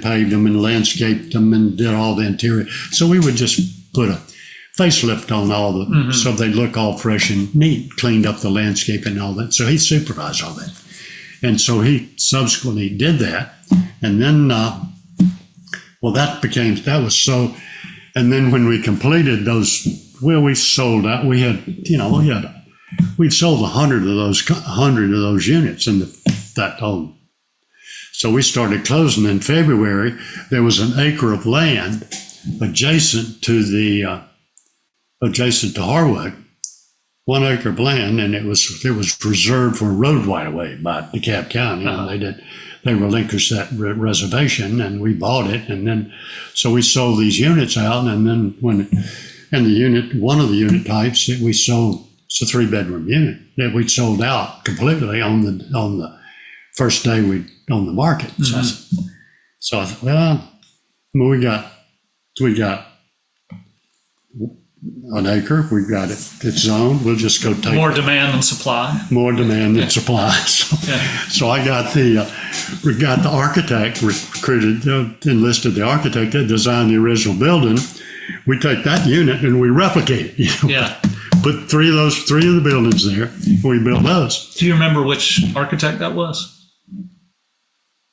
paved them and landscaped them and did all the interior. So we would just put a facelift on all the, so they look all fresh and neat, cleaned up the landscape and all that. So he supervised all that. And so he subsequently did that. And then, and then when we completed those, we sold out. We'd sold 100 of those units in that home. So we started closing in February. There was an acre of land adjacent to the adjacent to Harwood, 1 acre of land, and it was reserved for a road right away by DeKalb County, and they relinquished that reservation, and we bought it, and then so we sold these units out, and then one of the unit types that we sold, it's a 3-bedroom unit that we sold out completely on the first day on the market. Mm-hmm. So I thought, well, we got an acre, we've got it's zoned, we'll just go take more demand than supply. More demand than supply. So I got we got the architect recruited, enlisted the architect that designed the original building. We take that unit and we replicate it. Put three of the buildings there. We built those. Do you remember which architect that was?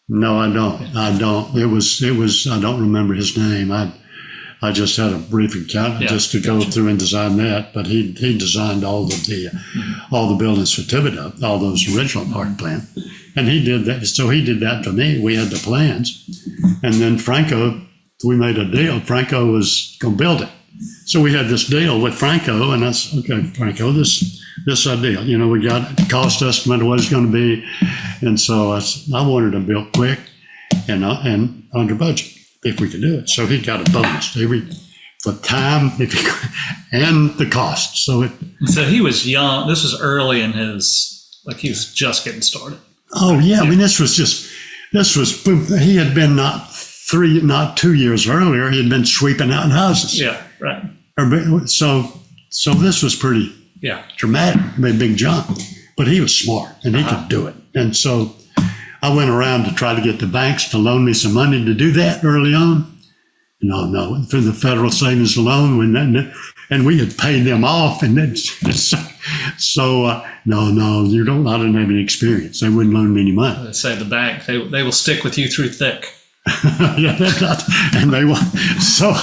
No, I don't. It was. I don't remember his name. I just had a brief encounter just to go through and design that. But he designed all the buildings for Thibodeau, all those original park plans, and he did that. So he did that for me. We had the plans, and then Franco, we made a deal. Franco was going to build it. So we had this deal with Franco, and that's okay, Franco, this deal. We got a cost estimate of what it's going to be. And so I wanted to build quick and under budget if we could do it. So he got a bonus for time and the cost. So he was young. This was early in his, he was just getting started. Oh yeah. I mean, he had been not 2 years earlier, he had been sweeping out houses. Yeah, right. So this was pretty dramatic, made a big jump. But he was smart and he could do it. And so I went around to try to get the banks to loan me some money to do that early on. No, for the federal savings loan, and we had paid them off. And then, no, you don't. I didn't have any experience. They wouldn't loan me any money. They say the bank, they will stick with you through thick. And they were so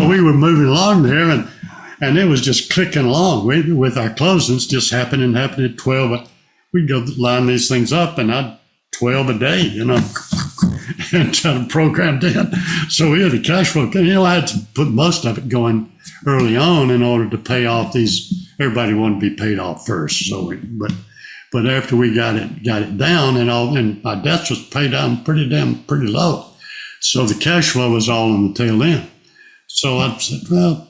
we were moving along there, and it was just clicking along with our closings just happening 12. We'd go line these things up, and I'd 12 a day, and try to program in. So we had the cash flow. I had to put most of it going early on in order to pay off these. Everybody wanted to be paid off first. So but after we got it down and my debts was paid down pretty low. So the cash flow was all on the tail end. So I said, well,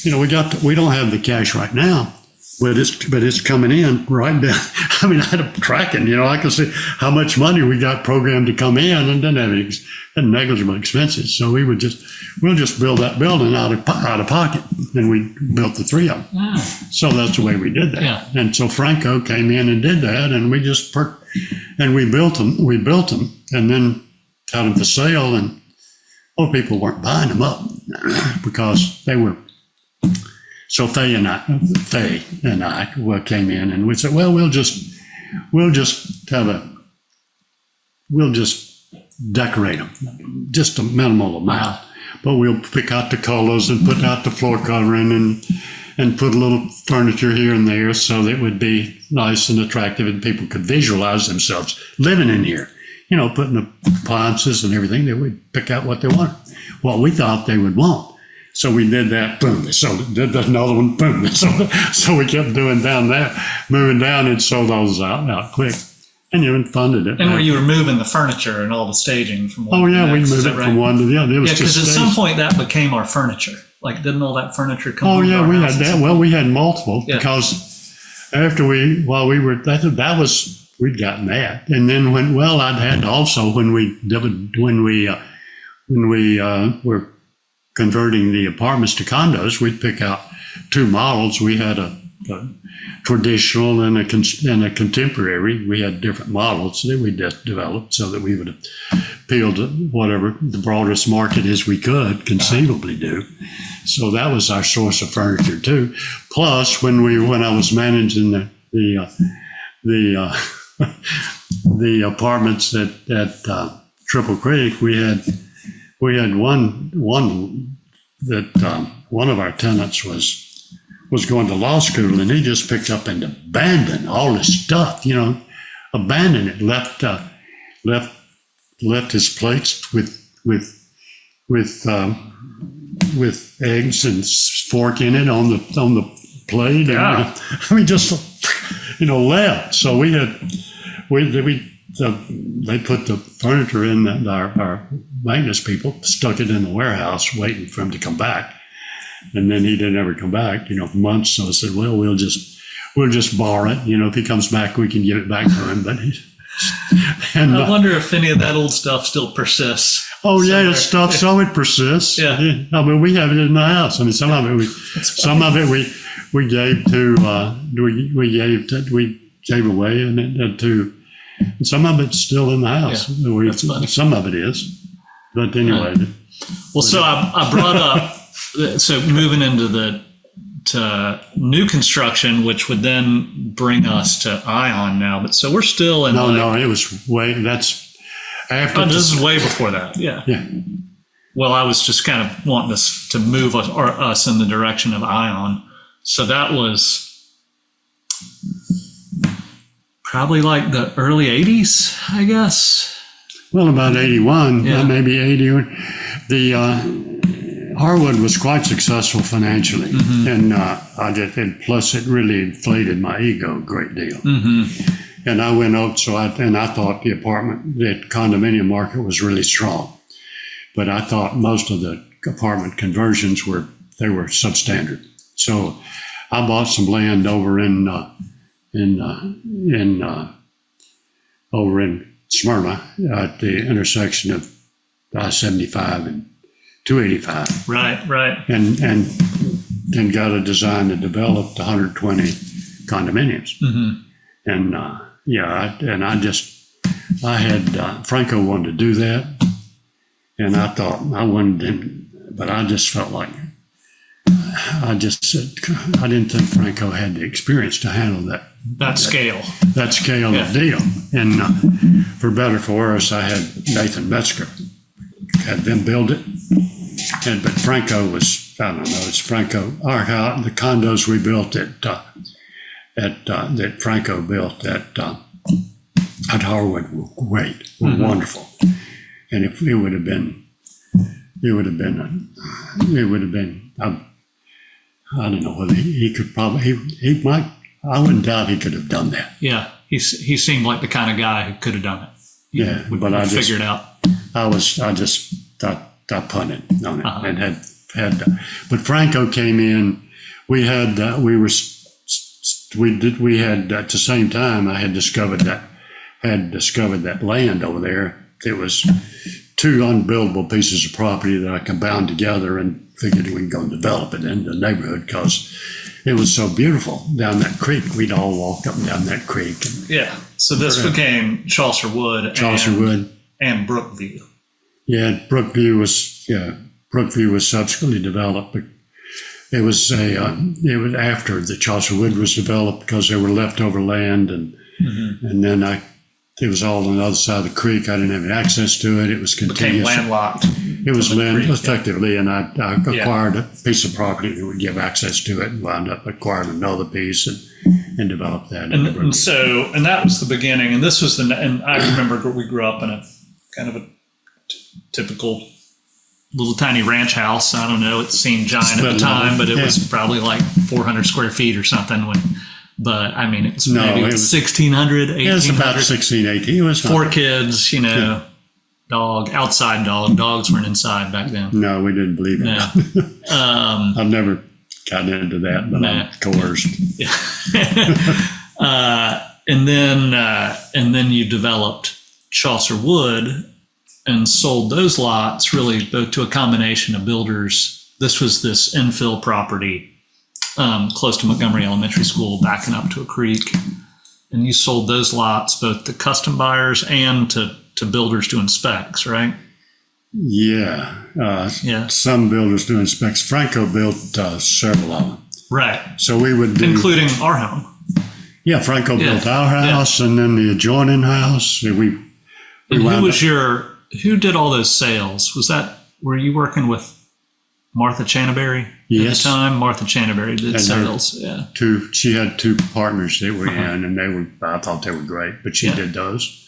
we don't have the cash right now, but it's coming in right now. I mean, I had a tracking, I could see how much money we got programmed to come in, and didn't have negligible expenses. So we'll just build that building out of pocket, and we built the 3 of them. Wow. So that's the way we did that. Yeah. And so Franco came in and did that, and we just we built them, and then got them for sale, and people weren't buying them up because they were. So Faye and I came in, and we said, well, we'll just decorate them, just a minimal amount, but we'll pick out the colors and put out the floor covering and put a little furniture here and there so that it would be nice and attractive and people could visualize themselves living in here. Putting the appliances and everything, they would pick out what they wanted, what we thought they would want. So we did that, boom, they sold it, did another one, boom. So we kept doing down there, moving down and sold those out quick. And funded it. And where you were moving the furniture and all the staging from one to the next. we moved it from one to the other. Because at some point that became our furniture. Didn't all that furniture come we houses? had that. Well, we had multiple because after we'd gotten that. And then I'd had also when we were converting the apartments to condos, we'd pick out 2 models. We had a traditional and a contemporary. We had different models that we developed so that we would appeal to whatever the broadest market as we could conceivably do. So that was our source of furniture too. Plus, when I was managing the apartments at Triple Creek, we had one that one of our tenants was going to law school, and he just picked up and abandoned all his stuff, abandoned it, left his plates with with eggs and fork in it on the plate. Yeah. And, just left. So they put the furniture in. Our maintenance people stuck it in the warehouse, waiting for him to come back. And then he didn't ever come back. For months. So I said, well, we'll just borrow it. If he comes back, we can give it back to him. But I wonder if any of that old stuff still persists. Oh somewhere. Yeah, stuff. So it persists. Yeah. I mean, we have it in the house. I mean, some of it we gave to we gave away, and some of it's still in the house. Yeah, that's funny. Some of it is, but anyway. Well, so I brought up so moving into to new construction, which would then bring us to Ion now. But so we're still in. No, it was way. That's after. This is way before that. Yeah. Yeah. Well, I was just kind of wanting us to move us in the direction of Ion. So that was probably like the early 80s, I guess. Well, about 81, maybe 80. The Harwood was quite successul financially, and and plus it really inflated my ego a great deal. Mm-hmm. And I went up, I thought the condominium market was really strong, but I thought most of the apartment conversions were substandard. So I bought some land over in Smyrna at the intersection of I-75 and 285. Right. And got a design to develop 120 condominiums. Mm-hmm. And I had Franco wanted to do that, and I thought I wanted him, but I just felt like I didn't think Franco had the experience to handle that scale of deal. And for better or for worse, I had Nathan Metzger had them build it, but Franco was, I don't know, it's Franco. The condos we built that Franco built at Harwood were great, were wonderful. And if it would have been, I don't know whether he could he might, I wouldn't doubt he could have done that. Yeah, he seemed like the kind of guy who could have done it. But I figured out. I punted on it and had, but Franco came in. We had at the same time I had discovered that land over there. It was two unbuildable pieces of property that I combined together and figured we could go and develop it in the neighborhood because it was so beautiful down that creek. We'd all walk up and down that creek. So this became Chaucer Wood and Brookview. Yeah, Brookview was subsequently developed, but it was after the Chaucer Wood was developed because there were leftover land, and then it was all on the other side of the creek. I didn't have access to it. It was continuous. Became landlocked. It was effectively, and I acquired a piece of property that would give access to it, and wound up acquiring another piece and developed that. And that was the beginning. And this was and I remember we grew up in a kind of a typical little tiny ranch house. I don't know. It seemed giant at the time, but it was probably like 400 square feet or something. But I mean, it was maybe 1,600, 1,800. It was about 16, 18. It was 4 kids, outside dogs weren't inside back then. No, we didn't believe it. No. I've never gotten into that, but I'm coerced. And then you developed Chaucer Wood and sold those lots really both to a combination of builders. This was this infill property close to Montgomery Elementary School, backing up to a creek. And you sold those lots both to custom buyers and to builders doing specs, right? Yeah. Some builders doing specs. Franco built several of them. Right. So we would including our home. Yeah, Franco built our house and then the adjoining house. Who did all those sales? Were you working with Martha Chanterbury at the time? Martha Chanterbury did sales. She had 2 partners that were in, and I thought they were great, but she did those.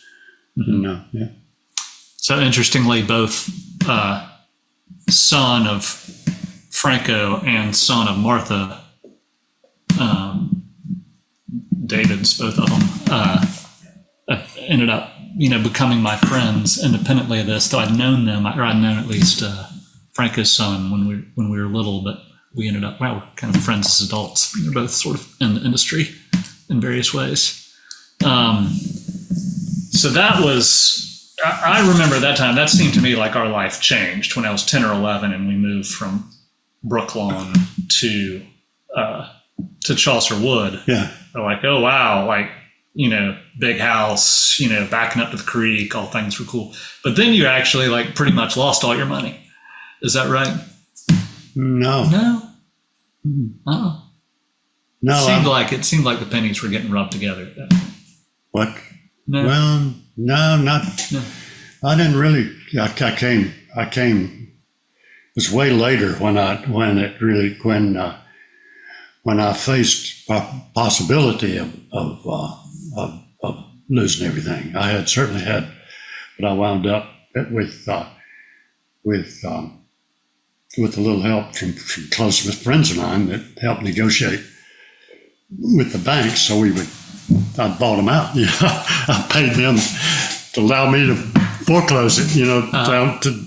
So interestingly, both son of Franco and son of Martha, David's, both of them, ended up, becoming my friends independently of this. Though I'd known them, or I'd known at least Franco's son when we were little, but we ended up, we're kind of friends as adults. We're both sort of in the industry in various ways. So that was, I remember that time, that seemed to me like our life changed when I was 10 or 11 and we moved from Brooklawn to Chaucer Wood. Yeah. They're like, oh, wow, like, big house, backing up to the creek, all things were cool. But then you actually like pretty much lost all your money. Is that right? No. Oh. No. It seemed like the pennies were getting rubbed together. What? No. Well, no, not. No. I didn't really. I came. It was way later when I faced possibility of losing everything. I had certainly had, but I wound up with a little help from close friends of mine that helped negotiate with the bank. So I bought them out. I paid them to allow me to foreclose it,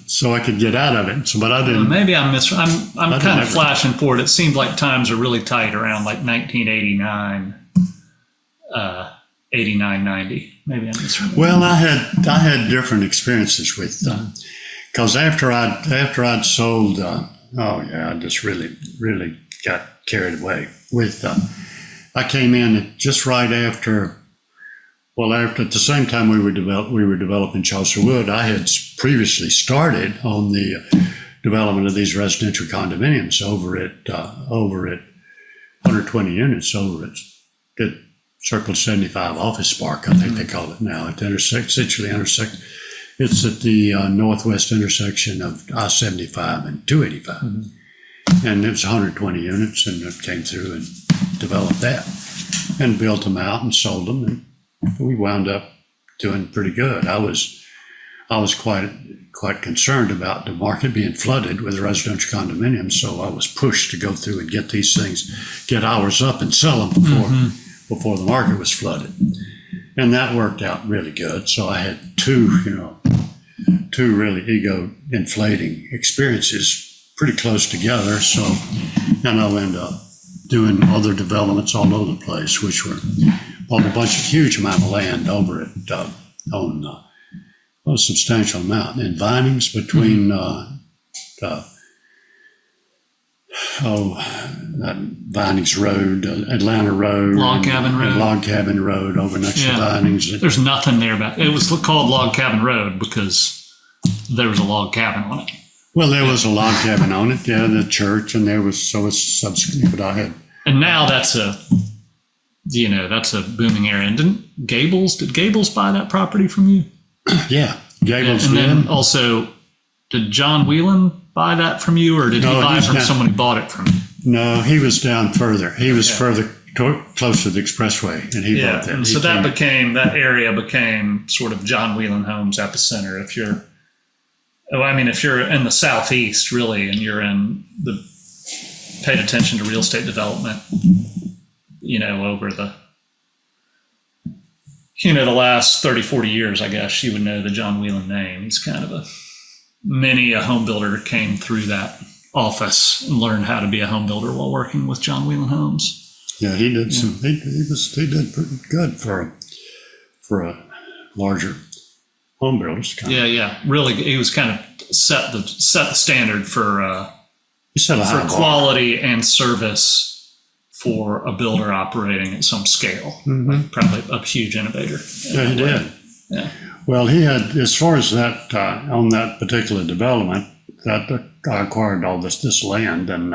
so I could get out of it. So, but I didn't. Maybe I'm kind of flashing forward. It seemed like times are really tight around like 1989, 89, 90. Maybe I'm misremembering. Well, I had different experiences with because after I'd sold, I just really got carried away with. I came in just right after. Well, at the same time we were developing Chaucer Wood, I had previously started on the development of these residential condominiums over at 120 units over at Circle 75 Office Park, I think they call it now. At the essentially intersect. It's at the northwest intersection of I-75 and 285, and it was 120 units, and it came through and developed that, and built them out and sold them, and we wound up doing pretty good. I was quite concerned about the market being flooded with residential condominiums, so I was pushed to go through and get these things, get ours up and sell them before the market was flooded, and that worked out really good. So I had two really ego-inflating experiences pretty close together. So, and I'll end up doing other developments all over the place, which were bought a huge amount of land over at a substantial amount in Vinings between Vinings Road, Atlanta Road, Log Cabin Road, and Log Cabin Road over next to Vinings. There's nothing there about it. It was called Log Cabin Road because there was a log cabin on it. Well, there was a log cabin on it, the church, and it's subsequently, but I had. And now that's a booming area. And did Gables buy that property from you? Yeah, Gables and did. then also, did John Whelan buy that from you, or did he buy it from someone who bought it from you? No, he was down further. He was further close to the expressway, and he bought that. And so that area became sort of John Whelan Homes epicenter. If you're in the southeast, really, and you're paid attention to real estate development, over the last 30, 40 years, I guess, you would know the John Whelan name. He's kind of many a home builder came through that office and learned how to be a home builder while working with John Whelan Homes. Yeah, he did he did pretty good for a larger home builders. Really, he was kind of set the standard for quality and service for a builder operating at some scale. Probably a huge innovator. Yeah, he did. Yeah. Well, he had, as far as that, on that particular development, that I acquired all this land, and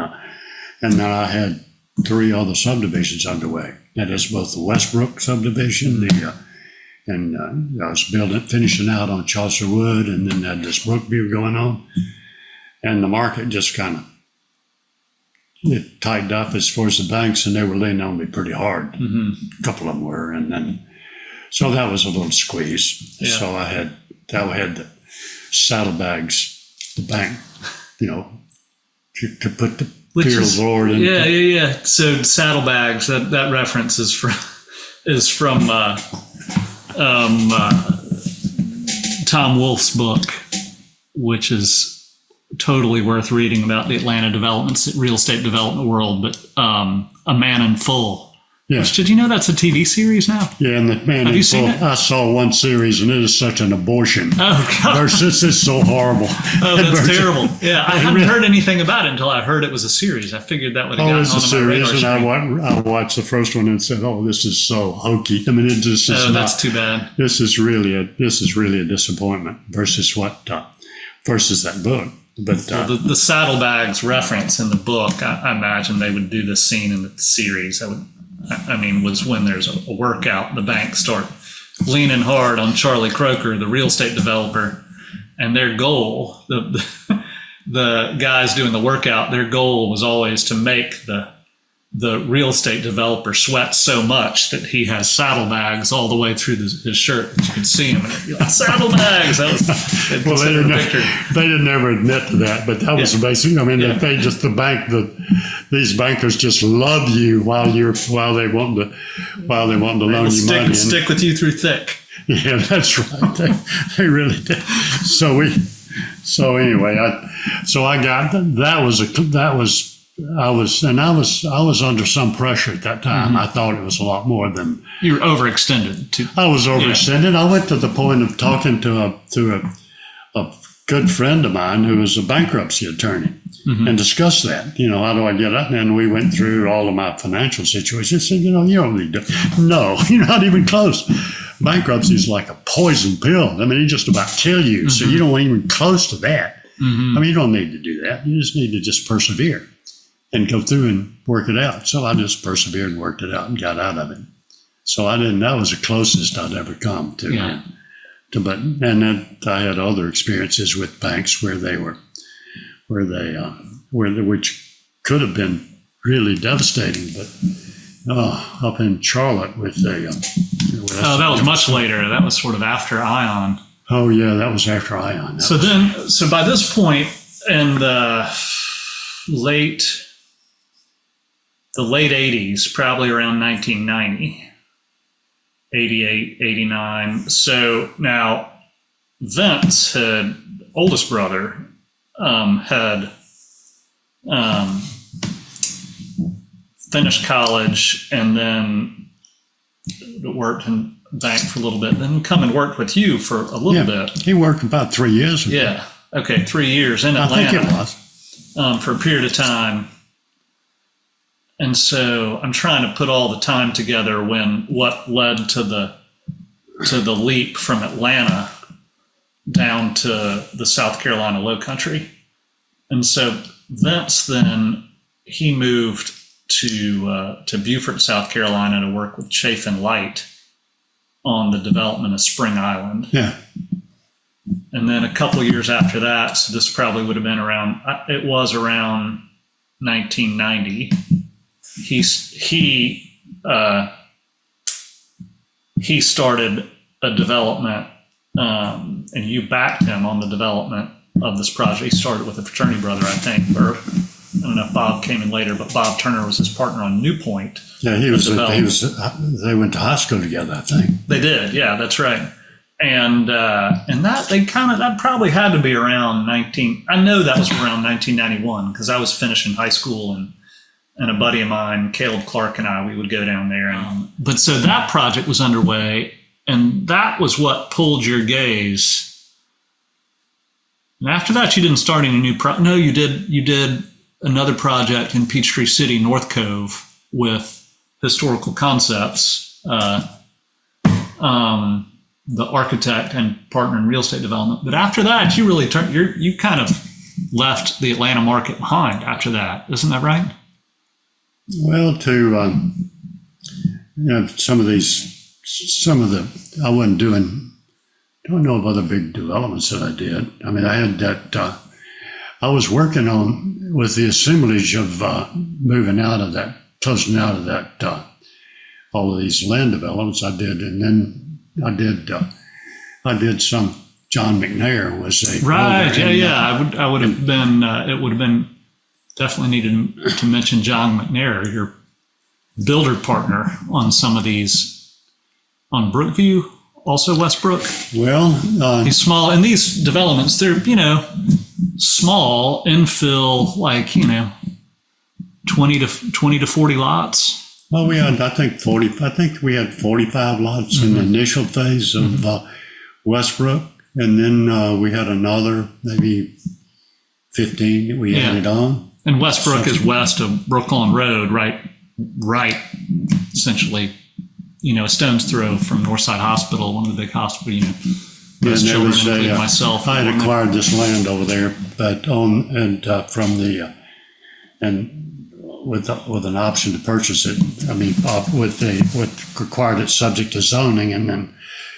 then I had 3 other subdivisions underway. That is both the Westbrook subdivision, and I was finishing out on Chaucer Wood, and then had this Brookview going on, and the market just kind of it tightened up as far as the banks, and they were leaning on me pretty hard. A couple of them were, and then so that was a little squeeze. Yeah. So I had the saddlebags, the bank, to put the fear of the Lord in. Yeah. So saddlebags. That reference is from Tom Wolfe's book, which is totally worth reading about the Atlanta real estate development world. But A Man in Full. Yeah. Which, did you know that's a TV series now? Yeah, and The Man in Full. I saw one series, and it is such an abortion. Oh, God. This is so horrible. Oh, that's terrible. Yeah, I hadn't heard anything about it until I heard it was a series. I figured that would have gotten on my radar screen. I watched the first one and said, "Oh, this is so hokey." I mean, it just is that's too bad. This is really a disappointment versus that book. But the saddlebags reference in the book, I imagine they would do this scene in the series. Was when there's a workout, the banks start leaning hard on Charlie Croker, the real estate developer, and their goal, the guys doing the workout, their goal was always to make the real estate developer sweat so much that he has saddlebags all the way through his shirt that you can see him. Saddlebags. They didn't ever admit to that, but that was basic. I mean, they just these bankers just love you while they want to loan you money. Stick with you through thick. Yeah, that's right. They really did. So anyway, I was under some pressure at that time. I thought it was a lot more than you were overextended. I was overextended. I went to the point of talking to a good friend of mine who was a bankruptcy attorney and discussed that. How do I get up? And we went through all of my financial situations. Said, you don't need to. No, you're not even close. Bankruptcy is like a poison pill. I mean, it just about kill you. So you don't even close to that. I mean, you don't need to do that. You just need to persevere and go through and work it out. So I just persevered and worked it out and got out of it. So that was the closest I'd ever come to. Yeah. And then I had other experiences with banks which could have been really devastating, but up in Charlotte with that was much later. That was sort of after Ion. Oh yeah, that was after Ion. So by this point in the late 80s, probably around 1990, 88, 89. So now Vince, oldest brother, had finished college and then worked in bank for a little bit, then come and worked with you for a little bit. He worked about 3 years. Yeah. Okay. 3 years in Atlanta. I think it was. For a period of time. And so I'm trying to put all the time together when what led to the leap from Atlanta down to the South Carolina Low Country. And so Vince then he moved to Beaufort, South Carolina to work with Chafin Light on the development of Spring Island. Yeah. And then a couple of years after that, so this probably would have been around 1990. He started a development, and you backed him on the development of this project. He started with a fraternity brother, I think, or I don't know if Bob came in later, but Bob Turner was his partner on New Point. Yeah, he was. They went to high school together, I think. They did. Yeah, that's right. And that probably had to be around I know that was around 1991 because I was finishing high school and a buddy of mine, Caleb Clark, and we would go down there. But so that project was underway, and that was what pulled your gaze. And after that, you didn't start any new No, you did. You did another project in Peachtree City, North Cove, with Historical Concepts, the architect and partner in real estate development. But after that, you really you kind of left the Atlanta market behind after that. Isn't that right? Well, I wasn't doing, don't know of other big developments that I did. I mean, I had that, I was working on with the assemblage of closing out of that, all of these land developments I did. And then I did some, John McNair was a. Right. Yeah. I would have been, it would have been Definitely needed to mention John McNair, your builder partner on some of these on Brookview, also Westbrook. Well, He's small, and these developments, they're, small infill, 20 to 40 lots. well, we had, I think we had 45 lots in the initial phase of Westbrook. And then we had another, maybe 15 that we added on. And Westbrook is west of Brooklawn Road, right, essentially, a stone's throw from Northside Hospital, one of the big hospitals, most children, including myself. I had acquired this land over there, but with an option to purchase it. I mean, with required it subject to zoning, and then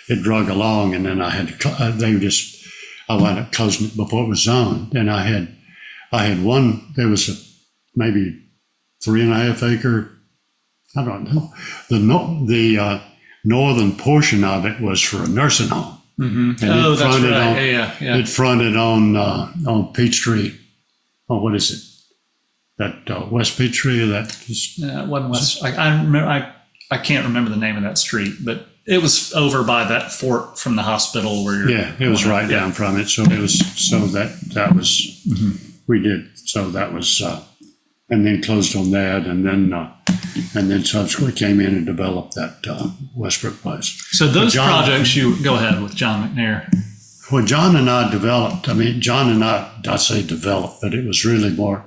it drug along, and then I had to. I wound up closing it before it was zoned, and I had one. There was maybe 3.5 acre. I don't know. The northern portion of it was for a nursing home. Mm-hmm. And that's right. Yeah. It fronted on Peachtree. Oh, what is it? That West Peachtree, or that? It wasn't West. I remember. I can't remember the name of that street, but it was over by that fort from the hospital where you're. Yeah, it was right down from it. So it was. So that was. Mm-hmm. We did. So that was. And then closed on that, and then subsequently came in and developed that Westbrook place. So those projects, you go ahead with John McNair. Well, John and I developed. I mean, John and I say developed, but it was really more.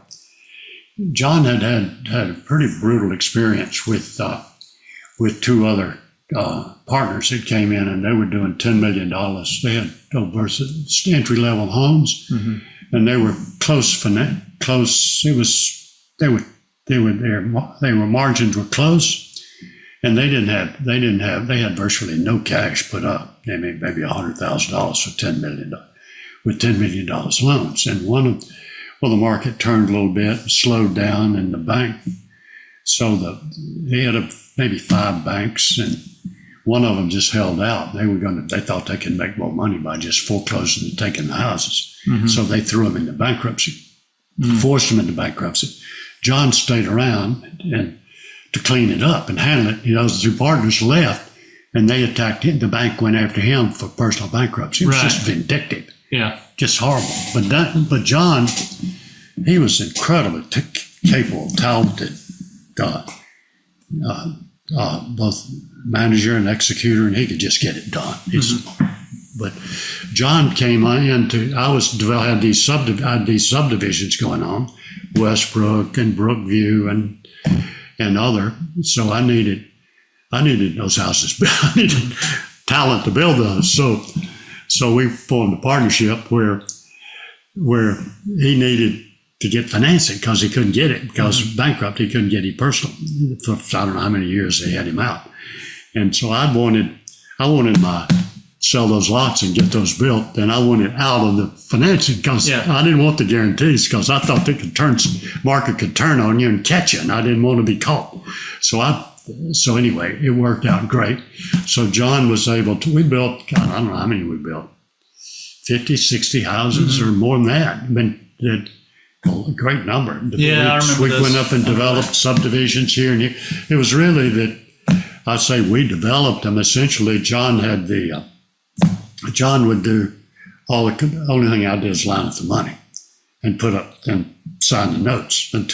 John had a pretty brutal experience with two other partners that came in, and they were doing $10 million. They had versus entry level homes, mm-hmm. and they were close. It was. Their margins were close, and they had virtually no cash put up. I mean, maybe $100,000 for $10 million, with $10 million loans. And the market turned a little bit, slowed down, and the bank. So they had maybe 5 banks, and one of them just held out. They thought they could make more money by just foreclosing and taking the houses. Mm-hmm. So they threw them into bankruptcy, forced them into bankruptcy. John stayed around and to clean it up and handle it. The 2 partners left, and they attacked him. The bank went after him for personal bankruptcy. It was just vindictive. Yeah, just horrible. But John, he was incredibly capable, talented, both manager and executor, and he could just get it done. Mm-hmm. But John came into. I had these subdivisions going on. Westbrook and Brookview and other. So I needed those houses. I needed talent to build those. So we formed a partnership where he needed to get financing because he couldn't get it because bankrupt. He couldn't get it personal. For I don't know how many years they had him out. And so I wanted sell those lots and get those built, and I wanted out of the financing because I didn't want the guarantees because I thought market could turn on you and catch you, and I didn't want to be caught. So anyway, it worked out great. So John was able to. We built. God, I don't know how many we built. 50, 60 houses or more than that. I mean, a great number. I remember we went up and developed subdivisions here and here. It was really that I say we developed them. Essentially, John would do the only thing I did is line up the money and put up and sign the notes and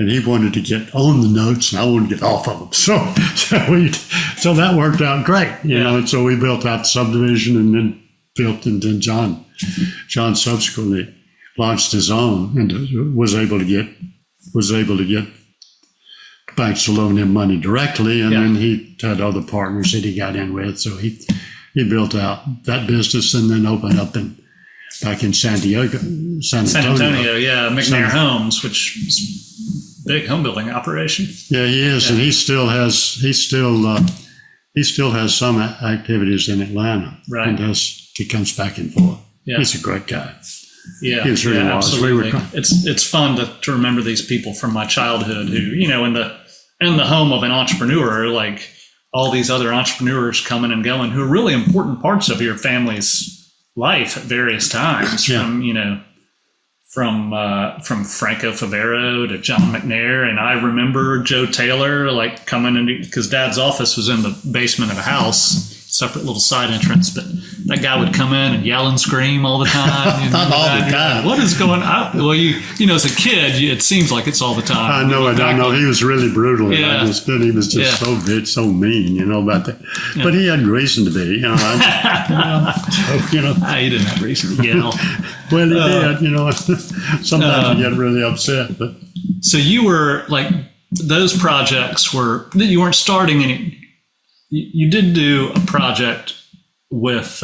he wanted to get on the notes and I wanted to get off of them. So that worked out great, you know. And so we built out the subdivision and then John subsequently launched his own and was able to get banks to loan him money directly, and then he had other partners that he got in with. So he built out that business and then opened up back in San Antonio, McNair Homes, which is a big home building operation. Yeah, he is, and he still has some activities in Atlanta. Right, and he comes back and forth. Yeah. He's a great guy. Yeah, he was really absolutely. It's fun to remember these people from my childhood who, in the home of an entrepreneur, like all these other entrepreneurs coming and going who are really important parts of your family's life at various times, from from Franco Favero to John McNair. And I remember Joe Taylor like coming in because Dad's office was in the basement of a house, separate little side entrance. But that guy would come in and yell and scream all the time. Not all the time. What is going on? Well, you know, as a kid, it seems like it's all the time. I know. He was really brutal. Yeah. He was just so mean, you know, about that. Yeah. But he had reason to be, you know. He didn't have reason to yell. Well, he did, you know. Sometimes you get really upset. But so you were like, those projects you weren't starting any. You did do a project with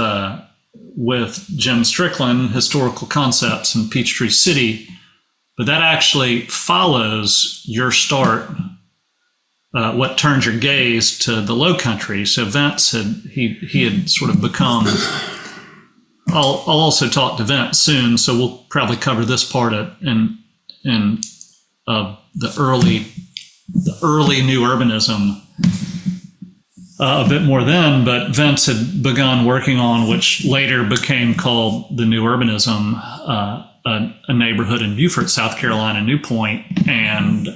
Jim Strickland, Historical Concepts in Peachtree City, but that actually follows your start. What turned your gaze to the Low Country? So Vince he had sort of become. I'll also talk to Vince soon, so we'll probably cover this part in the early new urbanism a bit more then. But Vince had begun working on, which later became called the new urbanism, a neighborhood in Beaufort, South Carolina, New Point, and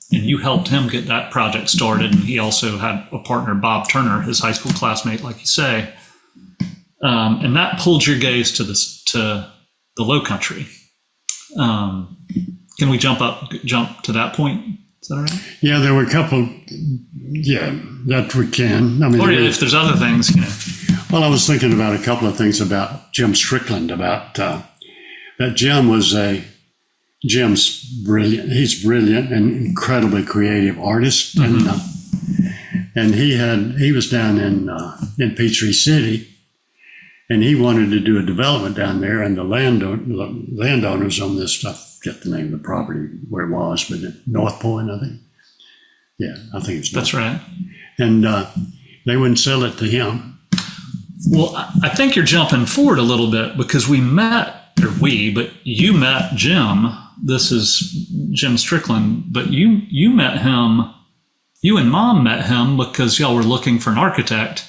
you helped him get that project started. And he also had a partner, Bob Turner, his high school classmate, like you say. And that pulled your gaze to the Low Country. Can we jump to that point? Is that all right? Yeah, there were a couple. Yeah, that we can. I mean, or if there's other things, you know. Well, I was thinking about a couple of things about Jim Strickland. About that Jim's brilliant. He's brilliant and incredibly creative artist, mm-hmm. and he was down in Peachtree City. And he wanted to do a development down there, and the landowners on this, I forget the name of the property where it was, but at North Point, I think. Yeah, I think it's North. That's right. And they wouldn't sell it to him. Well, I think you're jumping forward a little bit because you met Jim. This is Jim Strickland, but you met him, you and Mom met him because y'all were looking for an architect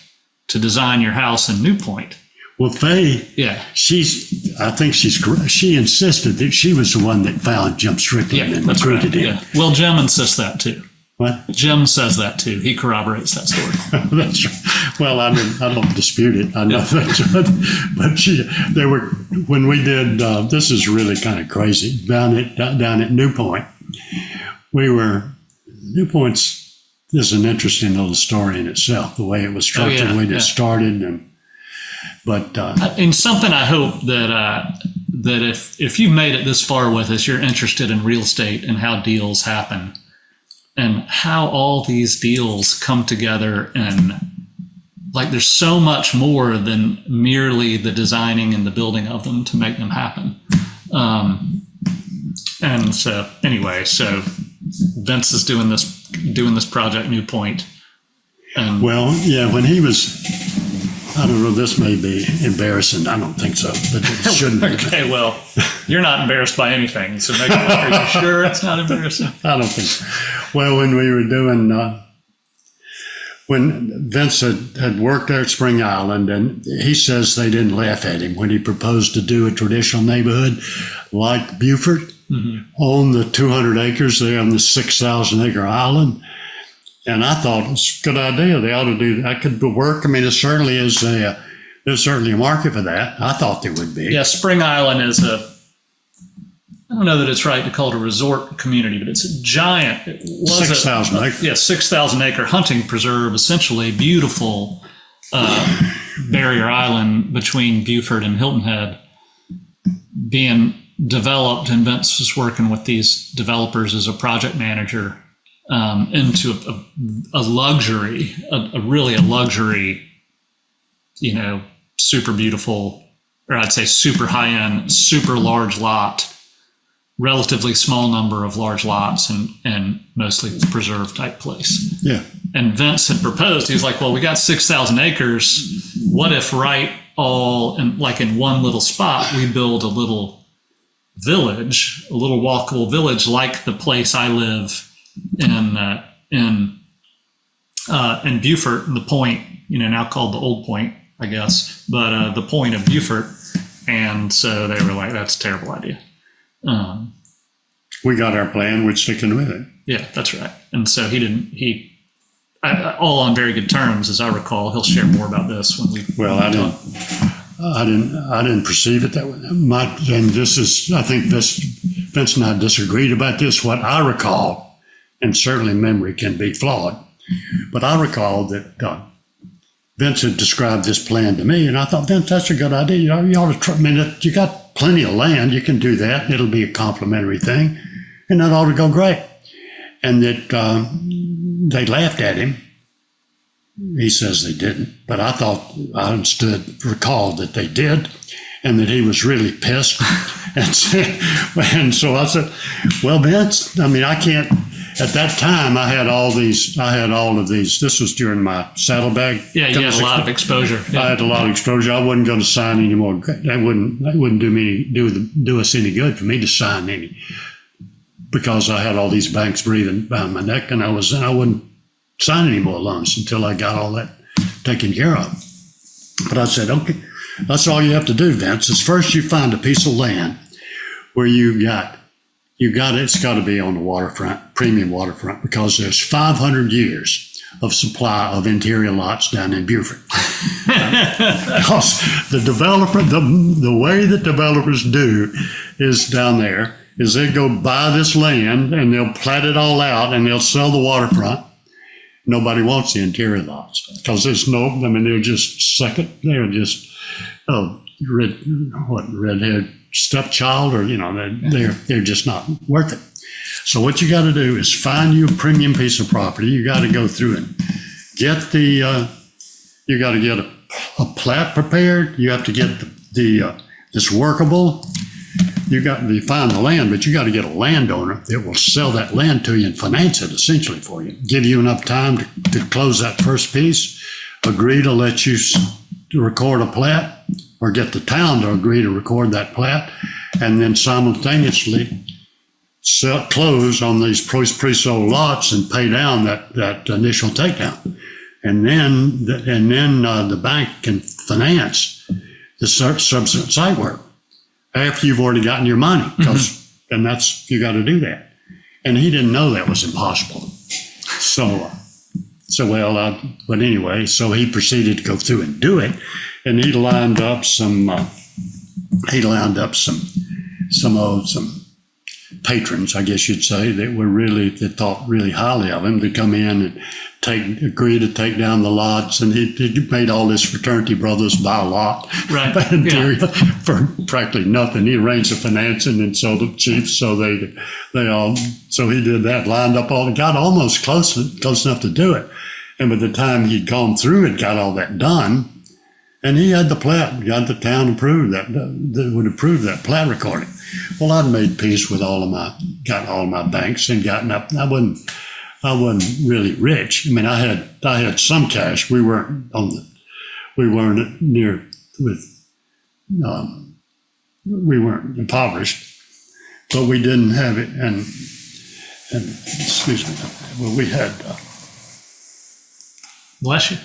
to design your house in New Point. Well, Faye, she insisted that she was the one that found Jim Strickland and recruited him. Yeah. Well, Jim insists that too. What? Jim says that too. He corroborates that story. That's right. Well, I don't dispute it. I know that's right. But when we did, this is really kind of crazy, down at New Point. New Point's is an interesting little story in itself, the way it was structured, the way it started, and something I hope that if you've made it this far with us, you're interested in real estate and how deals happen and how all these deals come together, and like there's so much more than merely the designing and the building of them to make them happen. And so anyway, so Vince is doing this project New Point. And when he was, I don't know, this may be embarrassing. I don't think so, but it shouldn't be. Okay, well, you're not embarrassed by anything, so make are you sure it's not embarrassing? I don't think so. Well, when we were doing, when Vince had worked there at Spring Island, and he says they didn't laugh at him when he proposed to do a traditional neighborhood like Beaufort, on the 200 acres there on the 6,000 acre island. And I thought it was a good idea. They ought to do that. Could work. I mean, there's certainly a market for that. I thought there would be. Yeah, Spring Island is I don't know that it's right to call it a resort community, but it's a giant. It was 6,000 acres. Yeah, 6,000 acre hunting preserve, essentially beautiful barrier island between Beaufort and Hilton Head being developed. And Vince was working with these developers as a project manager into a luxury, really a luxury, super beautiful, or I'd say super high end, super large lot, relatively small number of large lots, and mostly preserve type place. Yeah. And Vince had proposed, he was like, well, we got 6,000 acres. What if all in one little spot, we build a little village, a little walkable village like the place I live in Beaufort, the Point, now called the Old Point, I guess, but the Point of Beaufort. And so they were like, that's a terrible idea. We got our plan, we're sticking with it. Yeah, that's right. And so all on very good terms, as I recall. He'll share more about this when we. Well, I didn't perceive it that way. And this is, I think Vince and I disagreed about this. What I recall, and certainly memory can be flawed, but I recall that Vince had described this plan to me, and I thought, Vince, that's a good idea. You ought to try. I mean, you got plenty of land. You can do that. It'll be a complimentary thing, and that ought to go great. And that they laughed at him. He says they didn't, but I thought I recalled that they did, and that he was really pissed. And so I said, "Well, Vince, I mean, I can't." At that time, I had all of these. This was during my saddlebag. Yeah, you had a lot of exposure. Yeah. I had a lot of exposure. I wasn't going to sign any more. That wouldn't do us any good for me to sign any, because I had all these banks breathing behind my neck, and I wouldn't sign any more loans until I got all that taken care of. But I said, okay, that's all you have to do, Vince, is first you find a piece of land where it's got to be on the waterfront, premium waterfront, because there's 500 years of supply of interior lots down in Beaufort. Because the way that developers do is down there is they go buy this land and they'll plat it all out and they'll sell the waterfront. Nobody wants the interior lots because they're just redhead stepchild, or they're just not worth it. So what you got to do is find you a premium piece of property. You got to go through and get you got to get a plat prepared. You have to get this workable. You find the land, but you got to get a landowner that will sell that land to you and finance it essentially for you. Give you enough time to close that first piece, agree to let you record a plat, or get the town to agree to record that plat, and then simultaneously close on these pre-sold lots and pay down that initial takedown. And then the bank can finance the subsequent site work after you've already gotten your money, and you got to do that. And he didn't know that was impossible. But anyway, so he proceeded to go through and do it, and he lined up some patrons, I guess you'd say, that thought really highly of him, to come in and agree to take down the lots, and he made all his fraternity brothers buy a lot, right? For practically nothing. He arranged the financing and sold it cheap, so so he did that, lined up got almost close enough to do it, and by the time he'd gone through it, got all that done, and he had the plat, got the town approved that would approve that plat recording. Well, I'd made peace with got all my banks and gotten up. I wasn't really rich. I mean, I had some cash. We weren't we weren't impoverished, but we didn't have it. And excuse me. Well, we had. Bless you.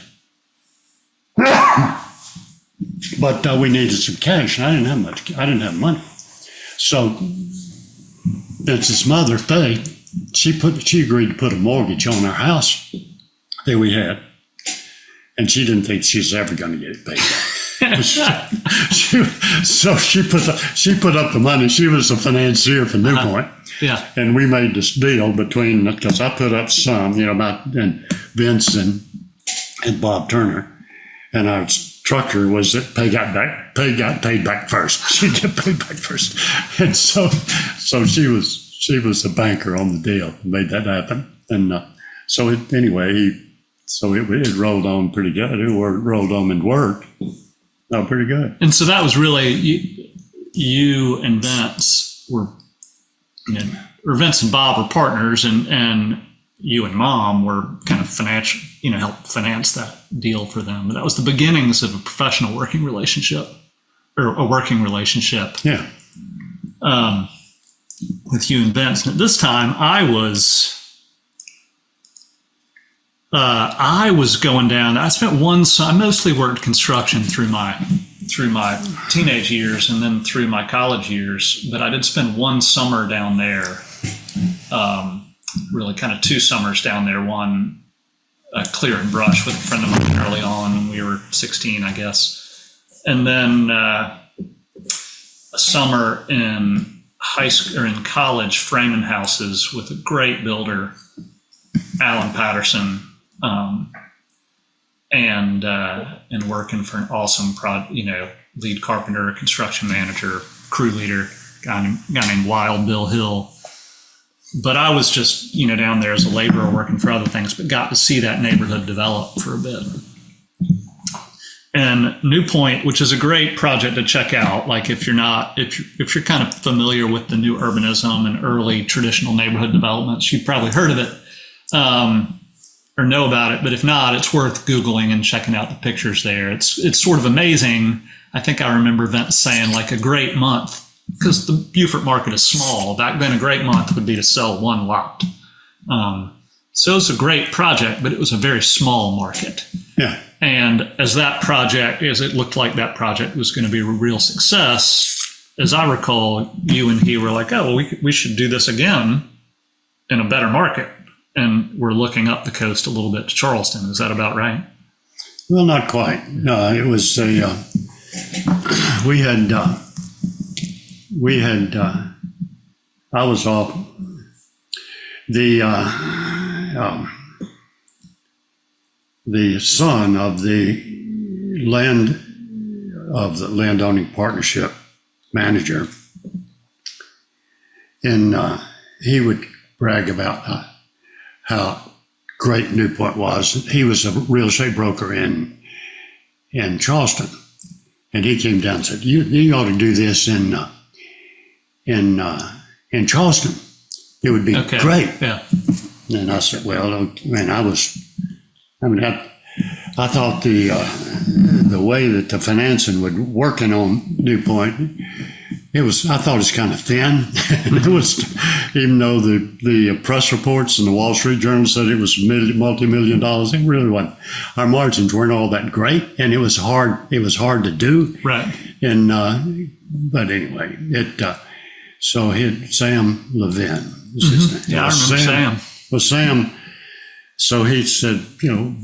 But we needed some cash, and I didn't have much. I didn't have money. So Vince's mother, Faye, she agreed to put a mortgage on our house that we had, and she didn't think she was ever going to get it paid back. So she put up the money. She was a financier for New Point. Yeah. And we made this deal because I put up some, and Vince and Bob Turner, and our structure was that got paid back first. She'd get paid back first, and so she was the banker on the deal, made that happen, and it rolled on pretty good. It rolled on and worked. No, pretty good. And so that was really you and Vince were, or Vince and Bob were partners, and you and Mom were kind of financial, helped finance that deal for them. But that was the beginnings of a professional working relationship, or a working relationship. Yeah. With you and Vince. And at this time, I was going down. I spent I mostly worked construction through my through my teenage years and then through my college years. But I did spend one summer down there, really kind of 2 summers down there. One clear and brush with a friend of mine early on when we were 16, I guess. And then a summer in high school or in college framing houses with a great builder, Alan Patterson, and working for an awesome lead carpenter, construction manager, crew leader, guy named Wild Bill Hill. But I was just, down there as a laborer working for other things, but got to see that neighborhood develop for a bit. And New Point, which is a great project to check out, like if you're kind of familiar with the new urbanism and early traditional neighborhood developments, you've probably heard of it or know about it. But if not, it's worth Googling and checking out the pictures there. It's sort of amazing. I think I remember Vince saying like a great month, because the Beaufort market is small. Back then, a great month would be to sell one lot. So it's a great project, but it was a very small market. Yeah. And as it looked like that project was going to be a real success, as I recall, you and he were like, oh, well, we should do this again in a better market. And we're looking up the coast a little bit to Charleston. Is that about right? Well, not quite. No, it was I was off the son of the landowning partnership manager, and he would brag about how great Newport was. He was a real estate broker in Charleston, and he came down and said, "You ought to do this in Charleston. It would be great." Yeah. And I said, "Well, man, I thought the way that the financing would working on New Point, I thought it was kind of thin." And it was, even though the press reports and the Wall Street Journal said it was multi-million dollars, it really wasn't. Our margins weren't all that great, and it was hard. It was hard to do. Right. And but anyway, so Sam Levin was his name. Yeah, I remember Sam. Well, Sam. So he said,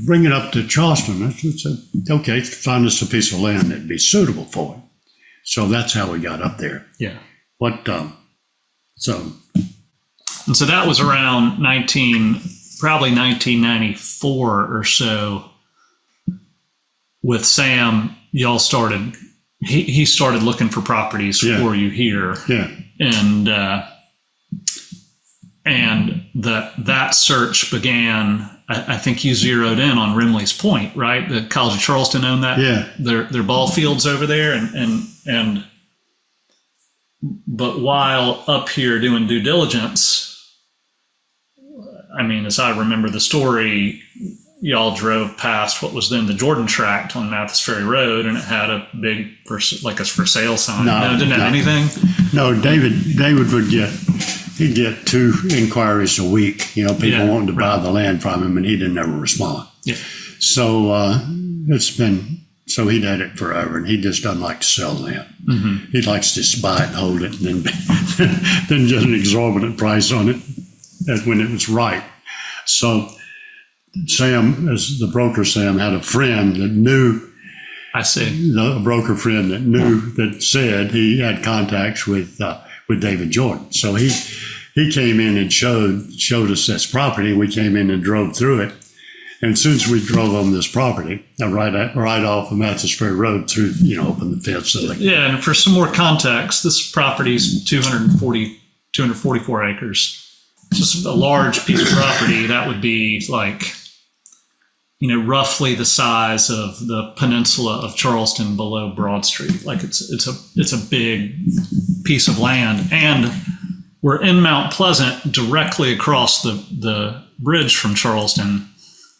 bring it up to Charleston. I said, okay, find us a piece of land that'd be suitable for it. So that's how we got up there. Yeah. And so that was around probably 1994 or so. With Sam, y'all started. He started looking for properties for you here. Yeah. And that search began. I think you zeroed in on Rimley's Point, right? The College of Charleston owned that. Yeah. Their ball fields over there, but while up here doing due diligence, I mean, as I remember the story, y'all drove past what was then the Jordan Tract on Mathis Ferry Road, and it had a big for sale sign. No, it didn't have anything. No, David would he'd get 2 inquiries a week, people wanting to buy the land from him, and he didn't ever respond. Yeah. So so he'd had it forever, and he just doesn't like to sell land. Mm-hmm. He likes to just buy it and hold it, and then get an exorbitant price on it when it was right. So Sam, as the broker Sam, had a friend that knew. I see. A broker friend that said he had contacts with David Jordan. So he came in and showed us this property. We came in and drove through it. And as soon as we drove on this property, right off of Mathis Ferry Road through, open the fence. And for some more context, this property is 244 acres. It's just a large piece of property. That would be like, roughly the size of the peninsula of Charleston below Broad Street. Like it's a big piece of land. And we're in Mount Pleasant, directly across the bridge from Charleston,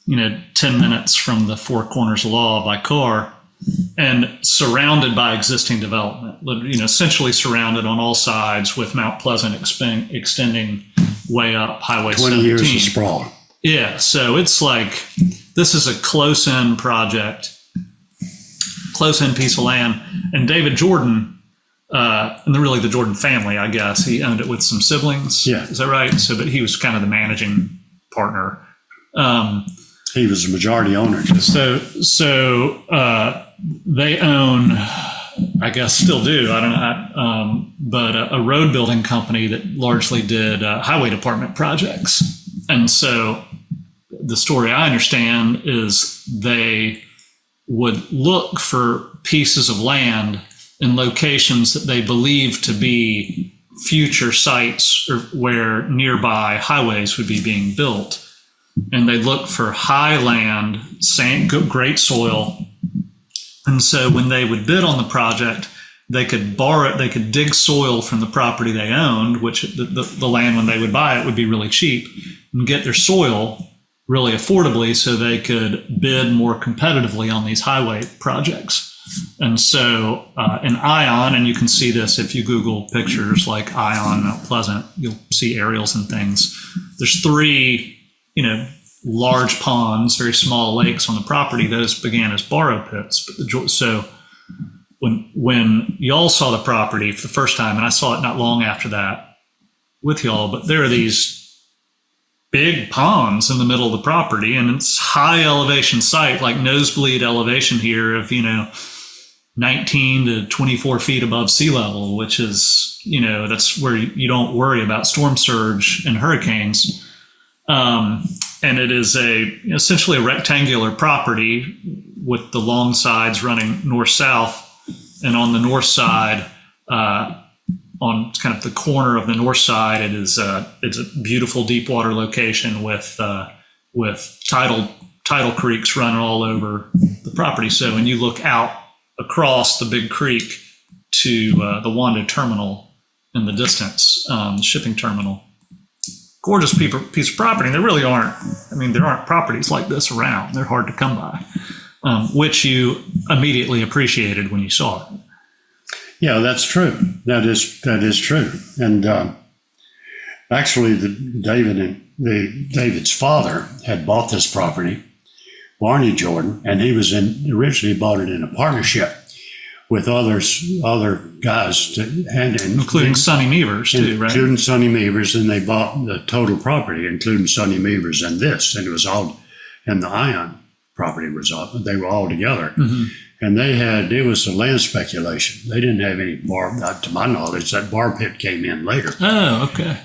10 minutes from the Four Corners Law by car, and surrounded by existing development, essentially surrounded on all sides with Mount Pleasant extending way up Highway 20 17. years of sprawl. Yeah, so it's like, this is a close-in project. close-in piece of land. And David Jordan, and really the Jordan family, I guess, he owned it with some siblings. Yeah. Is that right? So, but he was kind of the managing partner. He was a majority owner. So they own, I guess still do, I don't know, but a road building company that largely did highway department projects. And so the story I understand is they would look for pieces of land in locations that they believed to be future sites or where nearby highways would be being built. And they'd look for high land, sand, great soil. And so when they would bid on the project, they could borrow it, they could dig soil from the property they owned, which the land when they would buy it would be really cheap, and get their soil really affordably so they could bid more competitively on these highway projects. And so in Ion, and you can see this if you Google pictures like Ion, Mount Pleasant, you'll see aerials and things. There's 3, large ponds, very small lakes on the property. Those began as borrow pits. So when y'all saw the property for the first time, and I saw it not long after that with y'all, but there are these big ponds in the middle of the property, and it's high elevation site, like nosebleed elevation here of, 19 to 24 feet above sea level, which is, that's where you don't worry about storm surge and hurricanes. And it is essentially a rectangular property with the long sides running north-south. And on the north side, on kind of the corner of the north side, it's a beautiful deep water location with tidal creeks running all over the property. So when you look out across the big creek to the Wando terminal in the distance, the shipping terminal, gorgeous piece of property. And there really aren't, there aren't properties like this around. They're hard to come by, which you immediately appreciated when you saw it. Yeah, that's true. That is true. And actually, David's father had bought this property, Barney Jordan, and he was originally bought it in a partnership with other guys, including Sonny Meavers too, right? Including Sonny Meavers, and they bought the total property, including Sonny Meavers and this, and it was all, and the Ion property was all. They were all together, and it was a land speculation. They didn't have any bar, not to my knowledge. That bar pit came in later. Oh, okay.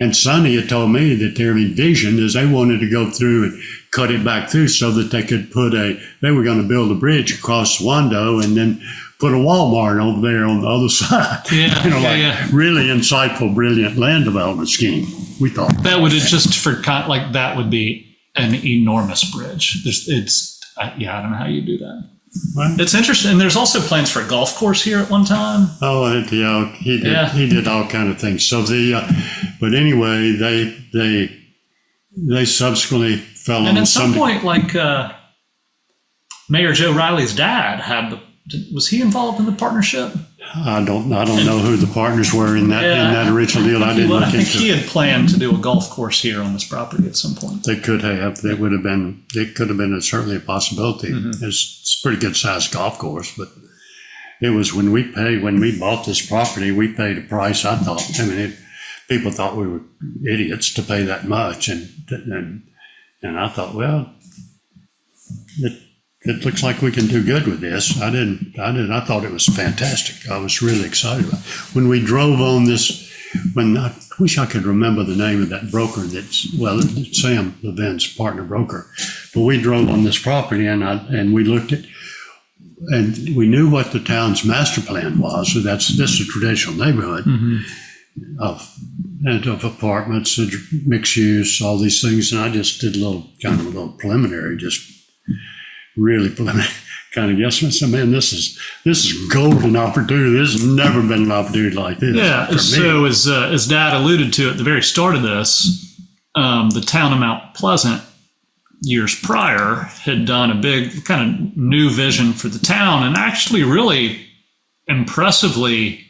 And Sonny had told me that their vision is they wanted to go through and cut it back through so that they could they were going to build a bridge across Wando and then put a Walmart over there on the other side. Yeah, really insightful, brilliant land development scheme, we thought. That would that would be an enormous bridge. I don't know how you do that. Right. It's interesting. And there's also plans for a golf course here at one time. Oh, yeah, he did all kind of things. So but anyway, they subsequently fell on. And at some point, like Mayor Joe Riley's dad was he involved in the partnership? I don't know who the partners were in that original deal. I didn't look into. I think he had planned to do a golf course here on this property at some point. They could have. It would have been. It could have been certainly a possibility. It's a pretty good sized golf course, but it was when we bought this property, we paid a price. I thought. People thought we were idiots to pay that much, and I thought, well, it looks like we can do good with this. I thought it was fantastic. I was really excited about it. When we drove on this, I wish I could remember the name of that broker Sam Levin's partner broker. But we drove on this property and we looked at, and we knew what the town's master plan was. So this is a traditional neighborhood of apartments, mixed use, all these things. And I just did a little preliminary, just really kind of guesstimates. Man, this is golden opportunity. There's never been an opportunity like this. Yeah. So as Dad alluded to at the very start of this, the town of Mount Pleasant years prior had done a big kind of new vision for the town, and actually really impressively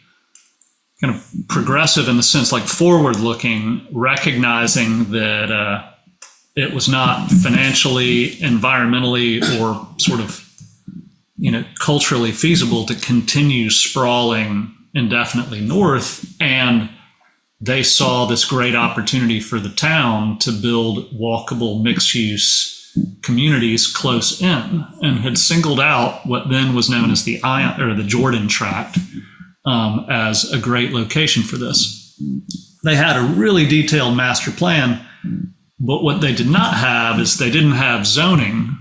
kind of progressive in the sense like forward looking, recognizing that it was not financially, environmentally, or sort of culturally feasible to continue sprawling indefinitely north. And they saw this great opportunity for the town to build walkable mixed-use communities close in, and had singled out what then was known as the Jordan Tract as a great location for this. They had a really detailed master plan, but what they did not have is they didn't have zoning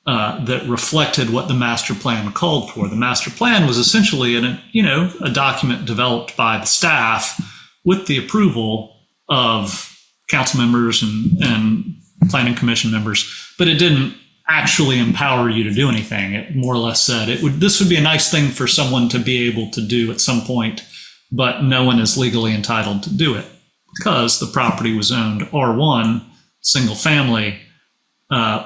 that reflected what the master plan called for. The master plan was essentially a document developed by the staff with the approval of council members and planning commission members, but it didn't actually empower you to do anything. It more or less said this would be a nice thing for someone to be able to do at some point, but no one is legally entitled to do it because the property was owned R1 single family,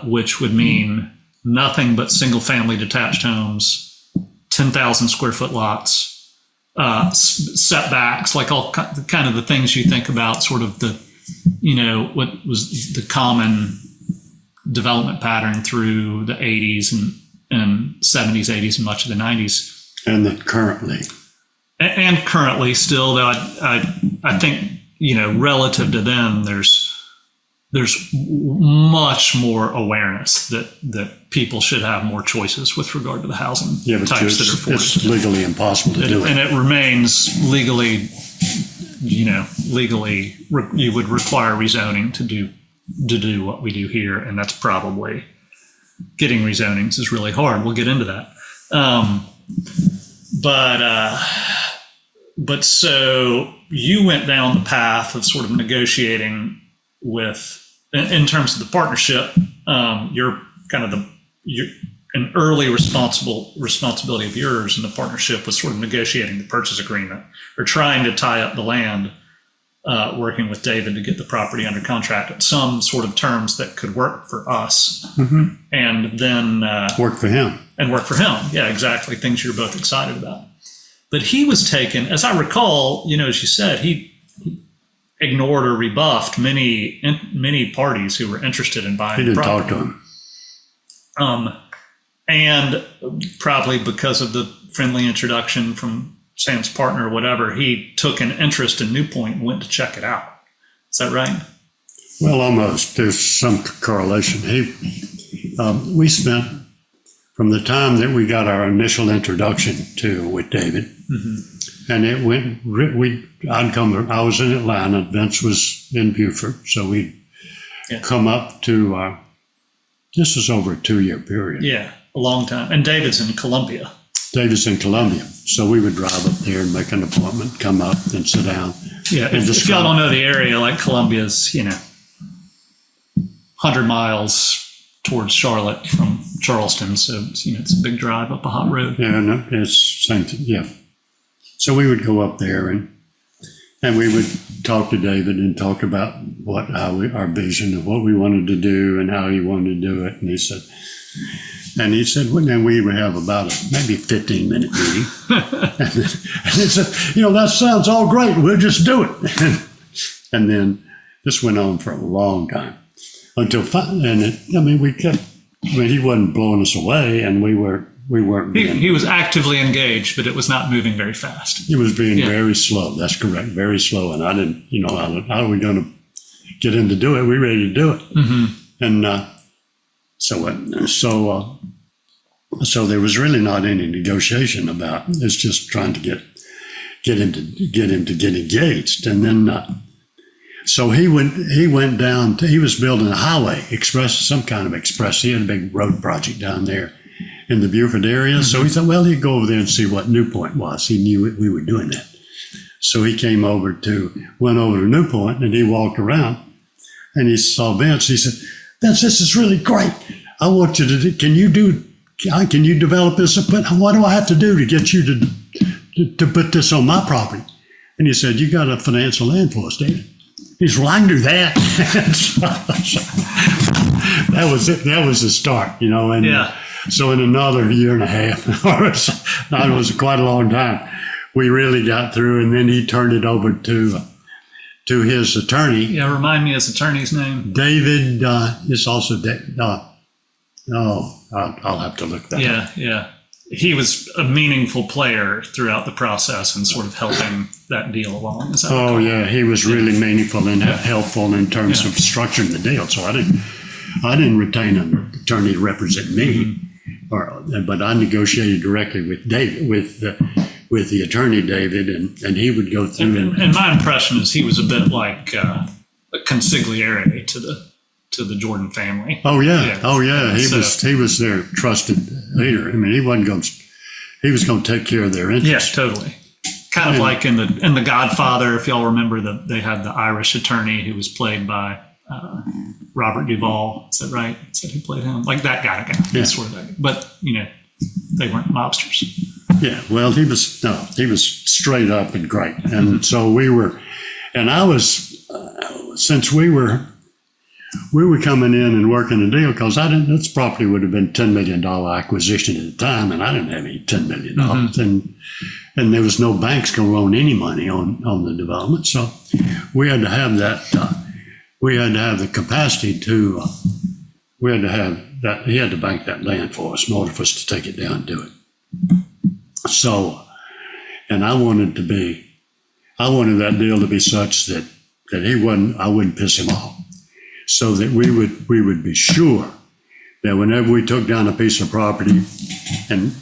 which would mean nothing but single family detached homes, 10,000 square foot lots, setbacks, like all kind of the things you think about, sort of what was the common development pattern through the 80s and 70s, 80s, and much of the 90s. And then currently. And currently still, though I think, relative to then, there's much more awareness that people should have more choices with regard to the housing types that are afforded. It's legally impossible to do it. And it remains legally, you would require rezoning to do what we do here. And that's probably, getting rezonings is really hard. We'll get into that. But so you went down the path of sort of negotiating with, in terms of the partnership, you're kind of an early responsibility of yours in the partnership was sort of negotiating the purchase agreement or trying to tie up the land, working with David to get the property under contract at some sort of terms that could work for us, and then work for him. Yeah, exactly. Things you're both excited about. But he was taken, as I recall, as you said, he ignored or rebuffed many parties who were interested in buying. He didn't the property. talk to him. And probably because of the friendly introduction from Sam's partner or whatever, he took an interest in New Point and went to check it out. Is that right? Well, almost. There's some correlation. We spent, from the time that we got our initial introduction with David, and it went, I was in Atlanta, Vince was in Beaufort, so we'd come up to, this was over a 2-year period. Yeah, a long time. And David's in Columbia. So we would drive up there and make an appointment, come up and sit down. Yeah, if y'all don't know the area, like Columbia's, 100 miles towards Charlotte from Charleston. So, it's a big drive up a hot road. Yeah, no, it's same thing, yeah. So we would go up there and we would talk to David and talk about our vision of what we wanted to do and how he wanted to do it. And he said, well, then we would have about maybe 15-minute meeting. and he said, that sounds all great. We'll just do it. And then this went on for a long time until finally, he wasn't blowing us away, and we weren't. He was actively engaged, but it was not moving very fast. He was being very slow. That's correct. Very slow. And I didn't, how are we going to get him to do it? We're ready to do it. And so there was really not any negotiation about it. It's just trying to get him to get engaged. And then, so he went down he was building a highway express, some kind of express. He had a big road project down there in the Beaufort area. So he thought, well, he'd go over there and see what New Point was. He knew we were doing that. So he went over to New Point, and he walked around and he saw Vince. He said, Vince, this is really great. I want you to can you develop this? But what do I have to do to get you to put this on my property? And he said, you got to finance the land for us, David. He said, well, I can do that. That was it. That was the start, and so in another year and a half, it was quite a long time, we really got through, and then he turned it over to his attorney. Yeah, remind me his attorney's name. David, it's also David. I'll have to look that up. Yeah. he was a meaningful player throughout the process and sort of helping that deal along. Is that yeah, he was really meaningful and helpful in terms of structuring the deal. So I didn't retain an attorney to represent me, but I negotiated directly with David, with the attorney David, and he would go through. And my impression is he was a bit like a consigliere to the Jordan family. Oh yeah. He was their trusted leader. I mean, he was going to take care of their interests. Yeah, totally. Kind of like in the Godfather, if y'all remember, they had the Irish attorney who was played by Robert Duvall. Is that right? Is that who played him? Like that guy. Yeah. Sort of that. But they weren't mobsters. Yeah. Well, he was straight up and great, and so we were, and I was, since we were coming in and working a deal, because this property would have been $10 million acquisition at the time, and I didn't have any $10 million. And there was no banks going to loan any money on the development. So we had to have that, we had to have the capacity to, we had to have that, he had to bank that land for us in order for us to take it down and do it. So, and I wanted that deal to be such that I wouldn't piss him off. So that we would be sure that whenever we took down a piece of property, and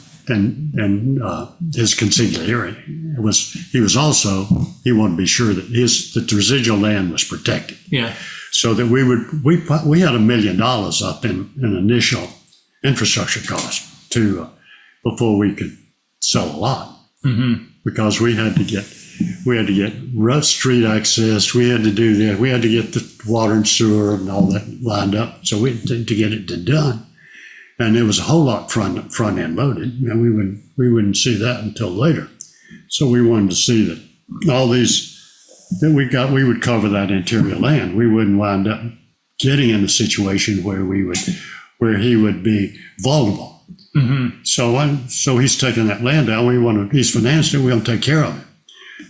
his consigliere he wanted to be sure that the residual land was protected. Yeah. So that we had $1 million up in initial infrastructure cost before we could sell a lot, because we had to get street access. We had to do that. We had to get the water and sewer and all that lined up. So to get it done, and it was a whole lot front end loaded. We wouldn't see that until later. So we wanted to see that all these that we would cover that interior land. We wouldn't wind up getting in a situation where he would be vulnerable. So he's taking that land down. He's financed it. We want to take care of it.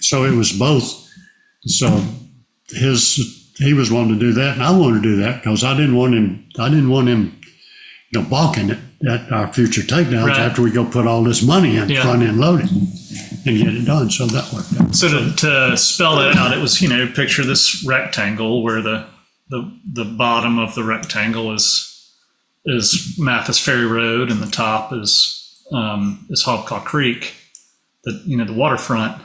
So it was both. So he was wanting to do that, and I wanted to do that because I didn't want him balking at our future takedowns after we go put all this money in front end loading and get it done. So that worked out. So to spell that out, it was picture this rectangle where the bottom of the rectangle is Mathis Ferry Road, and the top is Hobcaw Creek. The waterfront.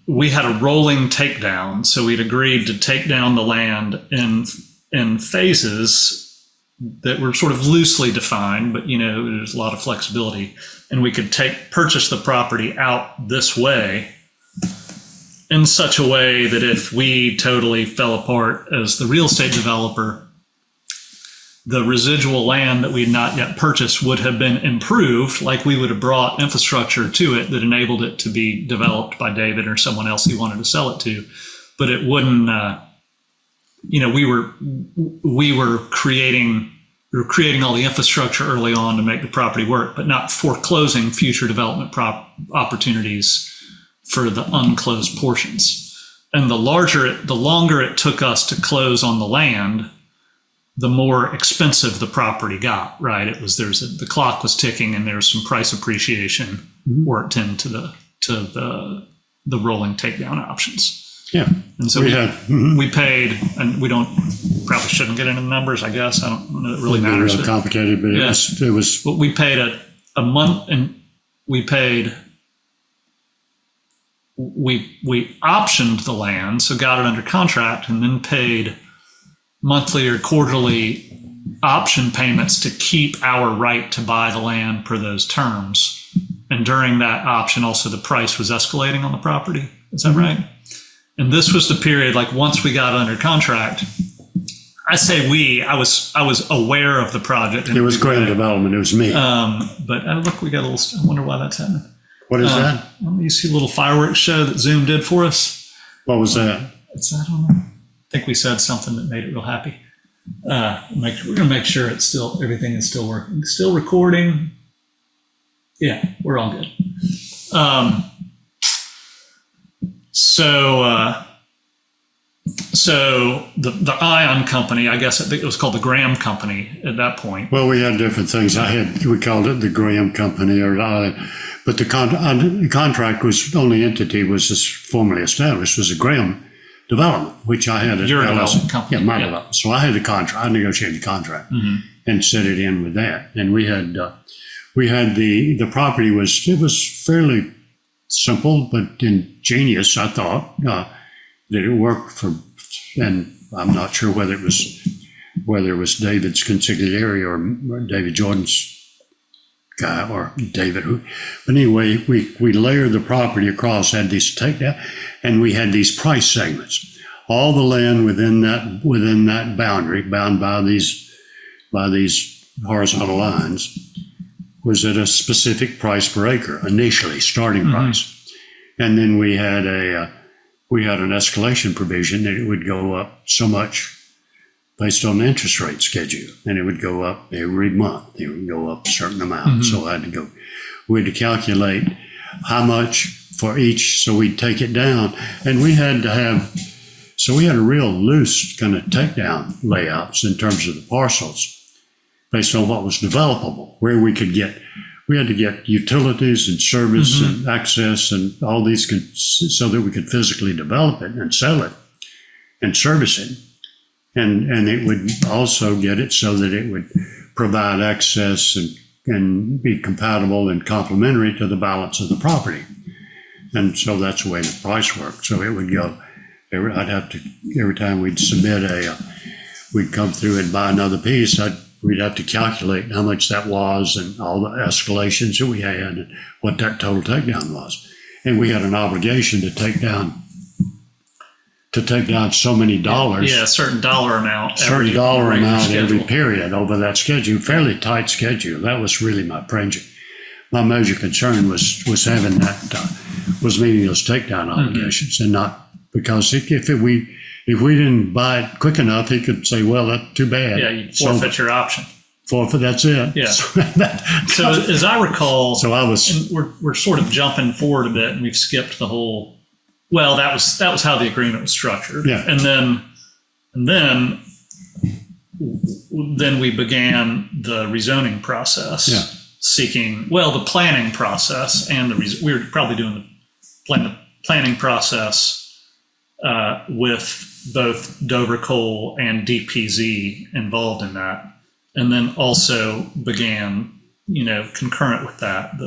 We had a rolling takedown, so we'd agreed to take down the land in phases that were sort of loosely defined, but there's a lot of flexibility, and we could purchase the property out this way in such a way that if we totally fell apart as the real estate developer, the residual land that we had not yet purchased would have been improved, like we would have brought infrastructure to it that enabled it to be developed by David or someone else he wanted to sell it to. But it wouldn't, we were creating all the infrastructure early on to make the property work, but not foreclosing future development opportunities for the unclosed portions. And the longer it took us to close on the land, the more expensive the property got, right? The clock was ticking, and there's some price appreciation worked into the rolling takedown options. Yeah. And so we paid, and probably shouldn't get into the numbers, I guess. I don't know if it really matters. Really complicated, but it was. But we paid a month, and we optioned the land, so got it under contract, and then paid monthly or quarterly option payments to keep our right to buy the land per those terms. And during that option, also the price was escalating on the property. Is that right? And this was the period, like once we got under contract, I say I was aware of the project. It was Graham Development. It was me. But look, we got a little, I wonder why that's happening. What is that? You see a little fireworks show that Zoom did for us? What was that? I don't know. I think we said something that made it real happy. We're going to make sure everything is still working. Still recording. Yeah, we're all good. So the ion company, I guess it was called the Graham Company at that point. Well, we had different things. We called it the Graham Company, but the contract was, the only entity was just formally established was a Graham Development, which I had. Your development company. Yeah, my development. So I had the contract. I negotiated the contract and set it in with that. And we had the property was fairly simple but ingenious. I thought that it worked for, and I'm not sure whether it was David's consigliere or David Jordan's guy or David who, but anyway, we layered the property across, had these takedown, and we had these price segments. All the land within that boundary, bound by these horizontal lines, was at a specific price per acre initially, starting price, and then we had an escalation provision that it would go up so much based on the interest rate schedule, and it would go up every month. It would go up a certain amount. So we had to calculate how much for each, so we'd take it down. And we had a real loose kind of takedown layouts in terms of the parcels based on what was developable, where we had to get utilities and service and access and all these so that we could physically develop it and sell it and service it. And it would also get it so that it would provide access and be compatible and complementary to the balance of the property. And so that's the way the price worked. So it would go, every time we'd submit we'd come through and buy another piece, we'd have to calculate how much that was and all the escalations that we had and what that total takedown was. And we had an obligation to take down so many dollars. Yeah, a certain dollar amount. Every period over that schedule, fairly tight schedule. That was really my major concern was having that, was meeting those takedown obligations, and not because if we didn't buy it quick enough, he could say, well, that's too bad. Yeah, you forfeit your option. Forfeit, that's it. Yeah. So as I recall, and we're sort of jumping forward a bit, and we've skipped the whole. Well, that was how the agreement was structured. Yeah. And then we began the rezoning process, seeking, the planning process and we were probably doing the planning process with both Dover Coal and DPZ involved in that. And then also began, concurrent with that,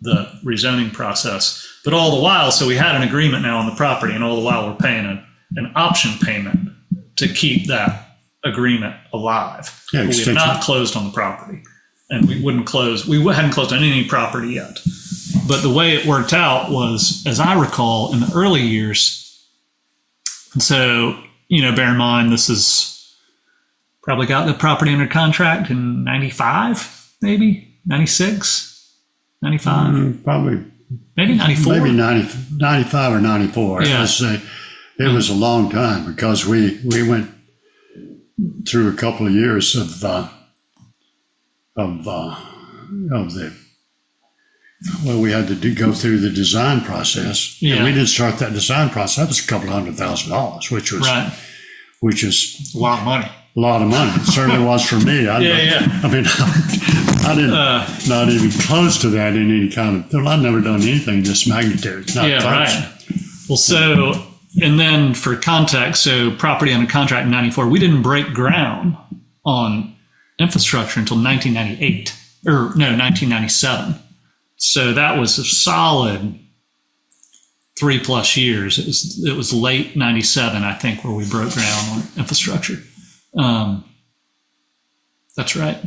the rezoning process. But all the while, so we had an agreement now on the property, and all the while we're paying an option payment to keep that agreement alive. Yeah, we have not closed on the property, and we hadn't closed on any property yet. But the way it worked out was, as I recall, in the early years, and so, bear in mind, this is probably got the property under contract in 95, maybe 96, 95. Probably. Maybe 94. Maybe 95 or 94. Yeah. It was a long time because we went through a couple of years of we had to go through the design process. Yeah. And we didn't start that design process. That was a couple $100,000, which is a lot of money. A lot of money. It certainly was for me. I mean, I didn't, not even close to that in any kind of, I've never done anything this magnitude. Not close. Right. Well, so, and then for context, so property under contract in 94, we didn't break ground on infrastructure until 1997. So that was a solid 3+ years. It was late 97, I think, where we broke ground on infrastructure. That's right.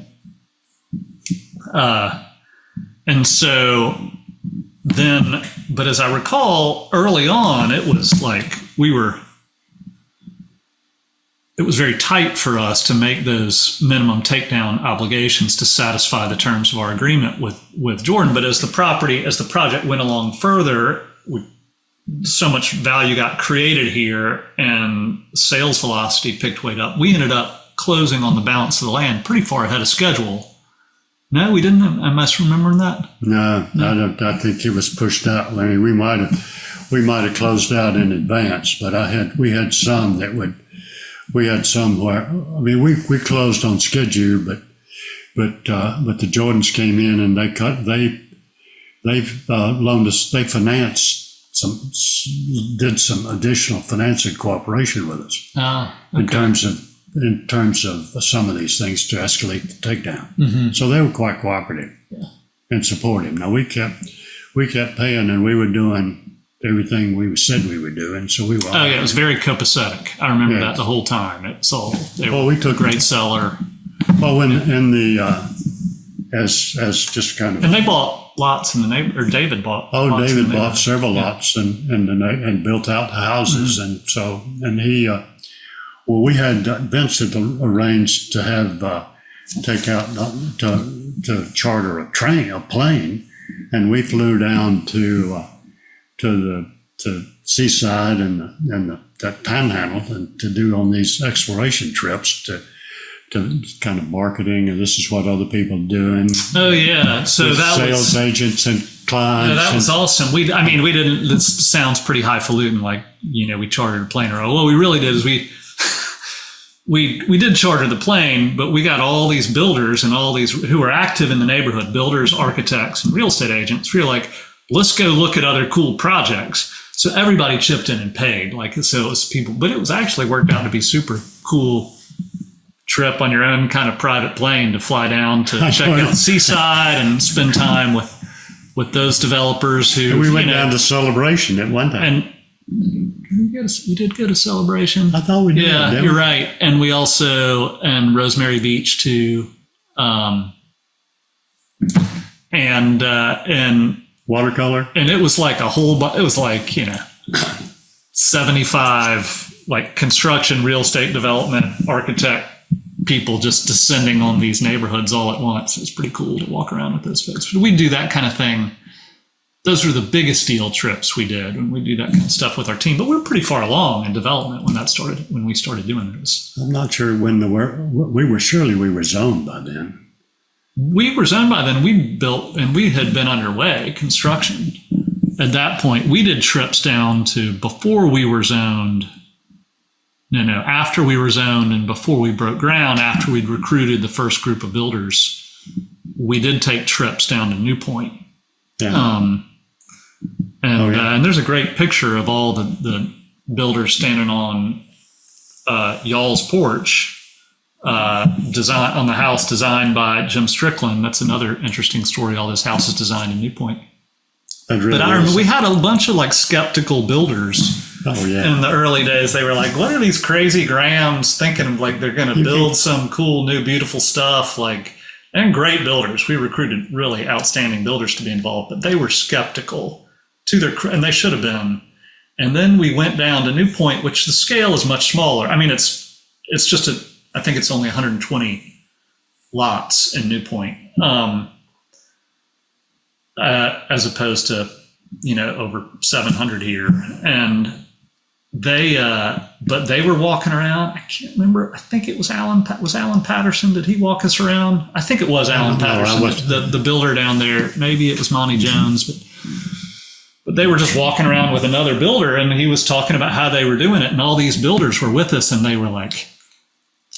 And so then, but as I recall, early on, it was like it was very tight for us to make those minimum takedown obligations to satisfy the terms of our agreement with Jordan. But as the project went along further, so much value got created here and sales velocity picked way up. We ended up closing on the balance of the land pretty far ahead of schedule. No, we didn't. Am I misremembering that? No, I think it was pushed out. I mean, we might we might have closed out in advance, but we had some where, I mean, we closed on schedule, but the Jordans came in and they've loaned us, they financed did some additional financing cooperation with us Okay. in terms of some of these things to escalate the takedown. So they were quite cooperative and supportive. Now we kept paying, and we were doing everything we said we would do, and so we were. Oh yeah, it was very copacetic. I remember that the whole time. It's all. We took a great seller. Well, in the as just kind of. And they bought lots in the neighborhood, or David bought. Oh, David bought several lots and built out houses, and so he. We had Vince had arranged to have take out to charter a plane, and we flew down to the seaside and that panhandle and to do on these exploration trips to kind of marketing, and this is what other people are doing. Oh yeah, so that sales agents and clients. That was awesome. We didn't. This sounds pretty highfalutin, like we chartered a plane. Or what we really did is we did charter the plane, but we got all these builders and all these who were active in the neighborhood, builders, architects, and real estate agents. We were like, let's go look at other cool projects. So everybody chipped in and paid. So it was people, but it was actually worked out to be super cool trip on your own kind of private plane to fly down to check out Seaside and spend time with those developers who. And we went down to Celebration at one time. And we did go to Celebration. I thought we did. Yeah, you're right. And we also, and Rosemary Beach too. And watercolor. And it was like it was like, 75 like construction, real estate development, architect people just descending on these neighborhoods all at once. It's pretty cool to walk around with those folks. But we do that kind of thing. Those were the biggest deal trips we did, and we do that kind of stuff with our team. But we were pretty far along in development when we started doing this. I'm not sure when we were zoned by then. We were zoned by then. We built, and we had been underway construction. At that point, we did trips down to before we were zoned. After we were zoned and before we broke ground, after we'd recruited the first group of builders, we did take trips down to New Point. Yeah. And there's a great picture of all the builders standing on y'all's porch, design on the house designed by Jim Strickland. That's another interesting story. All this house is designed in New Point. But I remember we had a bunch of like skeptical builders. Oh yeah. In the early days, they were like, "What are these crazy Grahams thinking? Like they're going to build some cool, new, beautiful stuff?" And great builders. We recruited really outstanding builders to be involved, but they were skeptical and they should have been. And then we went down to New Point, which the scale is much smaller. I mean, it's just I think it's only 120 lots in New Point, as opposed to, over 700 here. And but they were walking around. I can't remember. I think it was Alan Patterson. Did he walk us around? I think it was Alan Patterson, the builder down there. Maybe it was Monty Jones, but they were just walking around with another builder, and he was talking about how they were doing it. And all these builders were with us, and they were like,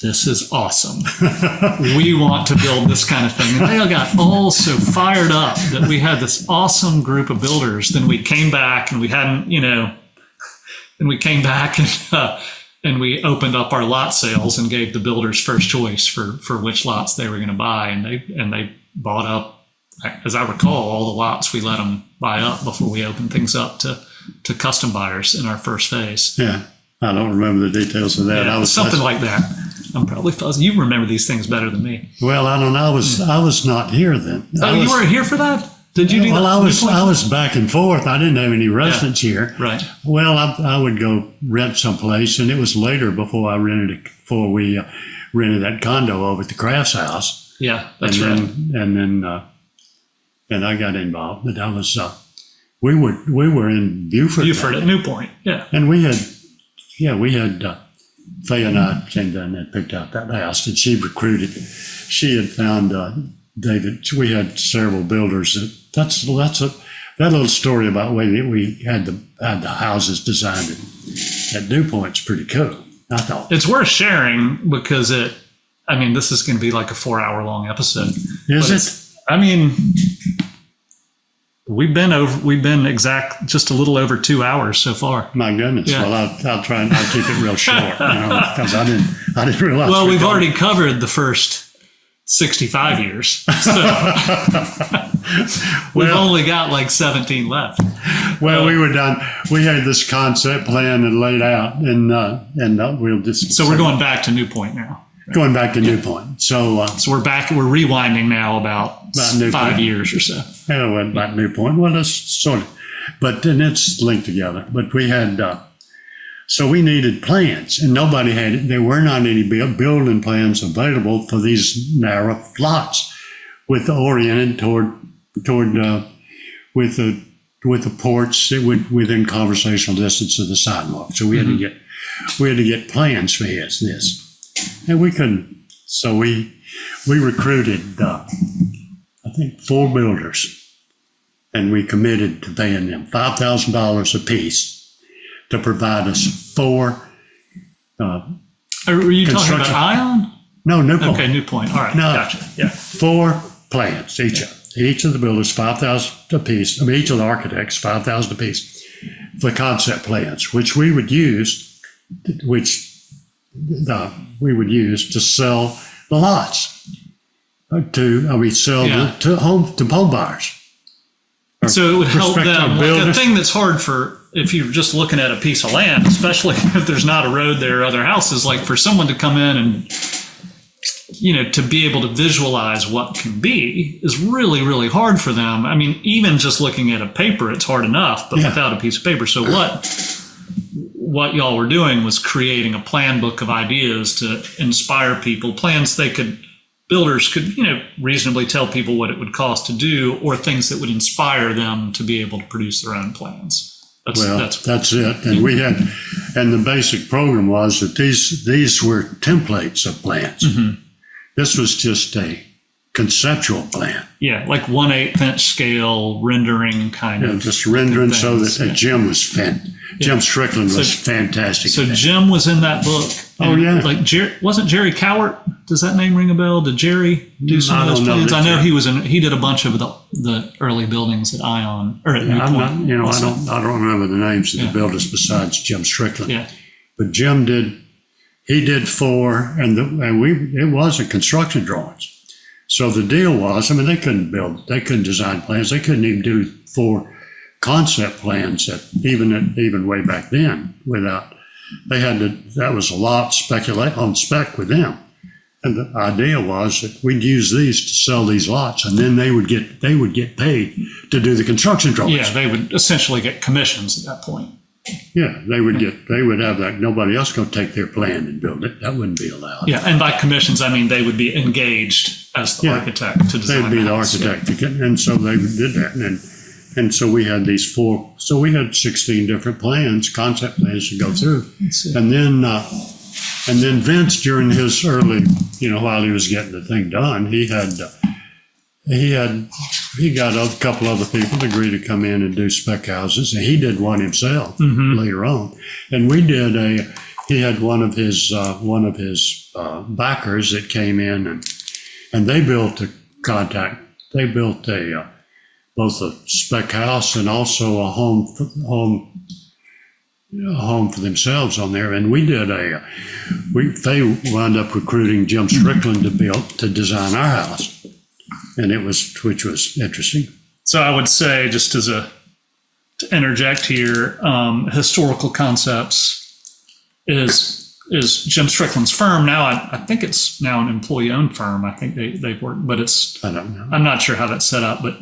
"This is awesome. We want to build this kind of thing." And they all got all so fired up that we had this awesome group of builders. Then we came back, and we hadn't, and we came back and we opened up our lot sales and gave the builders first choice for which lots they were going to buy. And they bought up, as I recall, all the lots we let them buy up before we opened things up to custom buyers in our first phase. Yeah. I don't remember the details of that. Yeah, something like that. I'm probably fuzzy. You remember these things better than me. Well, I don't know. I was not here then. You weren't here for that? Did you do that? Well, I was back and forth. I didn't have any residence here. Right. Well, I would go rent someplace, and it was later before we rented that condo over at the Crafts House. Yeah, that's right. And I got involved, but I was we were in Buford at New Point. Yeah. And we had Faye and I came down and picked out that house, and she had found David. We had several builders. That's that little story about when we had the houses designed at DuPont's pretty cool. I thought it's worth sharing because this is going to be like a 4-hour long episode. Is it? We've been just a little over 2 hours so far. My goodness. Yeah. Well, I'll try and I'll keep it real short, because I didn't realize. Well, we've already covered the first 65 years. So we've only got like 17 left. Well, we were done. We had this concept plan and laid out, and we'll just. So we're going back to New Point now. Going back to New Point. So we're back. We're rewinding now about 5 years or so. Yeah, we went back to New Point. Well, that's sort of, but then it's linked together. But we had, so we needed plans, and nobody had it. There were not any building plans available for these narrow lots, oriented toward with the porch within conversational distance of the sidewalk. So we had to get plans for this. And we couldn't, so we recruited, I think, 4 builders, and we committed to paying them $5,000 apiece to provide us 4. Are you talking about Ion? No, New Point. Okay, New Point. All right, no, gotcha. Yeah, 4 plans each. Each of the builders $5,000 apiece. Each of the architects $5,000 apiece for concept plans, which we would use, to sell the lots to home buyers. So it would help them. Like a thing that's hard if you're just looking at a piece of land, especially if there's not a road there or other houses, like for someone to come in and, to be able to visualize what can be is really, really hard for them. Even just looking at a paper, it's hard enough, but without a piece of paper. So what y'all were doing was creating a plan book of ideas to inspire people, plans builders could, reasonably tell people what it would cost to do, or things that would inspire them to be able to produce their own plans. That's it. And and the basic program was that these were templates of plans. Mm-hmm. This was just a conceptual plan. Yeah, like 1/8 inch scale rendering kind of. Just rendering so that Jim was Jim Strickland was fantastic. So Jim was in that book. Oh, yeah. Like wasn't Jerry Cowart? Does that name ring a bell? Did Jerry do some of those plans? I know he did a bunch of the early buildings at Ion or at New Point. I don't remember the names of the builders besides Jim Strickland. Yeah. But Jim did 4, it wasn't construction drawings. So the deal was, they couldn't design plans. They couldn't even do 4 concept plans even way back then that was a lot on spec with them. And the idea was that we'd use these to sell these lots, and then they would get paid to do the construction drawings. Yeah, they would essentially get commissions at that point. Yeah, they would have that. Nobody else going to take their plan and build it. That wouldn't be allowed. Yeah, and by commissions, they would be engaged as the architect to design. They'd be the architect, and so they did that. And so we had these 4. So we had 16 different concept plans to go through. And then Vince, during his early, while he was getting the thing done, he got a couple other people to agree to come in and do spec houses, and he did one himself later on. And he had one of his backers that came in, and they built both a spec house and also a home for themselves on there. And they wound up recruiting Jim Strickland to design our house, which was interesting. So I would say, just to interject here, Historical Concepts is Jim Strickland's firm now. I think it's now an employee-owned firm. I think they've worked, but I don't know. I'm not sure how that's set up. But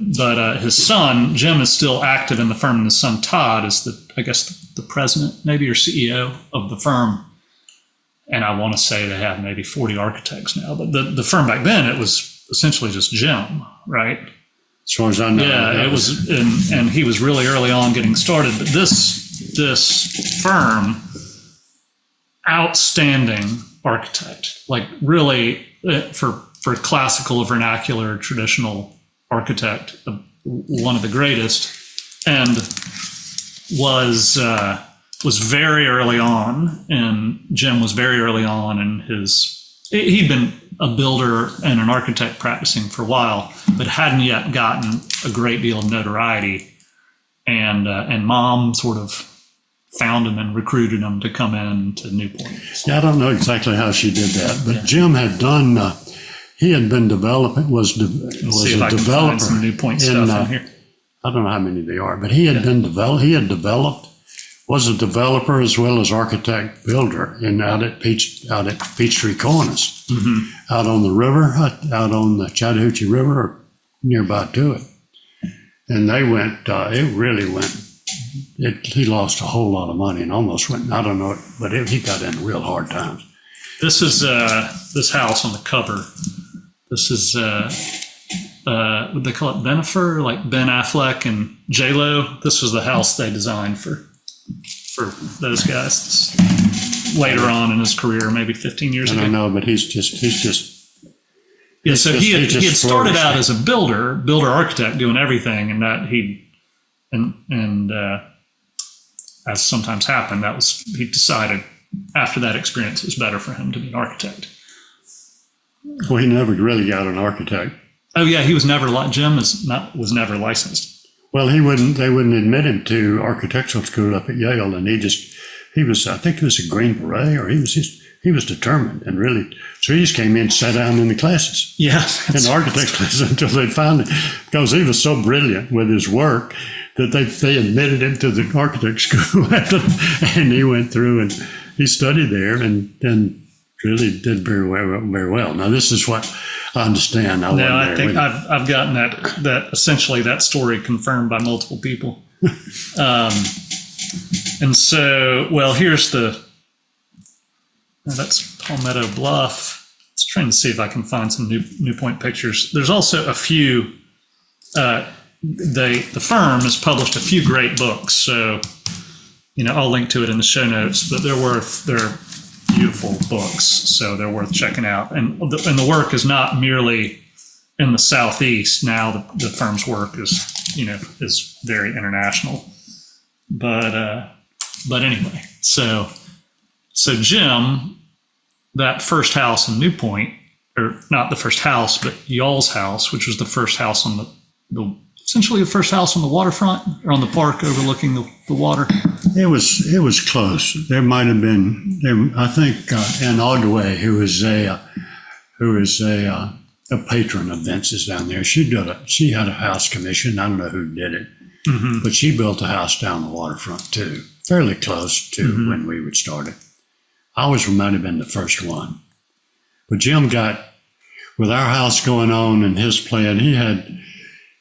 his son Jim is still active in the firm, and his son Todd is the president, maybe, or CEO of the firm. And I want to say they have maybe 40 architects now. But the firm back then, it was essentially just Jim, right? As far as I know. Yeah, it was, and he was really early on getting started. But this firm, outstanding architect, like really for classical, vernacular, traditional architect, one of the greatest. and was very early on, and Jim was very early on in he'd been a builder and an architect practicing for a while, but hadn't yet gotten a great deal of notoriety. And Mom sort of found him and recruited him to come in to Newport. Yeah, I don't know exactly how she did that, but Jim had done. He had been developing. Was a developer. Some New Point stuff in here. I don't know how many there are, but he had been developed. He had developed. Was a developer as well as architect builder, out at Peachtree Corners, out on the river, out on the Chattahoochee River, or nearby to it. And they went. It really went. He lost a whole lot of money and almost went. I don't know, but he got in real hard times. This is this house on the cover. This is what they call it, Benifer, like Ben Affleck and J-Lo. This was the house they designed for those guys later on in his career, maybe 15 years ago. I know, but he's just yeah. So he had started out as a builder architect, doing everything, and that as sometimes happened, he decided after that experience it was better for him to be an architect. Well, he never really got an architect. Oh yeah, he was never Jim was never licensed. Well, they wouldn't admit him to architectural school up at Yale, and he was I think he was a Green Beret, or he was determined and really. So he just came in and sat down in the classes. Yeah, in architect classes until they found it, because he was so brilliant with his work that they admitted him to the architect school, and he went through and he studied there and really did very well. Now this is what I understand. I think I've gotten that essentially that story confirmed by multiple people. And so, well, here's that's Palmetto Bluff. Let's try and see if I can find some New Point pictures. There's also a few. The firm has published a few great books, so I'll link to it in the show notes. But they're beautiful books, so they're worth checking out. And the work is not merely in the Southeast. Now the firm's work is very international. But anyway, so Jim, that first house in New Point, or not the first house, but Y'all's house, which was the first house on essentially the first house on the waterfront or on the park overlooking the water. It was close. There might have been. I think Ann Ordway, who is a patron of Vince's down there. She had a house commission. I don't know who did it, but she built a house down the waterfront too, fairly close to when we would start it. Ours might have been the first one, but Jim got with our house going on and his plan.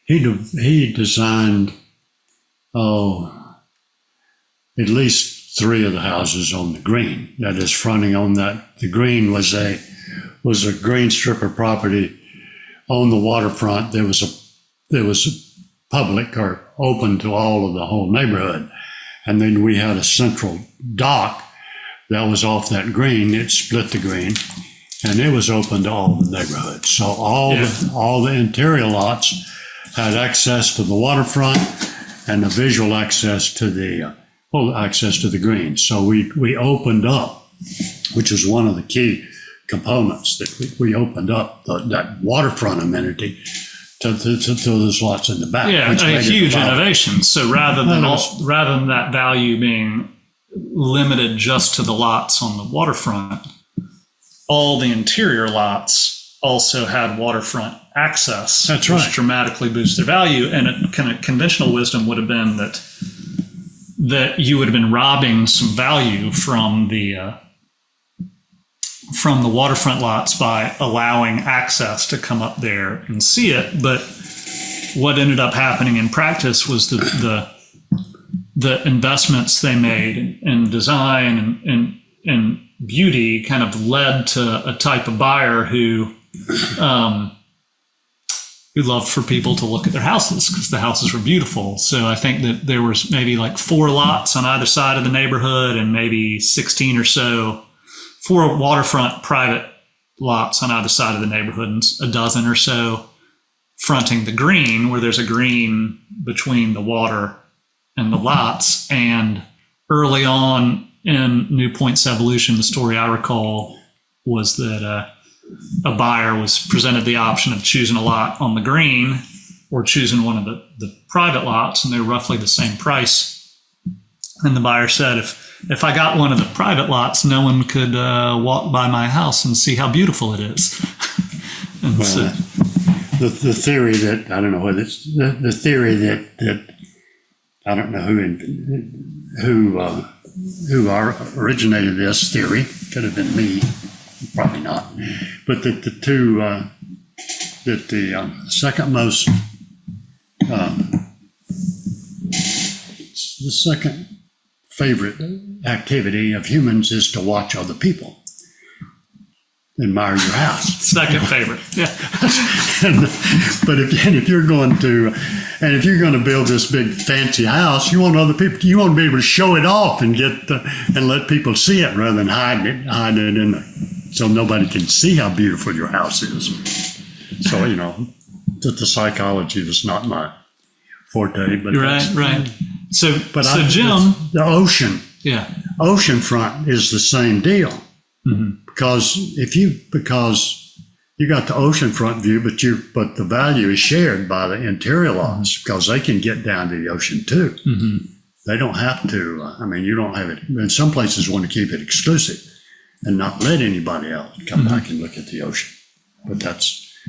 He designed at least 3 of the houses on the green. That is fronting on that. The green was a green strip of property on the waterfront. There was a public or open to all of the whole neighborhood. And then we had a central dock that was off that green. It split the green, and it was open to all the neighborhood. So all the interior lots had access to the waterfront and the visual access to the green. So we opened up, which is one of the key components, that we opened up that waterfront amenity to those lots in the back. Yeah, a huge innovation. So rather than that value being limited just to the lots on the waterfront, all the interior lots also had waterfront access. That's right. Which dramatically boosts their value. And a kind of conventional wisdom would have been that you would have been robbing some value from the waterfront lots by allowing access to come up there and see it. But what ended up happening in practice was the investments they made in design and beauty kind of led to a type of buyer who loved for people to look at their houses because the houses were beautiful. So I think that there was maybe like 4 lots on either side of the neighborhood and maybe 16 or so, 4 waterfront private lots on either side of the neighborhood and a dozen or so fronting the green, where there's a green between the water and the lots. And early on in New Point's evolution, the story I recall was that a buyer was presented the option of choosing a lot on the green or choosing one of the private lots, and they're roughly the same price. And the buyer said, if I got one of the private lots, no one could walk by my house and see how beautiful it is. And well, the theory that, I don't know whether it's the theory that I don't know who originated this theory. Could have been me, probably not. But that the second most, the second favorite activity of humans is to watch other people admire your house. Second favorite, yeah. But if you're going to build this big fancy house, you want other people, you want to be able to show it off and and let people see it rather than hide it so nobody can see how beautiful your house is. So that the psychology was not my forte, but right. So Jim, the ocean, yeah, oceanfront is the same deal. Mm-hmm. Because you got the oceanfront view, but the value is shared by the interior lots because they can get down to the ocean too. Mm-hmm. They don't have to. You don't have it. In some places, want to keep it exclusive and not let anybody else come back and look at the ocean. But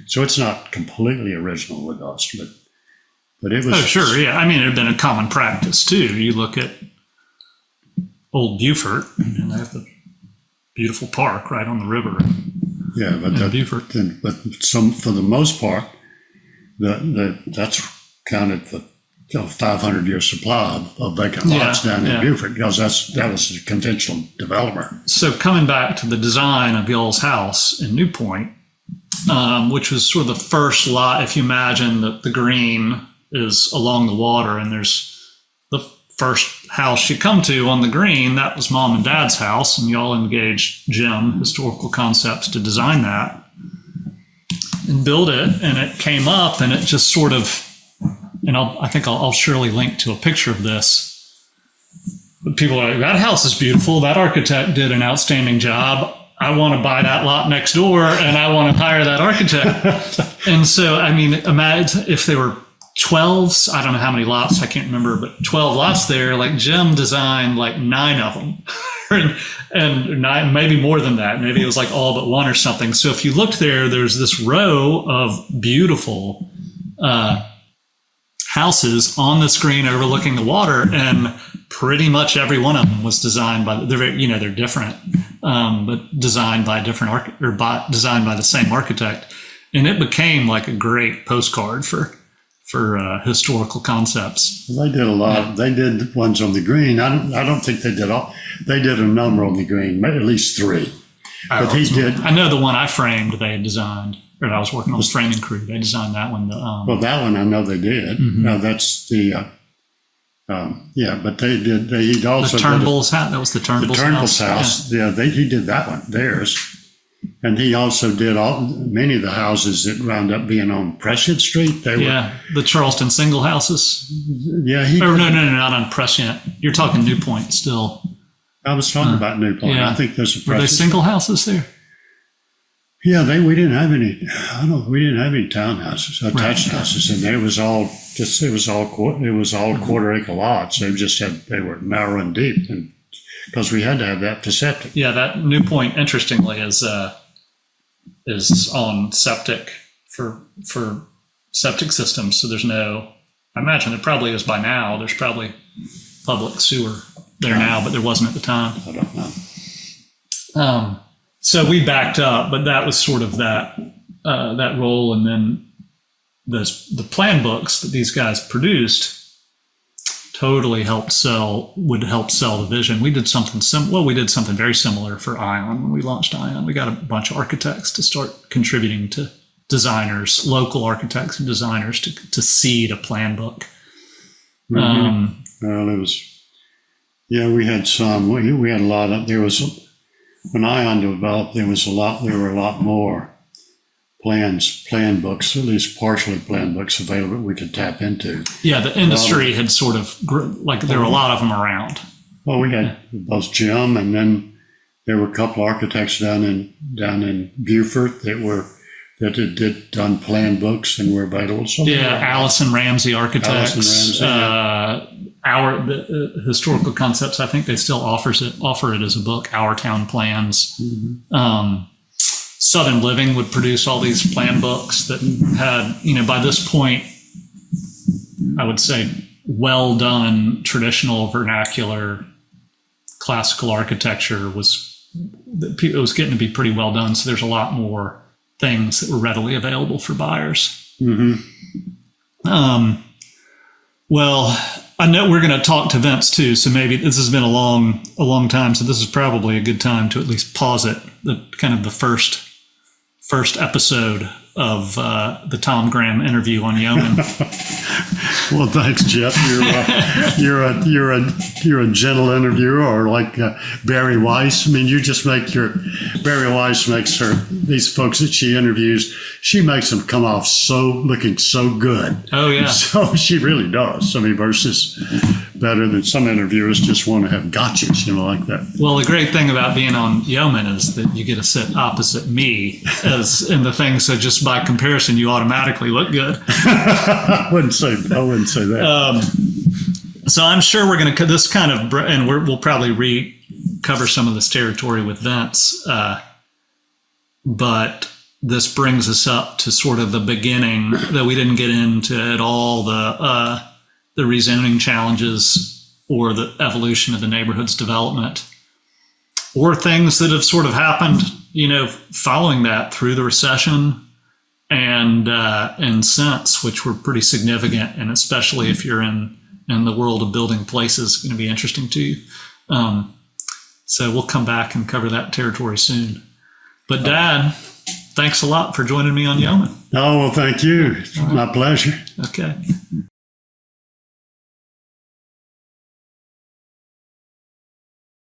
so it's not completely original with us, but it was. Oh, sure, yeah. It had been a common practice too. You look at Old Beaufort, and they have the beautiful park right on the river. Yeah, but for the most part, that's counted for 500-year supply of vacant lots down in Beaufort because that was a conventional developer. So coming back to the design of y'all's house in New Point, which was sort of the first lot. If you imagine that the green is along the water and there's the first house you come to on the green, that was Mom and Dad's house, and y'all engaged Jim, Historical Concepts, to design that and build it. And it came up, and it just sort of, and I think I'll surely link to a picture of this. But people are like, that house is beautiful. That architect did an outstanding job. I want to buy that lot next door, and I want to hire that architect. And so, imagine if there were 12, I don't know how many lots, I can't remember, but 12 lots there, like Jim designed like 9 of them and 9, maybe more than that. Maybe it was like all but one or something. So if you looked there's this row of beautiful houses on the screen overlooking the water, and pretty much every one of them was designed by, they're different, but designed by a different designed by the same architect. And it became like a great postcard for Historical Concepts. Well, they did a lot. Yeah. They did ones on the green. I don't think they did all. They did a number on the green, at least 3. But he did. I know the one I framed they had designed, or I was working on the framing crew. They designed that one. Well, that one I know they did. Mm-hmm. No, that's the. But they did. He also the Turnbull's house. That was the Turnbull's house. Yeah, he did that one. Theirs. And he also did many of the houses that wound up being on Prescient Street. The Charleston single houses. Yeah, no, not on Prescient. You're talking New Point still. I was talking about New Point. Yeah. I think there's a Prescient. Were they single houses there? Yeah, we didn't have any. We didn't have any townhouses, attached houses, and it was all quarter acre lots. They were narrow and deep, and because we had to have that for septic. Yeah, that New Point, interestingly, is on septic for septic systems. So there's no. I imagine there probably is by now. There's probably public sewer there now, but there wasn't at the time. I don't know. So we backed up, but that was sort of that role, and then the plan books that these guys produced totally would help sell the vision. We did something we did something very similar for Ion. When we launched Ion, we got a bunch of architects to start contributing to designers, local architects and designers to seed a plan book. Mm-hmm. Well, it was, we had some, we had a lot of, when Ion developed, there were a lot more plan books, at least partially plan books available we could tap into. Yeah, the industry had sort of, like there were a lot of them around. Well, we had both Jim, and then there were a couple architects down in Beaufort that did done plan books and were available. So Allison Ramsey Architects. Allison Ramsey, the historical concepts. I think they still offer it as a book. Our Town Plans. Mm-hmm. Southern Living would produce all these plan books that had, by this point, I would say, well done traditional vernacular classical architecture it was getting to be pretty well done. So there's a lot more things that were readily available for buyers. Mm-hmm. Well, I know we're going to talk to Vince too, so maybe this has been a long time. So this is probably a good time to at least pause it. The first episode of the Tom Graham interview on Yeoman. Well, thanks, Jeff. You're a gentle interviewer, or like Barry Weiss. I mean, you just make Barry Weiss makes these folks that she interviews. She makes them come off looking so good. Oh yeah. So she really does. I mean, versus better than some interviewers just want to have gotchas, like that. Well, the great thing about being on Yeoman is that you get to sit opposite me as in the thing. So just by comparison, you automatically look good. I wouldn't say that. So I'm sure we're going to this kind of, and we'll probably cover some of this territory with Vince. But this brings us up to sort of the beginning that we didn't get into at all, the rezoning challenges or the evolution of the neighborhood's development, or things that have sort of happened, following that through the recession and since, which were pretty significant, and especially if you're in the world of building places, going to be interesting to you. So we'll come back and cover that territory soon. But Dad, thanks a lot for joining me on Yeoman. Oh, well, thank you. It's my pleasure. Okay.